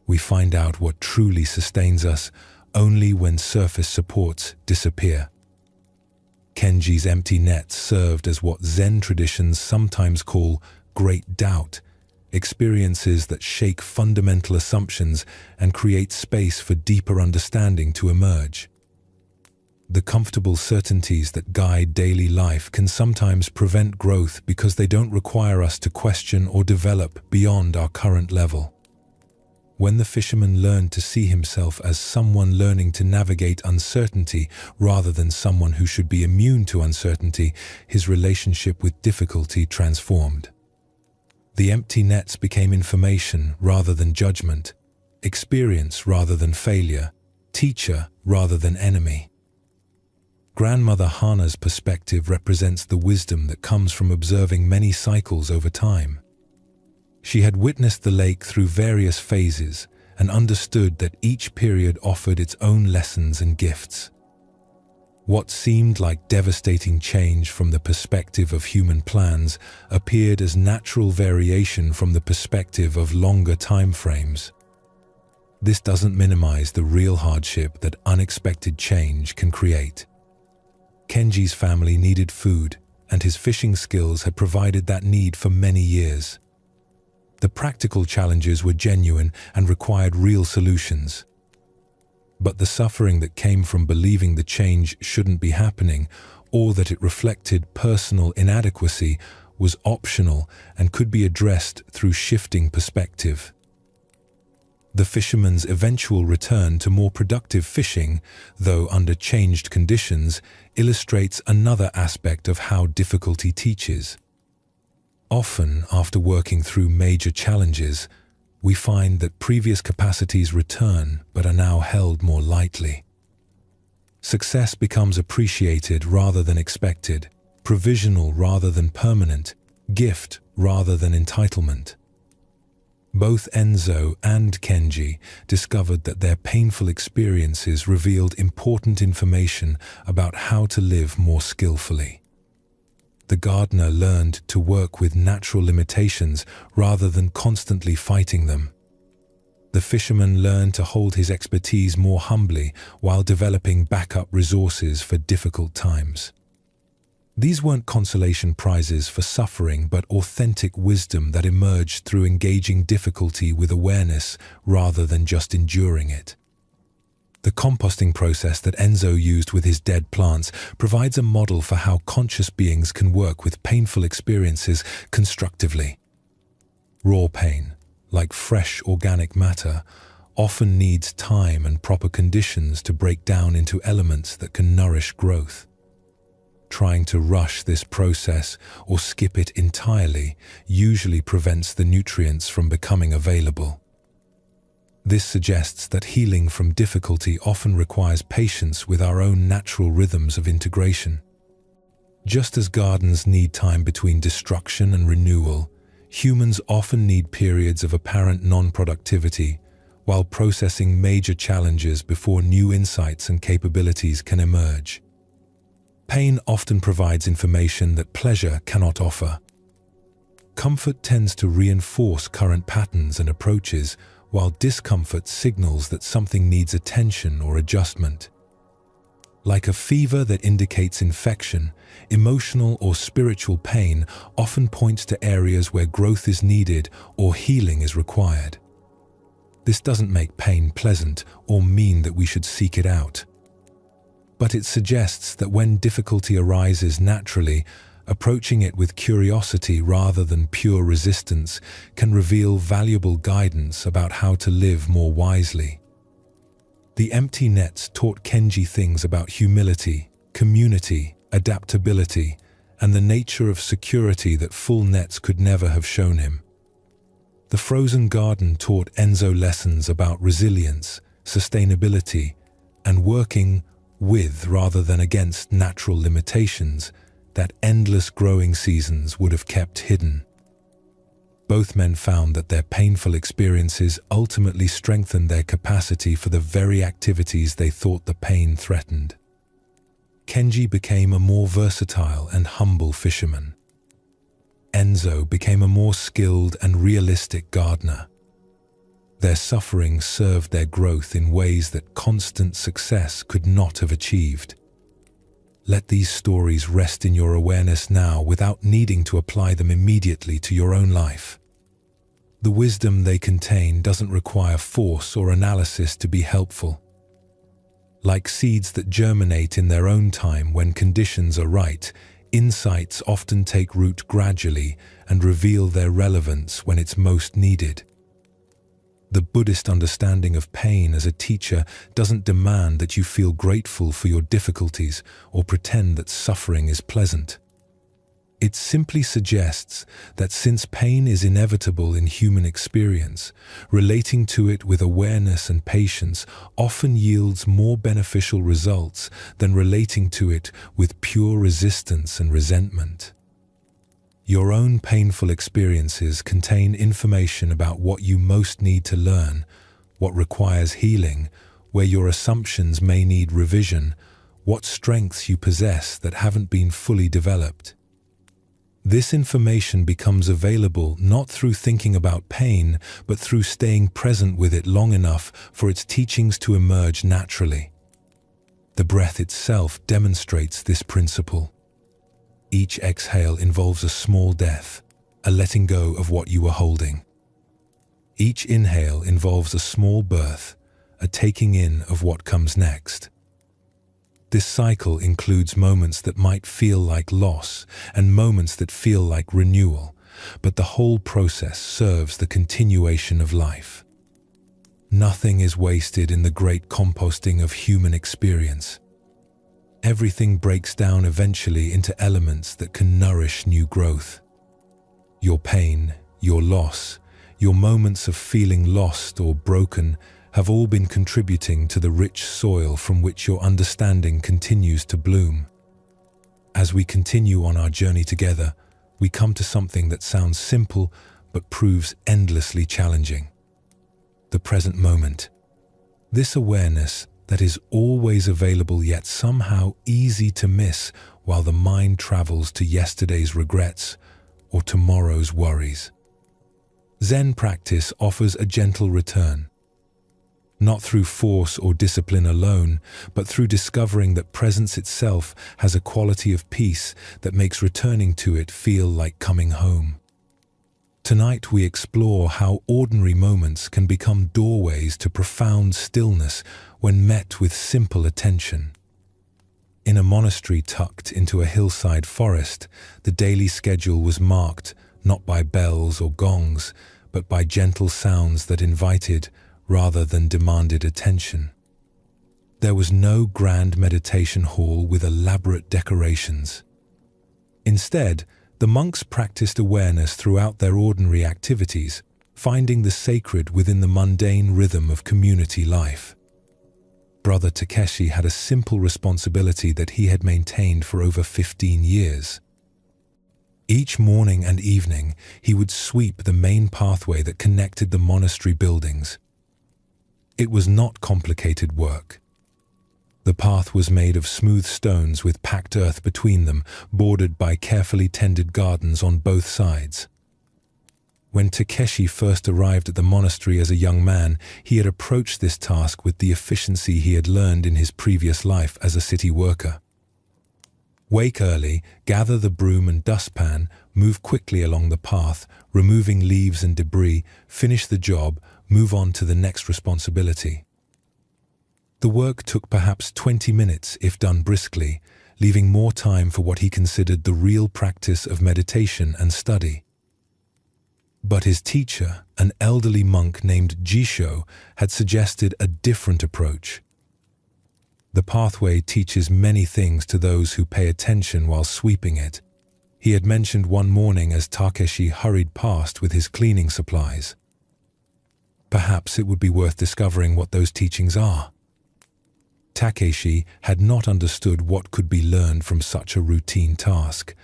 We find out what truly sustains us only when surface supports disappear. Kenji's empty nets served as what Zen traditions sometimes call great doubt, experiences that shake fundamental assumptions and create space for deeper understanding to emerge. The comfortable certainties that guide daily life can sometimes prevent growth because they don't require us to question or develop beyond our current level. When the fisherman learned to see himself as someone learning to navigate uncertainty rather than someone who should be immune to uncertainty, his relationship with difficulty transformed. The empty nets became information rather than judgment, experience rather than failure, teacher rather than enemy. Grandmother Hana's perspective represents the wisdom that comes from observing many cycles over time. She had witnessed the lake through various phases and understood that each period offered its own lessons and gifts. What seemed like devastating change from the perspective of human plans appeared as natural variation from the perspective of longer time frames. This doesn't minimize the real hardship that unexpected change can create. Kenji's family needed food, and his fishing skills had provided that need for many years. The practical challenges were genuine and required real solutions. But the suffering that came from believing the change shouldn't be happening, or that it reflected personal inadequacy, was optional and could be addressed through shifting perspective. The fisherman's eventual return to more productive fishing, though under changed conditions, illustrates another aspect of how difficulty teaches. Often, after working through major challenges, we find that previous capacities return but are now held more lightly. Success becomes appreciated rather than expected, provisional rather than permanent, gift rather than entitlement. Both Enzo and Kenji discovered that their painful experiences revealed important information about how to live more skillfully. The gardener learned to work with natural limitations rather than constantly fighting them. The fisherman learned to hold his expertise more humbly while developing backup resources for difficult times. These weren't consolation prizes for suffering, but authentic wisdom that emerged through engaging difficulty with awareness rather than just enduring it. The composting process that Enzo used with his dead plants provides a model for how conscious beings can work with painful experiences constructively. Raw pain, like fresh organic matter, often needs time and proper conditions to break down into elements that can nourish growth. Trying to rush this process or skip it entirely usually prevents the nutrients from becoming available. This suggests that healing from difficulty often requires patience with our own natural rhythms of integration. Just as gardens need time between destruction and renewal, humans often need periods of apparent non-productivity while processing major challenges before new insights and capabilities can emerge. Pain often provides information that pleasure cannot offer. Comfort tends to reinforce current patterns and approaches, while discomfort signals that something needs attention or adjustment. Like a fever that indicates infection, emotional or spiritual pain often points to areas where growth is needed or healing is required. This doesn't make pain pleasant or mean that we should seek it out. But it suggests that when difficulty arises naturally, approaching it with curiosity rather than pure resistance can reveal valuable guidance about how to live more wisely. The empty nets taught Kenji things about humility, community, adaptability, and the nature of security that full nets could never have shown him. The frozen garden taught Enzo lessons about resilience, sustainability, and working with rather than against natural limitations that endless growing seasons would have kept hidden. Both men found that their painful experiences ultimately strengthened their capacity for the very activities they thought the pain threatened. Kenji became a more versatile and humble fisherman. Enzo became a more skilled and realistic gardener. Their suffering served their growth in ways that constant success could not have achieved. Let these stories rest in your awareness now without needing to apply them immediately to your own life. The wisdom they contain doesn't require force or analysis to be helpful. Like seeds that germinate in their own time when conditions are right, insights often take root gradually and reveal their relevance when it's most needed. The Buddhist understanding of pain as a teacher doesn't demand that you feel grateful for your difficulties or pretend that suffering is pleasant. It simply suggests that since pain is inevitable in human experience, relating to it with awareness and patience often yields more beneficial results than relating to it with pure resistance and resentment. Your own painful experiences contain information about what you most need to learn, what requires healing, where your assumptions may need revision, what strengths you possess that haven't been fully developed. This information becomes available not through thinking about pain, but through staying present with it long enough for its teachings to emerge naturally. The breath itself demonstrates this principle. Each exhale involves a small death, a letting go of what you were holding. Each inhale involves a small birth, a taking in of what comes next. This cycle includes moments that might feel like loss and moments that feel like renewal, but the whole process serves the continuation of life. Nothing is wasted in the great composting of human experience. Everything breaks down eventually into elements that can nourish new growth. Your pain, your loss, your moments of feeling lost or broken have all been contributing to the rich soil from which your understanding continues to bloom. As we continue on our journey together, we come to something that sounds simple but proves endlessly challenging. The present moment. This awareness that is always available yet somehow easy to miss while the mind travels to yesterday's regrets or tomorrow's worries. Zen practice offers a gentle return. Not through force or discipline alone, but through discovering that presence itself has a quality of peace that makes returning to it feel like coming home. Tonight we explore how ordinary moments can become doorways to profound stillness when met with simple attention. In a monastery tucked into a hillside forest, the daily schedule was marked not by bells or gongs, but by gentle sounds that invited rather than demanded attention. There was no grand meditation hall with elaborate decorations. Instead, the monks practiced awareness throughout their ordinary activities, finding the sacred within the mundane rhythm of community life. Brother Takeshi had a simple responsibility that he had maintained for over 15 years. Each morning and evening, he would sweep the main pathway that connected the monastery buildings. It was not complicated work. The path was made of smooth stones with packed earth between them, bordered by carefully tended gardens on both sides. When Takeshi first arrived at the monastery as a young man, he had approached this task with the efficiency he had learned in his previous life as a city worker. Wake early, gather the broom and dustpan, move quickly along the path, removing leaves and debris, finish the job, move on to the next responsibility. The work took perhaps 20 minutes if done briskly, leaving more time for what he considered the real practice of meditation and study. But his teacher, an elderly monk named Jisho, had suggested a different approach. The pathway teaches many things to those who pay attention while sweeping it. He had mentioned one morning as Takeshi hurried past with his cleaning supplies. Perhaps it would be worth discovering what those teachings are. Takeshi had not understood what could be learned from such a routine task,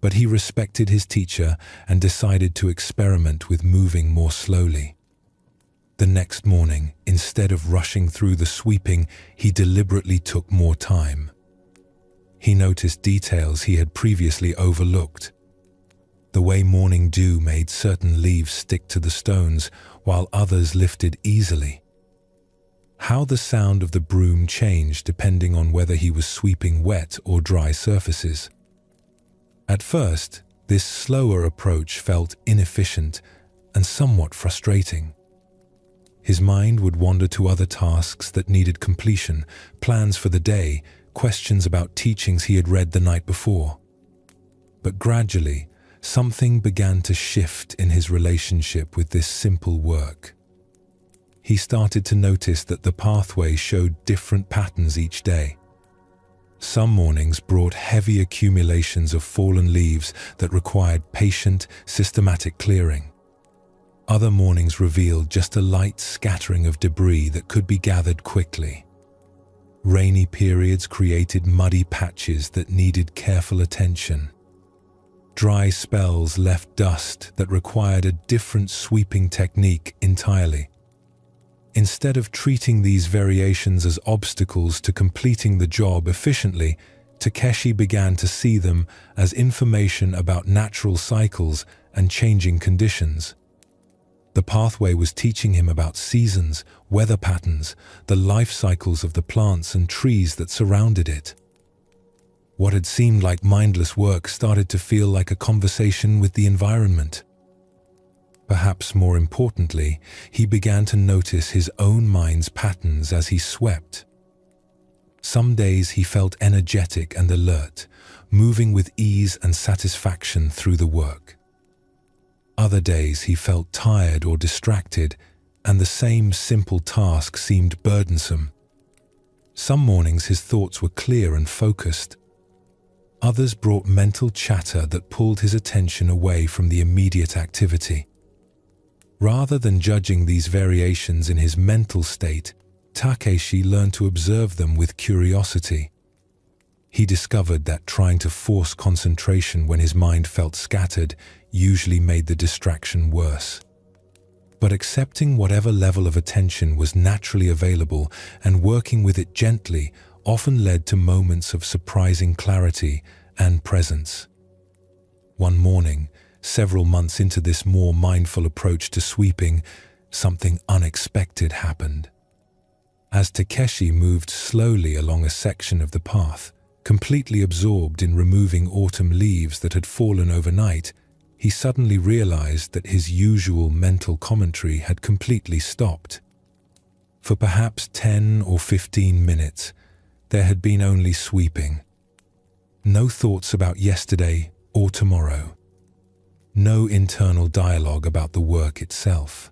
but he respected his teacher and decided to experiment with moving more slowly. The next morning, instead of rushing through the sweeping, he deliberately took more time. He noticed details he had previously overlooked. The way morning dew made certain leaves stick to the stones, while others lifted easily. How the sound of the broom changed depending on whether he was sweeping wet or dry surfaces. At first, this slower approach felt inefficient and somewhat frustrating. His mind would wander to other tasks that needed completion, plans for the day, questions about teachings he had read the night before. But gradually, something began to shift in his relationship with this simple work. he started to notice that the pathway showed different patterns each day. Some mornings brought heavy accumulations of fallen leaves that required patient, systematic clearing. Other mornings revealed just a light scattering of debris that could be gathered quickly. Rainy periods created muddy patches that needed careful attention. Dry spells left dust that required a different sweeping technique entirely. Instead of treating these variations as obstacles to completing the job efficiently, Takeshi began to see them as information about natural cycles and changing conditions. The pathway was teaching him about seasons, weather patterns, the life cycles of the plants and trees that surrounded it. What had seemed like mindless work started to feel like a conversation with the environment. Perhaps more importantly, he began to notice his own mind's patterns as he swept. Some days he felt energetic and alert, moving with ease and satisfaction through the work. Other days he felt tired or distracted, and the same simple task seemed burdensome. Some mornings his thoughts were clear and focused. Others brought mental chatter that pulled his attention away from the immediate activity. Rather than judging these variations in his mental state, Takeshi learned to observe them with curiosity. He discovered that trying to force concentration when his mind felt scattered usually made the distraction worse. But accepting whatever level of attention was naturally available and working with it gently often led to moments of surprising clarity and presence. One morning, several months into this more mindful approach to sweeping, something unexpected happened. As Takeshi moved slowly along a section of the path, completely absorbed in removing autumn leaves that had fallen overnight, he suddenly realized that his usual mental commentary had completely stopped. For perhaps 10 or 15 minutes, there had been only sweeping. No thoughts about yesterday or tomorrow. No internal dialogue about the work itself.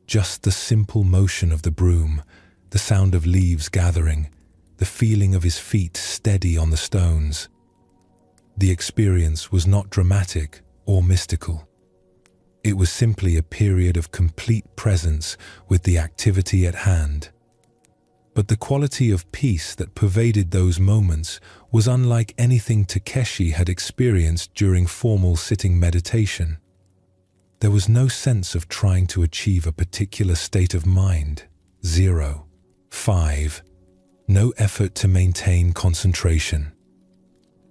Just the simple motion of the broom, the sound of leaves gathering, the feeling of his feet steady on the stones. The experience was not dramatic or mystical. It was simply a period of complete presence with the activity at hand. But the quality of peace that pervaded those moments was unlike anything Takeshi had experienced during formal sitting meditation. There was no sense of trying to achieve a particular state of mind. 0, 5. No effort to maintain concentration.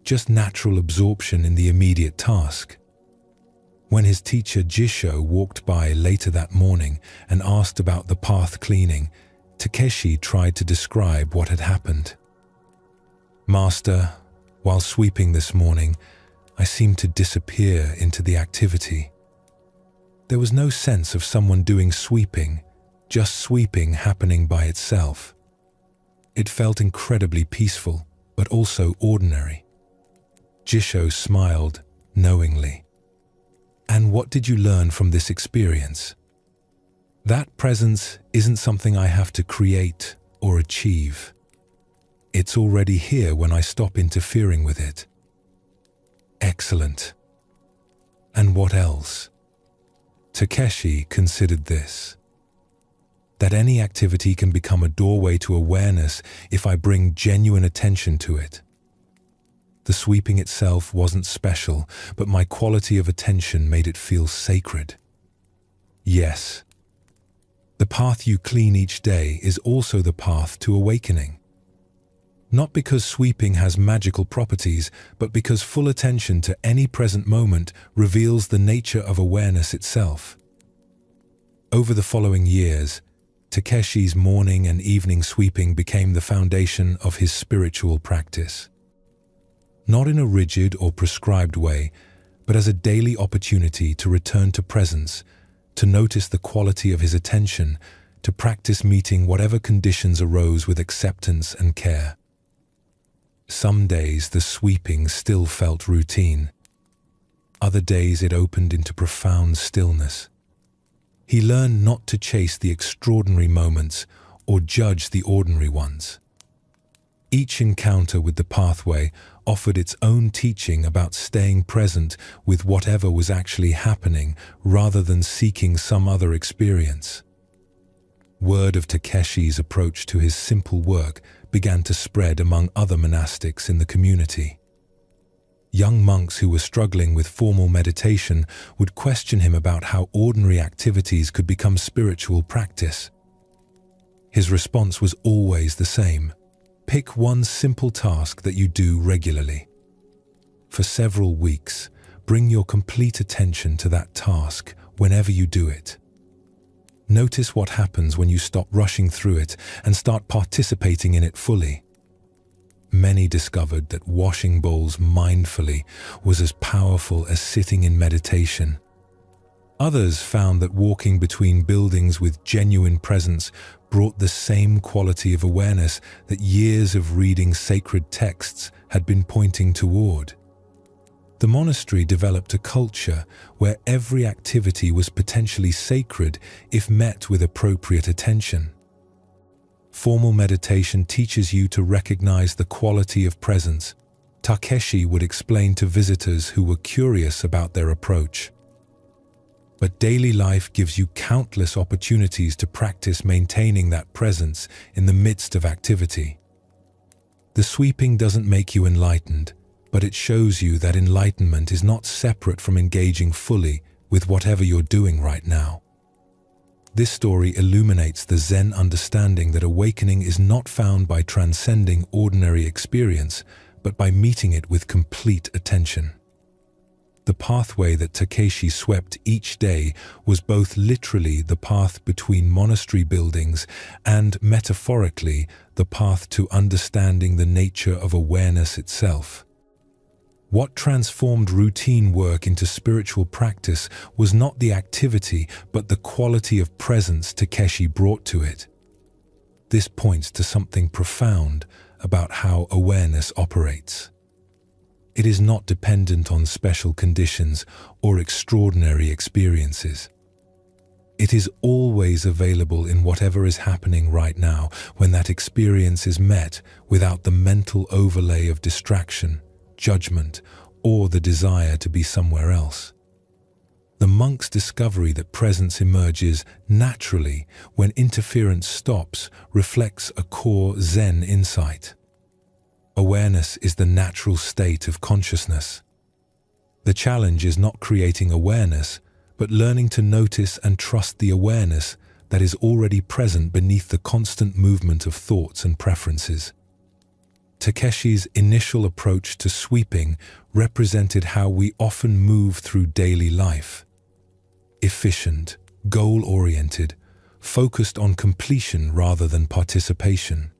Just natural absorption in the immediate task. When his teacher Jisho walked by later that morning and asked about the path cleaning, Takeshi tried to describe what had happened. "Master, while sweeping this morning, I seemed to disappear into the activity. There was no sense of someone doing sweeping, just sweeping happening by itself. It felt incredibly peaceful, but also ordinary." Jisho smiled knowingly. "And what did you learn from this experience?" "That presence isn't something I have to create or achieve. It's already here when I stop interfering with it." "Excellent. And what else?" Takeshi considered this. That any activity can become a doorway to awareness if I bring genuine attention to it. The sweeping itself wasn't special, but my quality of attention made it feel sacred. Yes. The path you clean each day is also the path to awakening. Not because sweeping has magical properties, but because full attention to any present moment reveals the nature of awareness itself. Over the following years, Takeshi's morning and evening sweeping became the foundation of his spiritual practice. Not in a rigid or prescribed way, but as a daily opportunity to return to presence, to notice the quality of his attention, to practice meeting whatever conditions arose with acceptance and care. Some days the sweeping still felt routine. Other days it opened into profound stillness. He learned not to chase the extraordinary moments or judge the ordinary ones. Each encounter with the pathway offered its own teaching about staying present with whatever was actually happening rather than seeking some other experience. Word of Takeshi's approach to his simple work began to spread among other monastics in the community. Young monks who were struggling with formal meditation would question him about how ordinary activities could become spiritual practice. His response was always the same: pick one simple task that you do regularly. For several weeks, bring your complete attention to that task whenever you do it. Notice what happens when you stop rushing through it and start participating in it fully. Many discovered that washing bowls mindfully was as powerful as sitting in meditation. Others found that walking between buildings with genuine presence brought the same quality of awareness that years of reading sacred texts had been pointing toward. The monastery developed a culture where every activity was potentially sacred if met with appropriate attention. Formal meditation teaches you to recognize the quality of presence, Takeshi would explain to visitors who were curious about their approach. But daily life gives you countless opportunities to practice maintaining that presence in the midst of activity. The sweeping doesn't make you enlightened, but it shows you that enlightenment is not separate from engaging fully with whatever you're doing right now. This story illuminates the Zen understanding that awakening is not found by transcending ordinary experience, but by meeting it with complete attention. The pathway that Takeshi swept each day was both literally the path between monastery buildings and, metaphorically, the path to understanding the nature of awareness itself. What transformed routine work into spiritual practice was not the activity, but the quality of presence Takeshi brought to it. This points to something profound about how awareness operates. It is not dependent on special conditions or extraordinary experiences. It is always available in whatever is happening right now when that experience is met without the mental overlay of distraction, judgment, or the desire to be somewhere else. The monk's discovery that presence emerges naturally when interference stops reflects a core Zen insight. Awareness is the natural state of consciousness. The challenge is not creating awareness, but learning to notice and trust the awareness that is already present beneath the constant movement of thoughts and preferences. Takeshi's initial approach to sweeping represented how we often move through daily life. Efficient, goal-oriented, focused on completion rather than participation.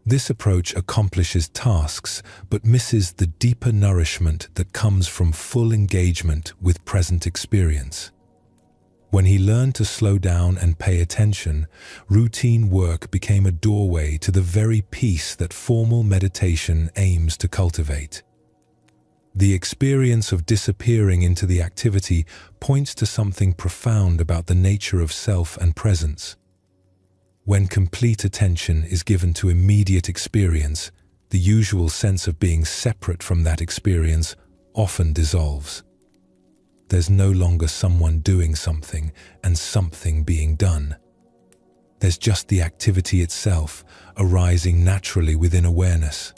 This approach accomplishes tasks but misses the deeper nourishment that comes from full engagement with present experience. When he learned to slow down and pay attention, routine work became a doorway to the very peace that formal meditation aims to cultivate. The experience of disappearing into the activity points to something profound about the nature of self and presence. When complete attention is given to immediate experience, the usual sense of being separate from that experience often dissolves. There's no longer someone doing something and something being done. There's just the activity itself, arising naturally within awareness.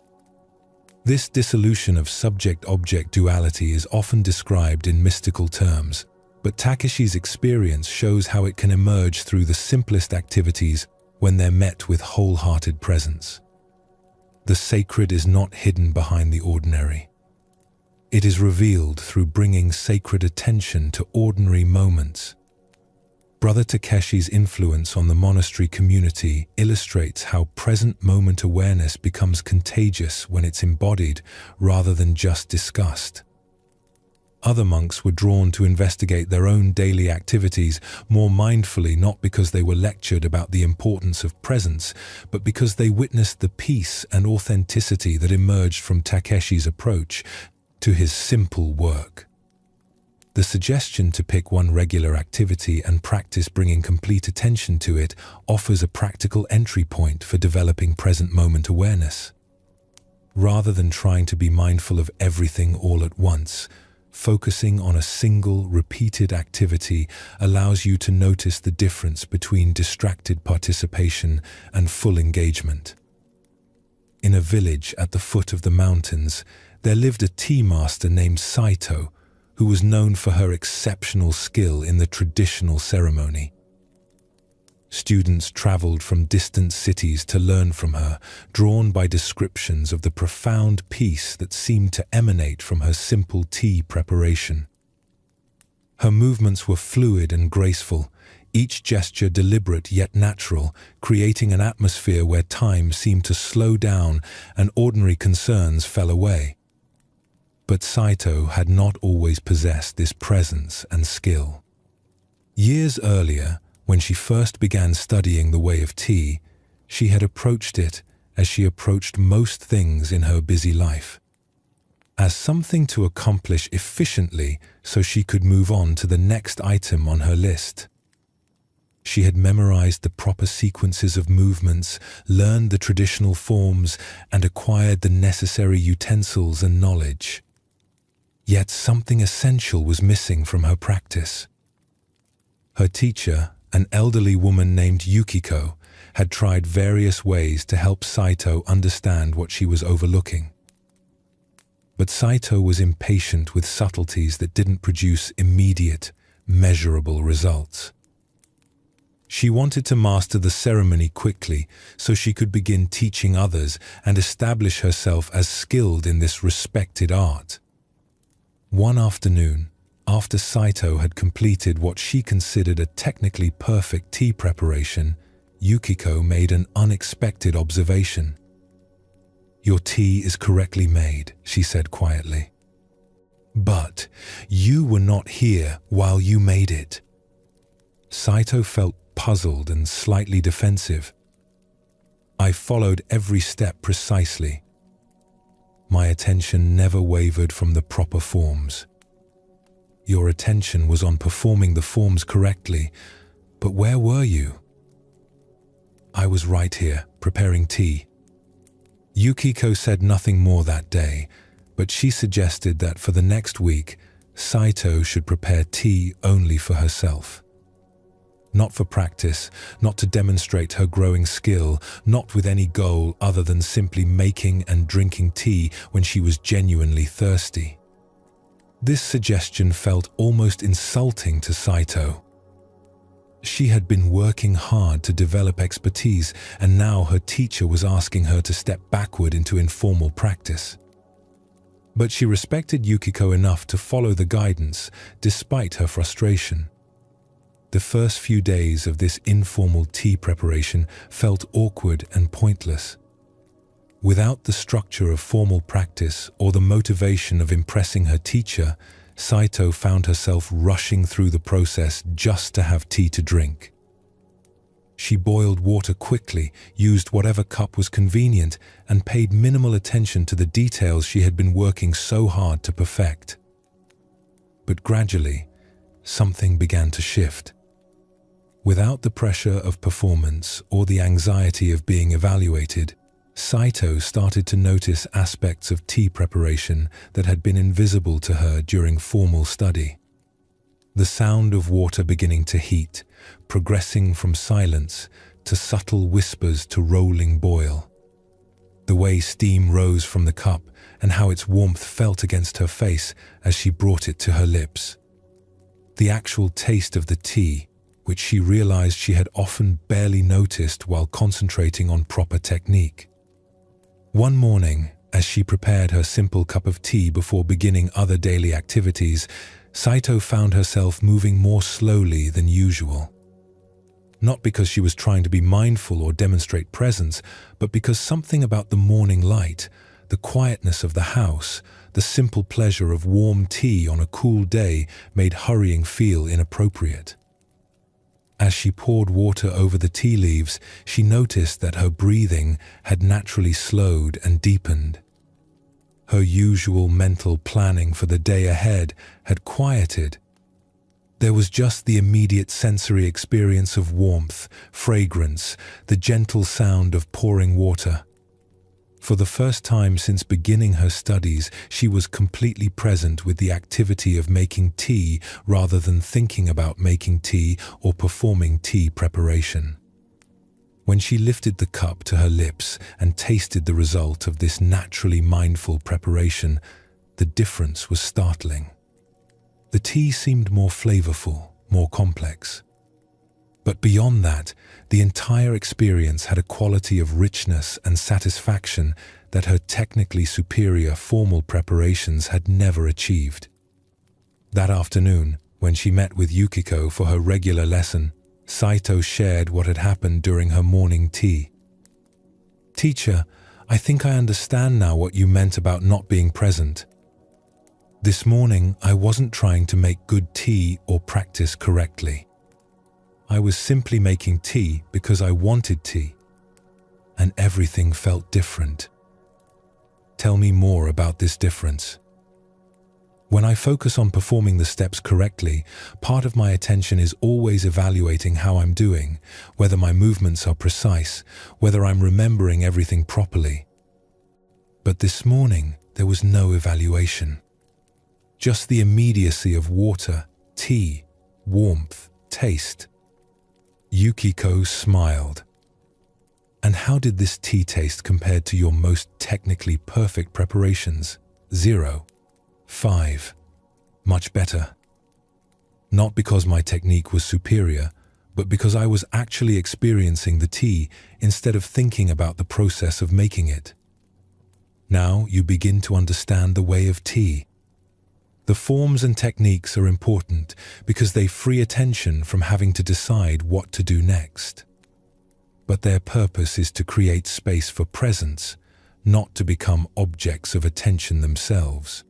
This dissolution of subject-object duality is often described in mystical terms, but Takeshi's experience shows how it can emerge through the simplest activities when they're met with wholehearted presence. The sacred is not hidden behind the ordinary. It is revealed through bringing sacred attention to ordinary moments. Brother Takeshi's influence on the monastery community illustrates how present moment awareness becomes contagious when it's embodied rather than just discussed. Other monks were drawn to investigate their own daily activities more mindfully, not because they were lectured about the importance of presence, but because they witnessed the peace and authenticity that emerged from Takeshi's approach to his simple work. The suggestion to pick one regular activity and practice bringing complete attention to it offers a practical entry point for developing present moment awareness. Rather than trying to be mindful of everything all at once, focusing on a single, repeated activity allows you to notice the difference between distracted participation and full engagement. In a village at the foot of the mountains, there lived a tea master named Saito, who was known for her exceptional skill in the traditional ceremony. Students traveled from distant cities to learn from her, drawn by descriptions of the profound peace that seemed to emanate from her simple tea preparation. Her movements were fluid and graceful, each gesture deliberate yet natural, creating an atmosphere where time seemed to slow down and ordinary concerns fell away. But Saito had not always possessed this presence and skill. Years earlier, when she first began studying the way of tea, she had approached it as she approached most things in her busy life, as something to accomplish efficiently so she could move on to the next item on her list. She had memorized the proper sequences of movements, learned the traditional forms, and acquired the necessary utensils and knowledge. Yet something essential was missing from her practice. Her teacher, an elderly woman named Yukiko, had tried various ways to help Saito understand what she was overlooking. But Saito was impatient with subtleties that didn't produce immediate, measurable results. She wanted to master the ceremony quickly so she could begin teaching others and establish herself as skilled in this respected art. One afternoon, after Saito had completed what she considered a technically perfect tea preparation, Yukiko made an unexpected observation. "Your tea is correctly made," she said quietly. "But you were not here while you made it." Saito felt puzzled and slightly defensive. "I followed every step precisely. My attention never wavered from the proper forms." "Your attention was on performing the forms correctly, but where were you?" "I was right here, preparing tea." Yukiko said nothing more that day, but she suggested that for the next week, Saito should prepare tea only for herself. Not for practice, not to demonstrate her growing skill, not with any goal other than simply making and drinking tea when she was genuinely thirsty. This suggestion felt almost insulting to Saito. She had been working hard to develop expertise, and now her teacher was asking her to step backward into informal practice. But she respected Yukiko enough to follow the guidance, despite her frustration. The first few days of this informal tea preparation felt awkward and pointless. Without the structure of formal practice or the motivation of impressing her teacher, Saito found herself rushing through the process just to have tea to drink. She boiled water quickly, used whatever cup was convenient, and paid minimal attention to the details she had been working so hard to perfect. But gradually, something began to shift. Without the pressure of performance or the anxiety of being evaluated, Saito started to notice aspects of tea preparation that had been invisible to her during formal study. The sound of water beginning to heat, progressing from silence to subtle whispers to rolling boil. The way steam rose from the cup and how its warmth felt against her face as she brought it to her lips. The actual taste of the tea, which she realized she had often barely noticed while concentrating on proper technique. One morning, as she prepared her simple cup of tea before beginning other daily activities, Saito found herself moving more slowly than usual. Not because she was trying to be mindful or demonstrate presence, but because something about the morning light, the quietness of the house, the simple pleasure of warm tea on a cool day made hurrying feel inappropriate. As she poured water over the tea leaves, she noticed that her breathing had naturally slowed and deepened. Her usual mental planning for the day ahead had quieted There was just the immediate sensory experience of warmth, fragrance, the gentle sound of pouring water. For the first time since beginning her studies, she was completely present with the activity of making tea rather than thinking about making tea or performing tea preparation. When she lifted the cup to her lips and tasted the result of this naturally mindful preparation, the difference was startling. The tea seemed more flavorful, more complex. But beyond that, the entire experience had a quality of richness and satisfaction that her technically superior formal preparations had never achieved. That afternoon, when she met with Yukiko for her regular lesson, Saito shared what had happened during her morning tea. "Teacher, I think I understand now what you meant about not being present. This morning, I wasn't trying to make good tea or practice correctly. I was simply making tea because I wanted tea, and everything felt different." Tell me more about this difference. When I focus on performing the steps correctly, part of my attention is always evaluating how I'm doing, whether my movements are precise, whether I'm remembering everything properly. But this morning, there was no evaluation. Just the immediacy of water, tea, warmth, taste. Yukiko smiled. "And how did this tea taste compared to your most technically perfect preparations?" 0. 5. Much better. Not because my technique was superior, but because I was actually experiencing the tea instead of thinking about the process of making it. Now you begin to understand the way of tea. The forms and techniques are important because they free attention from having to decide what to do next. But their purpose is to create space for presence, not to become objects of attention themselves.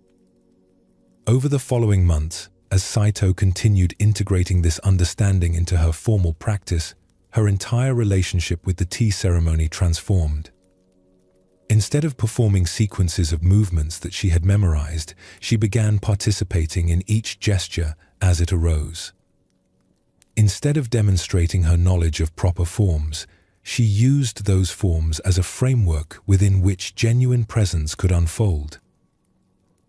Over the following months, as Saito continued integrating this understanding into her formal practice, her entire relationship with the tea ceremony transformed. Instead of performing sequences of movements that she had memorized, she began participating in each gesture as it arose. Instead of demonstrating her knowledge of proper forms, she used those forms as a framework within which genuine presence could unfold.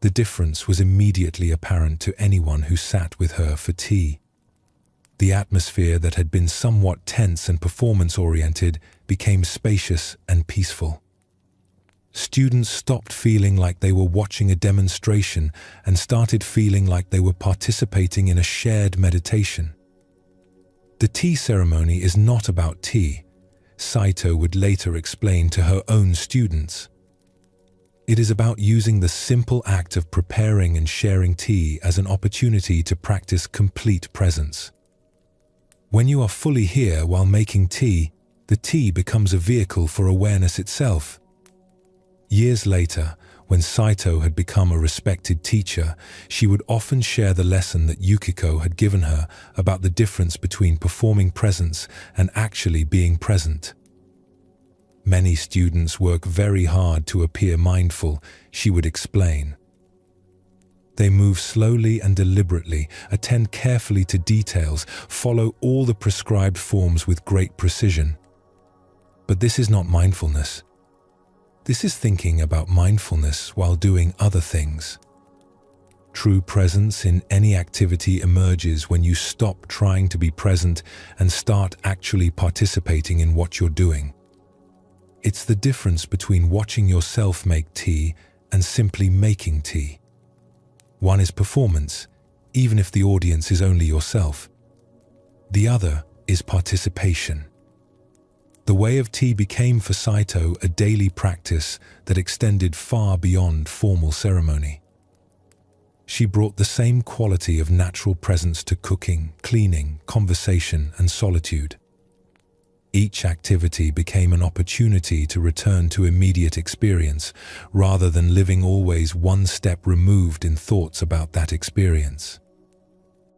The difference was immediately apparent to anyone who sat with her for tea. The atmosphere that had been somewhat tense and performance-oriented became spacious and peaceful. Students stopped feeling like they were watching a demonstration and started feeling like they were participating in a shared meditation. The tea ceremony is not about tea, Saito would later explain to her own students. It is about using the simple act of preparing and sharing tea as an opportunity to practice complete presence. When you are fully here while making tea, the tea becomes a vehicle for awareness itself. Years later, when Saito had become a respected teacher, she would often share the lesson that Yukiko had given her about the difference between performing presence and actually being present. Many students work very hard to appear mindful, she would explain. They move slowly and deliberately, attend carefully to details, follow all the prescribed forms with great precision. But this is not mindfulness. This is thinking about mindfulness while doing other things. True presence in any activity emerges when you stop trying to be present and start actually participating in what you're doing. It's the difference between watching yourself make tea and simply making tea. One is performance, even if the audience is only yourself. The other is participation. The way of tea became for Saito a daily practice that extended far beyond formal ceremony. She brought the same quality of natural presence to cooking, cleaning, conversation, and solitude. Each activity became an opportunity to return to immediate experience, rather than living always one step removed in thoughts about that experience.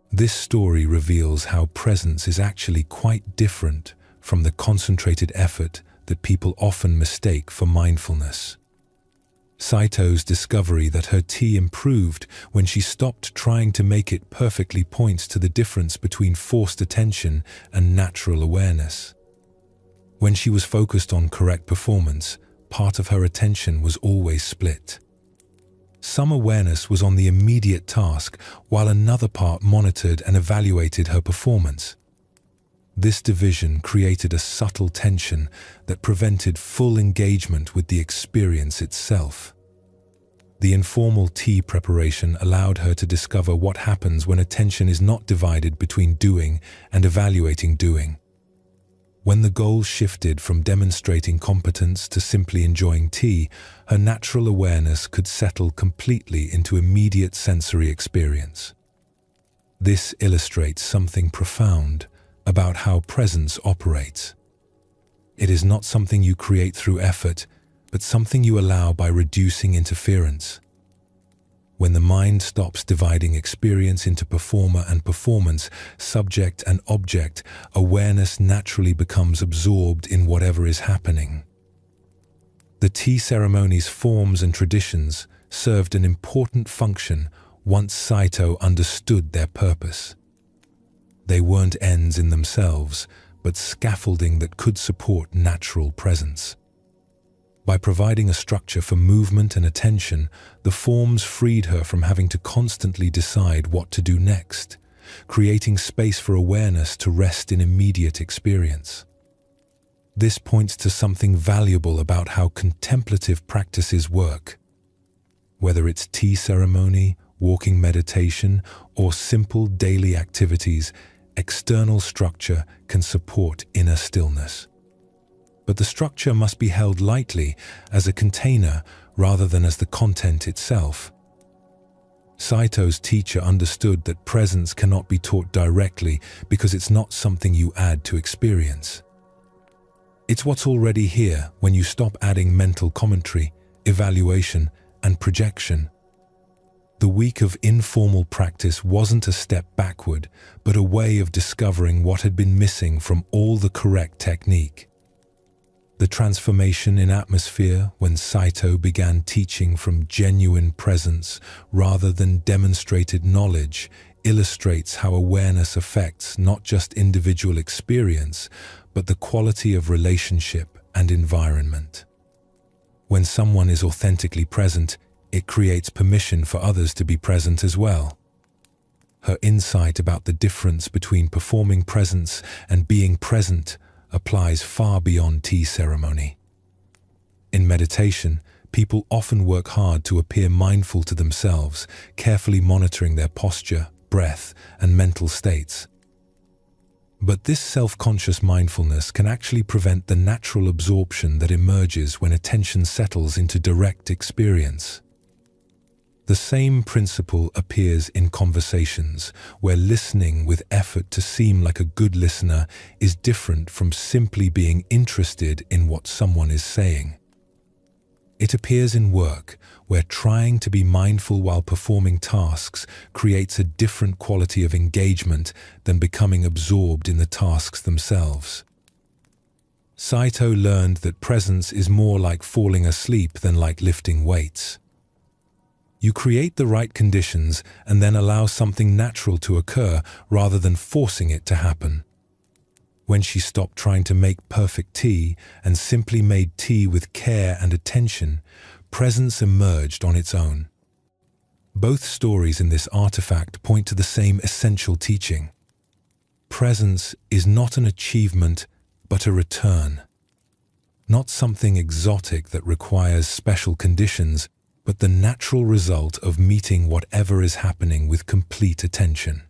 This story reveals how presence is actually quite different from the concentrated effort that people often mistake for mindfulness. Saito's discovery that her tea improved when she stopped trying to make it perfectly points to the difference between forced attention and natural awareness. When she was focused on correct performance, part of her attention was always split. Some awareness was on the immediate task, while another part monitored and evaluated her performance. This division created a subtle tension that prevented full engagement with the experience itself. The informal tea preparation allowed her to discover what happens when attention is not divided between doing and evaluating doing. When the goal shifted from demonstrating competence to simply enjoying tea, her natural awareness could settle completely into immediate sensory experience. This illustrates something profound about how presence operates. It is not something you create through effort, but something you allow by reducing interference. When the mind stops dividing experience into performer and performance, subject and object, awareness naturally becomes absorbed in whatever is happening. The tea ceremony's forms and traditions served an important function once Saito understood their purpose. They weren't ends in themselves, but scaffolding that could support natural presence. By providing a structure for movement and attention, the forms freed her from having to constantly decide what to do next, creating space for awareness to rest in immediate experience. This points to something valuable about how contemplative practices work. Whether it's tea ceremony, walking meditation, or simple daily activities, external structure can support inner stillness. But the structure must be held lightly as a container rather than as the content itself. Saito's teacher understood that presence cannot be taught directly because it's not something you add to experience. It's what's already here when you stop adding mental commentary, evaluation, and projection. The week of informal practice wasn't a step backward, but a way of discovering what had been missing from all the correct technique. The transformation in atmosphere when Saito began teaching from genuine presence rather than demonstrated knowledge illustrates how awareness affects not just individual experience, but the quality of relationship and environment. When someone is authentically present, it creates permission for others to be present as well. Her insight about the difference between performing presence and being present applies far beyond tea ceremony. In meditation, people often work hard to appear mindful to themselves, carefully monitoring their posture, breath, and mental states. But this self-conscious mindfulness can actually prevent the natural absorption that emerges when attention settles into direct experience. The same principle appears in conversations, where listening with effort to seem like a good listener is different from simply being interested in what someone is saying. It appears in work, where trying to be mindful while performing tasks creates a different quality of engagement than becoming absorbed in the tasks themselves. Saito learned that presence is more like falling asleep than like lifting weights. You create the right conditions and then allow something natural to occur rather than forcing it to happen. When she stopped trying to make perfect tea and simply made tea with care and attention, presence emerged on its own. Both stories in this artifact point to the same essential teaching. Presence is not an achievement, but a return. Not something exotic that requires special conditions, but the natural result of meeting whatever is happening with complete attention.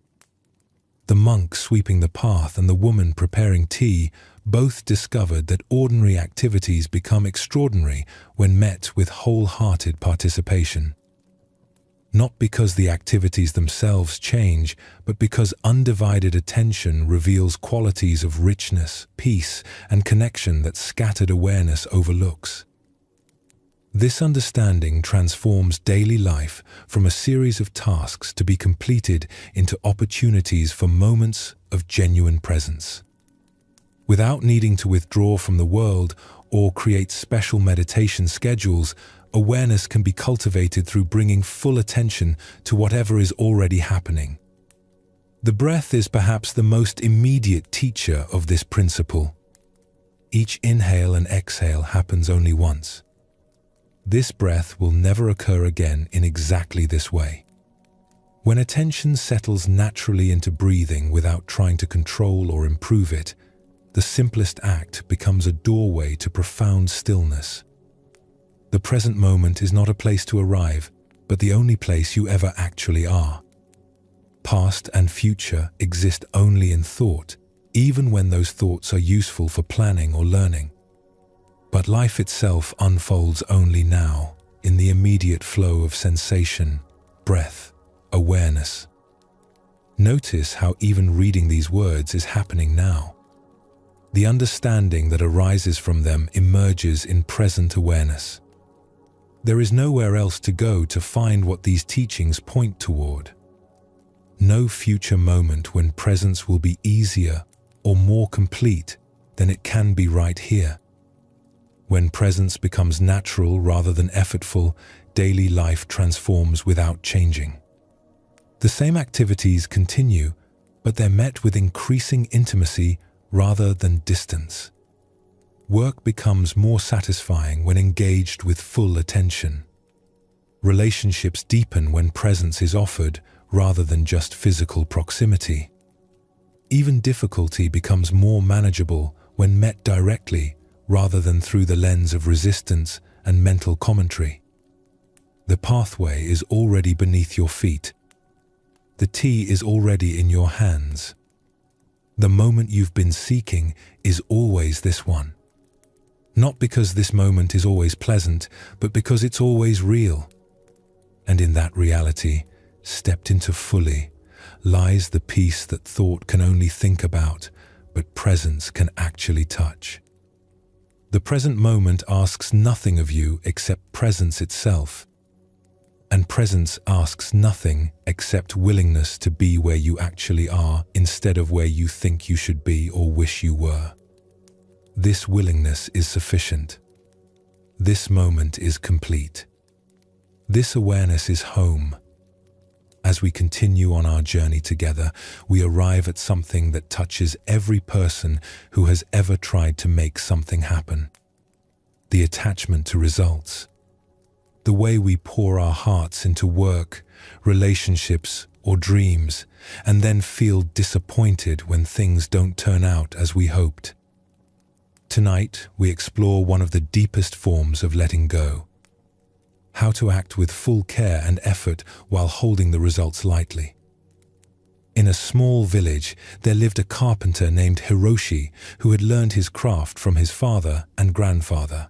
The monk sweeping the path and the woman preparing tea both discovered that ordinary activities become extraordinary when met with wholehearted participation. Not because the activities themselves change, but because undivided attention reveals qualities of richness, peace, and connection that scattered awareness overlooks. This understanding transforms daily life from a series of tasks to be completed into opportunities for moments of genuine presence. Without needing to withdraw from the world or create special meditation schedules, Awareness can be cultivated through bringing full attention to whatever is already happening. The breath is perhaps the most immediate teacher of this principle. Each inhale and exhale happens only once. This breath will never occur again in exactly this way. When attention settles naturally into breathing without trying to control or improve it, the simplest act becomes a doorway to profound stillness. The present moment is not a place to arrive, but the only place you ever actually are. Past and future exist only in thought, even when those thoughts are useful for planning or learning. But life itself unfolds only now, in the immediate flow of sensation, breath, awareness. Notice how even reading these words is happening now. The understanding that arises from them emerges in present awareness. There is nowhere else to go to find what these teachings point toward. No future moment when presence will be easier or more complete than it can be right here. When presence becomes natural rather than effortful, daily life transforms without changing. The same activities continue, but they're met with increasing intimacy rather than distance. Work becomes more satisfying when engaged with full attention. Relationships deepen when presence is offered rather than just physical proximity. Even difficulty becomes more manageable when met directly rather than through the lens of resistance and mental commentary. The pathway is already beneath your feet. The tea is already in your hands. The moment you've been seeking is always this one. Not because this moment is always pleasant, but because it's always real. And in that reality, stepped into fully, lies the peace that thought can only think about, but presence can actually touch. The present moment asks nothing of you except presence itself. And presence asks nothing except willingness to be where you actually are instead of where you think you should be or wish you were. This willingness is sufficient. This moment is complete. This awareness is home. As we continue on our journey together, we arrive at something that touches every person who has ever tried to make something happen. The attachment to results. The way we pour our hearts into work, relationships, or dreams, and then feel disappointed when things don't turn out as we hoped. Tonight, we explore one of the deepest forms of letting go. How to act with full care and effort while holding the results lightly. In a small village, there lived a carpenter named Hiroshi who had learned his craft from his father and grandfather.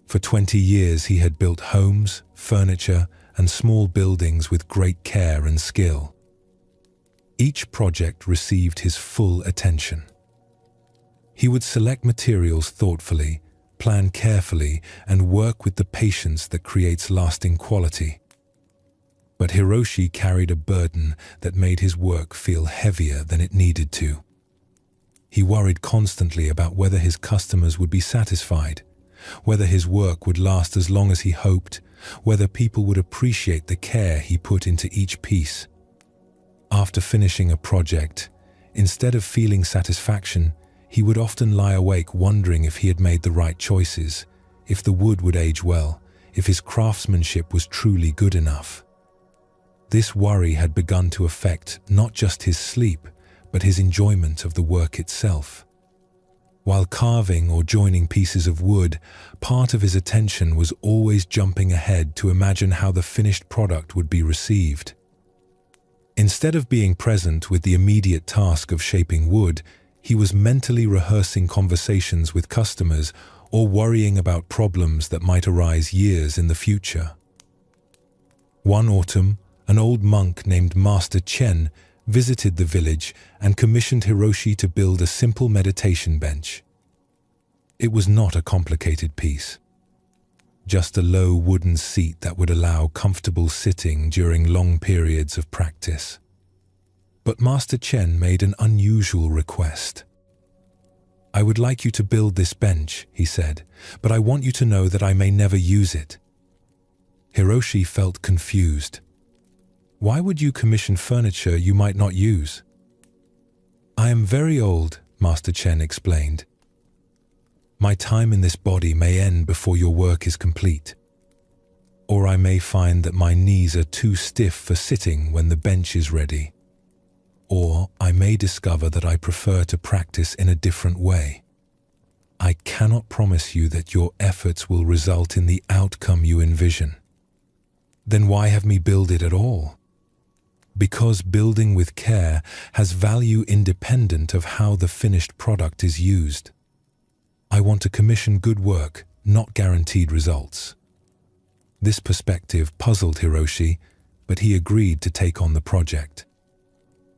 For 20 years he had built homes, furniture, and small buildings with great care and skill. Each project received his full attention. He would select materials thoughtfully, plan carefully, and work with the patience that creates lasting quality. But Hiroshi carried a burden that made his work feel heavier than it needed to. He worried constantly about whether his customers would be satisfied, whether his work would last as long as he hoped, whether people would appreciate the care he put into each piece. After finishing a project, instead of feeling satisfaction, he would often lie awake wondering if he had made the right choices, if the wood would age well, if his craftsmanship was truly good enough. This worry had begun to affect not just his sleep, but his enjoyment of the work itself. While carving or joining pieces of wood, part of his attention was always jumping ahead to imagine how the finished product would be received. Instead of being present with the immediate task of shaping wood, he was mentally rehearsing conversations with customers or worrying about problems that might arise years in the future. One autumn, an old monk named Master Chen visited the village and commissioned Hiroshi to build a simple meditation bench. It was not a complicated piece, just a low wooden seat that would allow comfortable sitting during long periods of practice. But Master Chen made an unusual request. "I would like you to build this bench," he said, "but I want you to know that I may never use it." Hiroshi felt confused. "Why would you commission furniture you might not use?" "I am very old," Master Chen explained. "My time in this body may end before your work is complete. Or I may find that my knees are too stiff for sitting when the bench is ready. Or I may discover that I prefer to practice in a different way. I cannot promise you that your efforts will result in the outcome you envision." "Then why have me build it at all?" "Because building with care has value independent of how the finished product is used. I want to commission good work, not guaranteed results." This perspective puzzled Hiroshi, but he agreed to take on the project.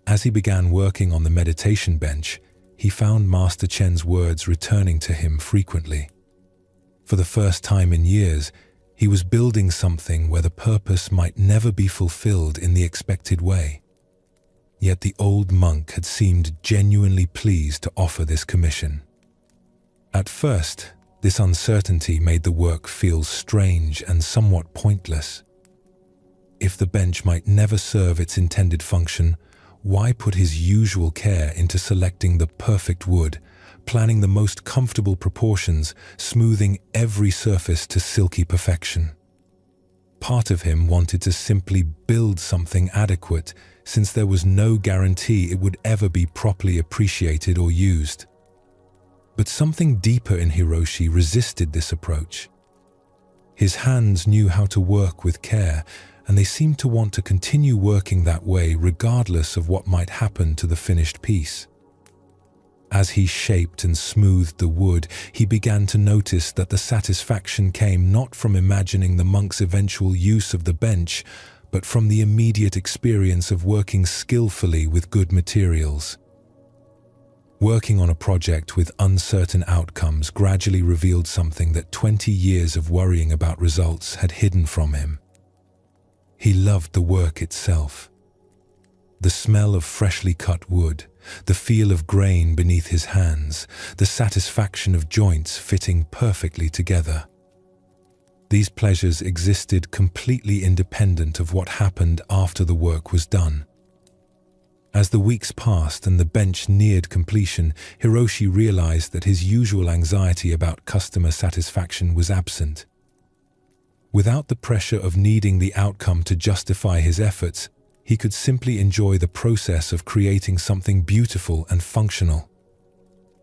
As he began working on the meditation bench, he found Master Chen's words returning to him frequently. For the first time in years, he was building something where the purpose might never be fulfilled in the expected way. Yet the old monk had seemed genuinely pleased to offer this commission. At first, this uncertainty made the work feel strange and somewhat pointless. If the bench might never serve its intended function, why put his usual care into selecting the perfect wood, planning the most comfortable proportions, smoothing every surface to silky perfection? Part of him wanted to simply build something adequate, since there was no guarantee it would ever be properly appreciated or used. But something deeper in Hiroshi resisted this approach. His hands knew how to work with care, and they seemed to want to continue working that way regardless of what might happen to the finished piece. As he shaped and smoothed the wood, he began to notice that the satisfaction came not from imagining the monk's eventual use of the bench, but from the immediate experience of working skillfully with good materials. Working on a project with uncertain outcomes gradually revealed something that 20 years of worrying about results had hidden from him. He loved the work itself. The smell of freshly cut wood, the feel of grain beneath his hands, the satisfaction of joints fitting perfectly together. These pleasures existed completely independent of what happened after the work was done. As the weeks passed and the bench neared completion, Hiroshi realized that his usual anxiety about customer satisfaction was absent. Without the pressure of needing the outcome to justify his efforts, he could simply enjoy the process of creating something beautiful and functional.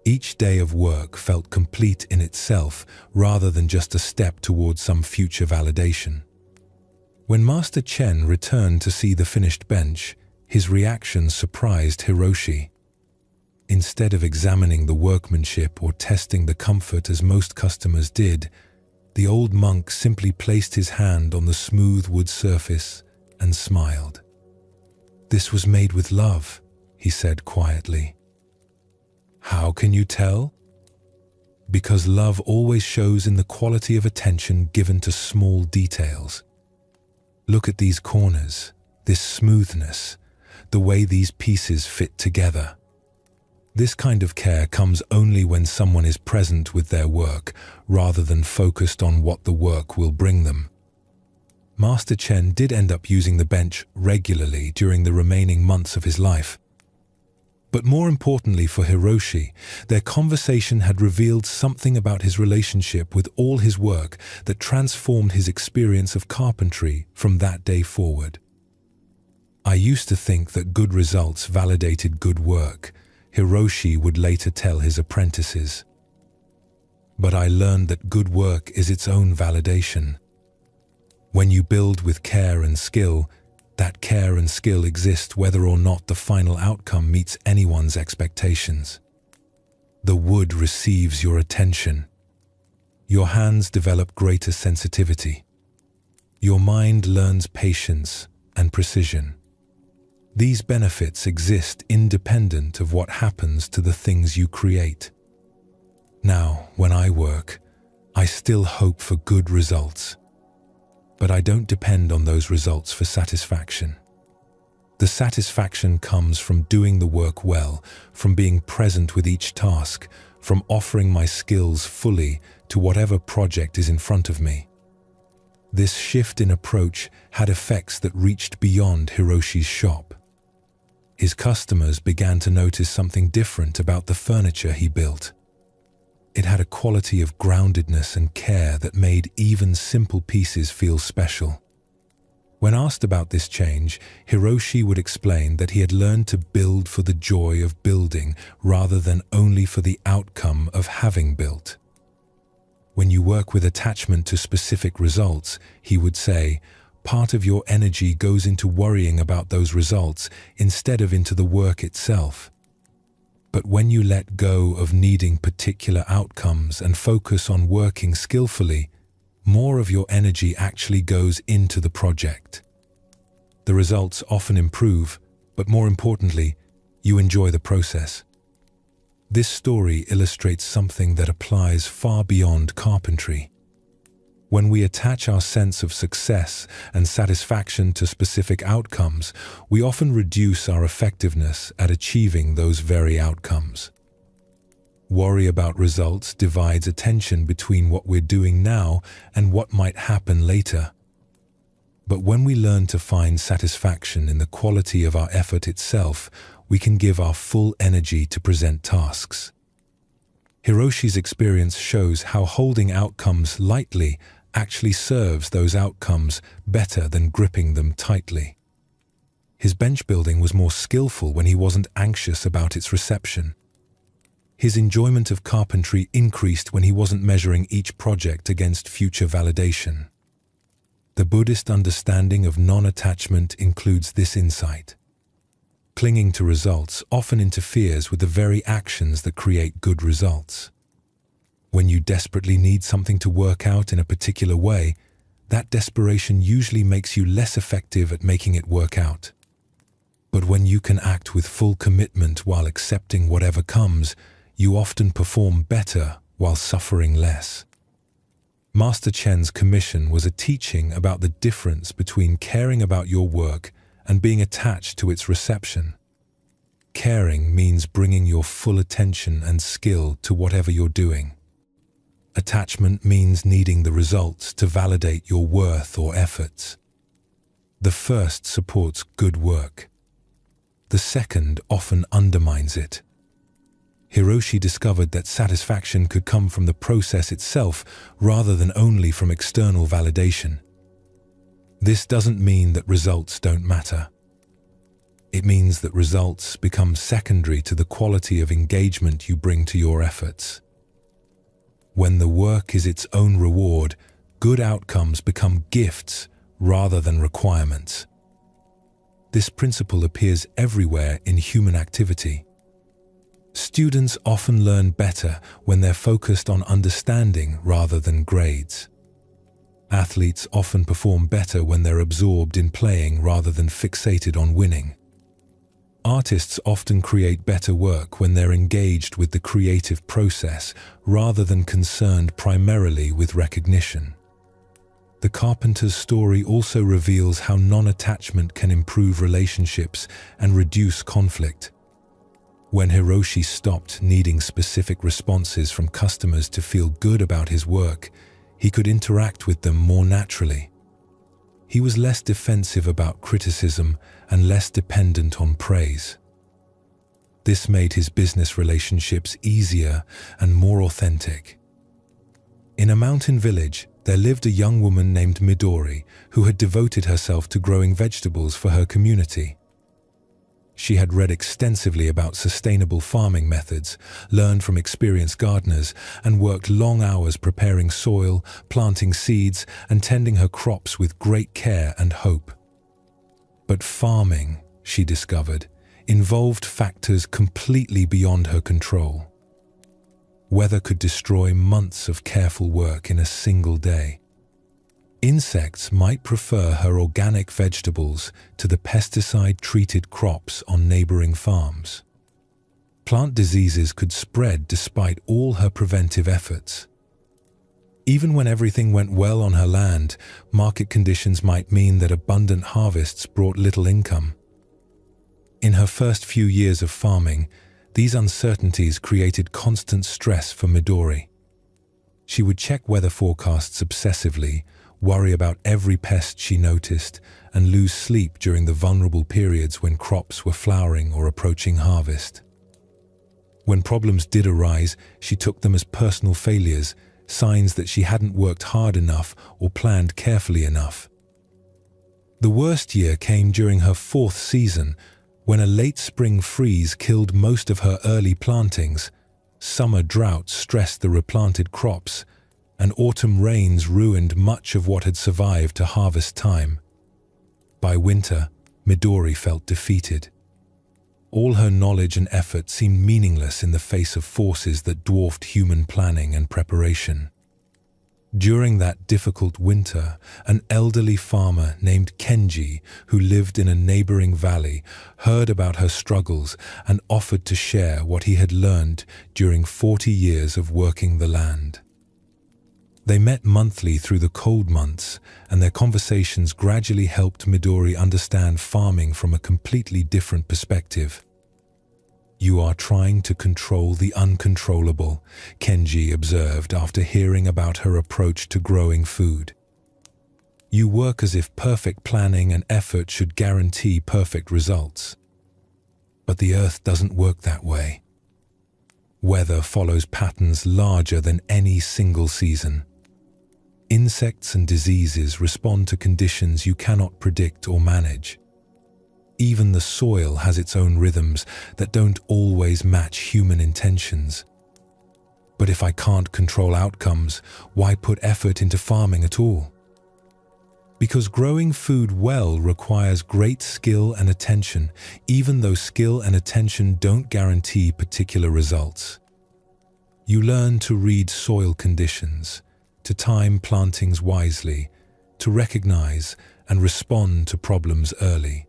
Each day of work felt complete in itself rather than just a step towards some future validation. When Master Chen returned to see the finished bench, his reaction surprised Hiroshi. Instead of examining the workmanship or testing the comfort as most customers did, the old monk simply placed his hand on the smooth wood surface and smiled. "This was made with love," he said quietly. "How can you tell?" "Because love always shows in the quality of attention given to small details. Look at these corners, this smoothness, the way these pieces fit together. This kind of care comes only when someone is present with their work, rather than focused on what the work will bring them." Master Chen did end up using the bench regularly during the remaining months of his life. But more importantly for Hiroshi, their conversation had revealed something about his relationship with all his work that transformed his experience of carpentry from that day forward. "I used to think that good results validated good work," Hiroshi would later tell his apprentices. "But I learned that good work is its own validation. When you build with care and skill, that care and skill exist whether or not the final outcome meets anyone's expectations. The wood receives your attention. Your hands develop greater sensitivity. Your mind learns patience and precision. These benefits exist independent of what happens to the things you create. Now, when I work, I still hope for good results. But I don't depend on those results for satisfaction. The satisfaction comes from doing the work well, from being present with each task, from offering my skills fully to whatever project is in front of me. This shift in approach had effects that reached beyond Hiroshi's shop. His customers began to notice something different about the furniture he built. It had a quality of groundedness and care that made even simple pieces feel special. When asked about this change, Hiroshi would explain that he had learned to build for the joy of building rather than only for the outcome of having built. When you work with attachment to specific results, he would say, part of your energy goes into worrying about those results instead of into the work itself. But when you let go of needing particular outcomes and focus on working skillfully, more of your energy actually goes into the project. The results often improve, but more importantly, you enjoy the process. This story illustrates something that applies far beyond carpentry. When we attach our sense of success and satisfaction to specific outcomes, we often reduce our effectiveness at achieving those very outcomes. Worry about results divides attention between what we're doing now and what might happen later. But when we learn to find satisfaction in the quality of our effort itself, we can give our full energy to present tasks. Hiroshi's experience shows how holding outcomes lightly actually serves those outcomes better than gripping them tightly. His bench building was more skillful when he wasn't anxious about its reception. His enjoyment of carpentry increased when he wasn't measuring each project against future validation. The Buddhist understanding of non-attachment includes this insight. Clinging to results often interferes with the very actions that create good results. When you desperately need something to work out in a particular way, that desperation usually makes you less effective at making it work out. But when you can act with full commitment while accepting whatever comes, you often perform better while suffering less. Master Chen's commission was a teaching about the difference between caring about your work and being attached to its reception. Caring means bringing your full attention and skill to whatever you're doing. Attachment means needing the results to validate your worth or efforts. The first supports good work. The second often undermines it. Hiroshi discovered that satisfaction could come from the process itself rather than only from external validation. This doesn't mean that results don't matter. It means that results become secondary to the quality of engagement you bring to your efforts. When the work is its own reward, good outcomes become gifts rather than requirements. This principle appears everywhere in human activity. Students often learn better when they're focused on understanding rather than grades. Athletes often perform better when they're absorbed in playing rather than fixated on winning. Artists often create better work when they're engaged with the creative process rather than concerned primarily with recognition. The carpenter's story also reveals how non-attachment can improve relationships and reduce conflict. When Hiroshi stopped needing specific responses from customers to feel good about his work, he could interact with them more naturally. He was less defensive about criticism and less dependent on praise. This made his business relationships easier and more authentic. In a mountain village, there lived a young woman named Midori who had devoted herself to growing vegetables for her community. She had read extensively about sustainable farming methods, learned from experienced gardeners, and worked long hours preparing soil, planting seeds, and tending her crops with great care and hope. But farming, she discovered, involved factors completely beyond her control. Weather could destroy months of careful work in a single day. Insects might prefer her organic vegetables to the pesticide-treated crops on neighboring farms. Plant diseases could spread despite all her preventive efforts. Even when everything went well on her land, market conditions might mean that abundant harvests brought little income. In her first few years of farming, These uncertainties created constant stress for Midori. She would check weather forecasts obsessively, worry about every pest she noticed, and lose sleep during the vulnerable periods when crops were flowering or approaching harvest. When problems did arise, she took them as personal failures, signs that she hadn't worked hard enough or planned carefully enough. The worst year came during her 4th season, when a late spring freeze killed most of her early plantings, summer droughts stressed the replanted crops, and autumn rains ruined much of what had survived to harvest time. By winter, Midori felt defeated. All her knowledge and effort seemed meaningless in the face of forces that dwarfed human planning and preparation. During that difficult winter, an elderly farmer named Kenji, who lived in a neighboring valley, heard about her struggles and offered to share what he had learned during 40 years of working the land. They met monthly through the cold months, and their conversations gradually helped Midori understand farming from a completely different perspective. "You are trying to control the uncontrollable," Kenji observed after hearing about her approach to growing food. "You work as if perfect planning and effort should guarantee perfect results. But the earth doesn't work that way. Weather follows patterns larger than any single season. Insects and diseases respond to conditions you cannot predict or manage. Even the soil has its own rhythms that don't always match human intentions. But if I can't control outcomes, why put effort into farming at all? Because growing food well requires great skill and attention, even though skill and attention don't guarantee particular results. You learn to read soil conditions, to time plantings wisely, to recognize and respond to problems early.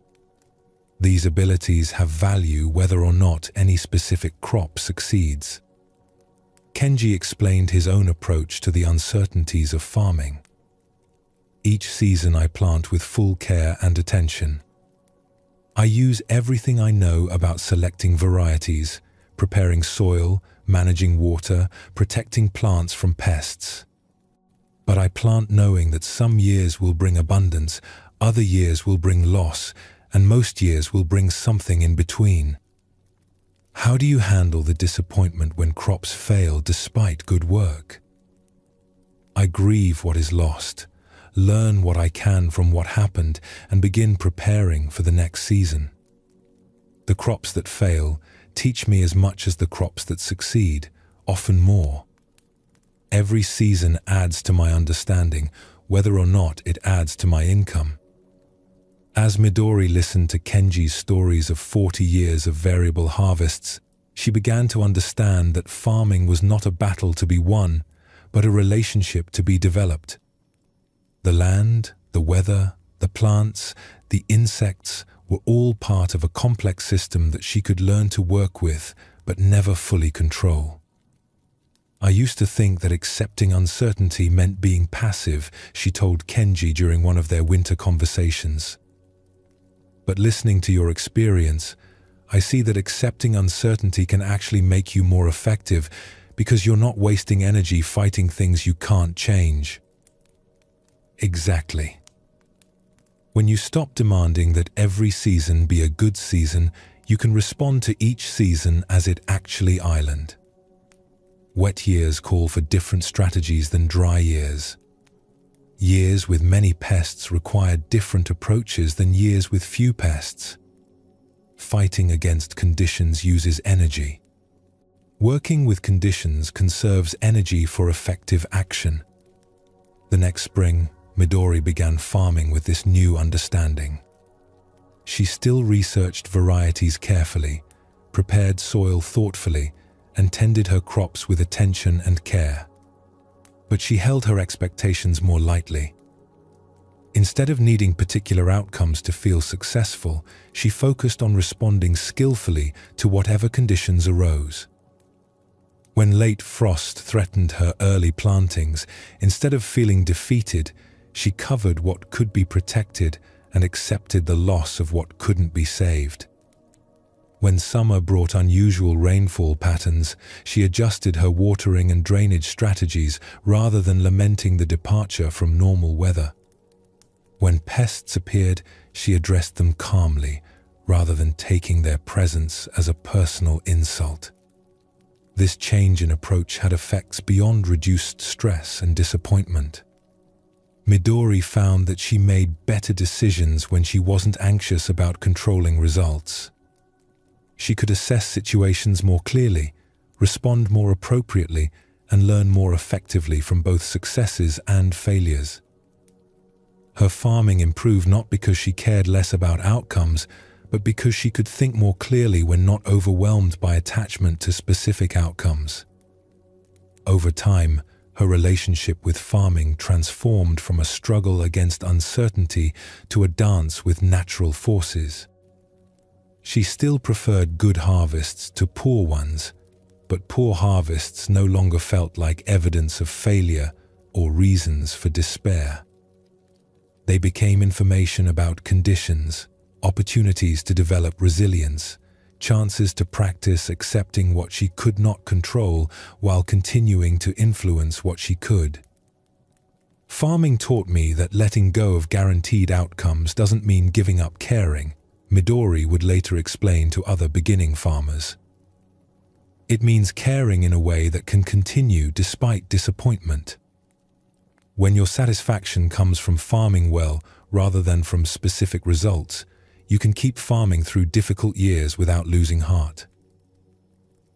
These abilities have value whether or not any specific crop succeeds." Kenji explained his own approach to the uncertainties of farming. "Each season I plant with full care and attention. I use everything I know about selecting varieties, preparing soil, managing water, protecting plants from pests. But I plant knowing that some years will bring abundance, other years will bring loss, and most years will bring something in between. How do you handle the disappointment when crops fail despite good work? I grieve what is lost, learn what I can from what happened, and begin preparing for the next season. The crops that fail teach me as much as the crops that succeed, often more. Every season adds to my understanding, whether or not it adds to my income." As Midori listened to Kenji's stories of 40 years of variable harvests, she began to understand that farming was not a battle to be won, but a relationship to be developed. The land, the weather, the plants, the insects were all part of a complex system that she could learn to work with, but never fully control. "I used to think that accepting uncertainty meant being passive," she told Kenji during one of their winter conversations. "But listening to your experience, I see that accepting uncertainty can actually make you more effective because you're not wasting energy fighting things you can't change." Exactly. When you stop demanding that every season be a good season, you can respond to each season as it actually island. Wet years call for different strategies than dry years. Years with many pests require different approaches than years with few pests. Fighting against conditions uses energy. Working with conditions conserves energy for effective action. The next spring, Midori began farming with this new understanding. She still researched varieties carefully, prepared soil thoughtfully, and tended her crops with attention and care. But she held her expectations more lightly. Instead of needing particular outcomes to feel successful, she focused on responding skillfully to whatever conditions arose. When late frost threatened her early plantings, instead of feeling defeated, she covered what could be protected and accepted the loss of what couldn't be saved. When summer brought unusual rainfall patterns, she adjusted her watering and drainage strategies rather than lamenting the departure from normal weather. When pests appeared, she addressed them calmly, rather than taking their presence as a personal insult. This change in approach had effects beyond reduced stress and disappointment. Midori found that she made better decisions when she wasn't anxious about controlling results. She could assess situations more clearly, respond more appropriately, and learn more effectively from both successes and failures. Her farming improved not because she cared less about outcomes, but because she could think more clearly when not overwhelmed by attachment to specific outcomes. Over time, her relationship with farming transformed from a struggle against uncertainty to a dance with natural forces. She still preferred good harvests to poor ones, but poor harvests no longer felt like evidence of failure or reasons for despair. They became information about conditions, opportunities to develop resilience, chances to practice accepting what she could not control while continuing to influence what she could. Farming taught me that letting go of guaranteed outcomes doesn't mean giving up caring, Midori would later explain to other beginning farmers. It means caring in a way that can continue despite disappointment. When your satisfaction comes from farming well rather than from specific results, you can keep farming through difficult years without losing heart.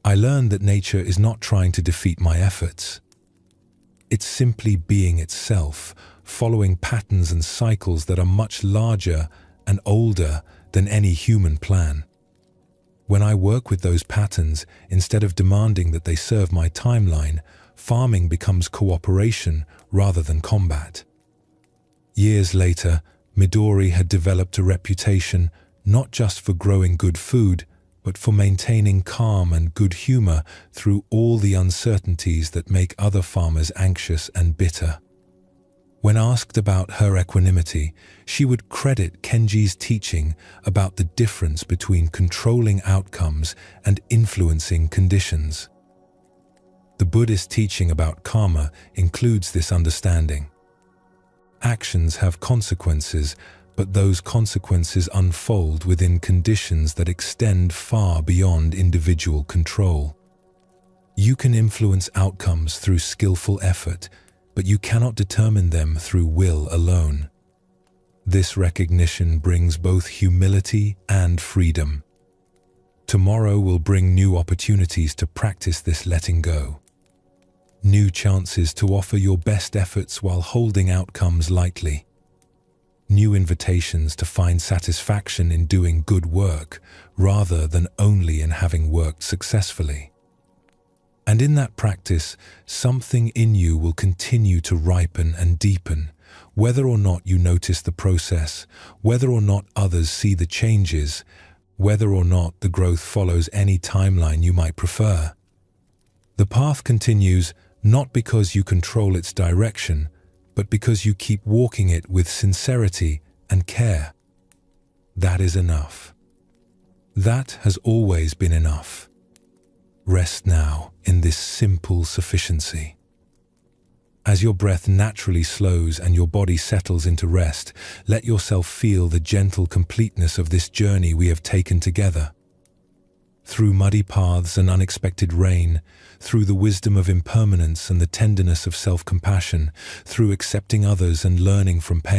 I learned that nature is not trying to defeat my efforts. It's simply being itself, following patterns and cycles that are much larger and older than any human plan. When I work with those patterns, instead of demanding that they serve my timeline, farming becomes cooperation rather than combat. Years later, Midori had developed a reputation not just for growing good food, but for maintaining calm and good humor through all the uncertainties that make other farmers anxious and bitter. When asked about her equanimity, she would credit Kenji's teaching about the difference between controlling outcomes and influencing conditions. The Buddhist teaching about karma includes this understanding. Actions have consequences, but those consequences unfold within conditions that extend far beyond individual control. You can influence outcomes through skillful effort, but you cannot determine them through will alone. This recognition brings both humility and freedom. Tomorrow will bring new opportunities to practice this letting go. New chances to offer your best efforts while holding outcomes lightly. New invitations to find satisfaction in doing good work rather than only in having worked successfully. And in that practice, something in you will continue to ripen and deepen, whether or not you notice the process, whether or not others see the changes, whether or not the growth follows any timeline you might prefer. The path continues not because you control its direction, but because you keep walking it with sincerity and care. That is enough. That has always been enough. Rest now in this simple sufficiency. As your breath naturally slows and your body settles into rest, let yourself feel the gentle completeness of this journey we have taken together. Through muddy paths and unexpected rain, through the wisdom of impermanence and the tenderness of self-compassion, through accepting others and learning from pain,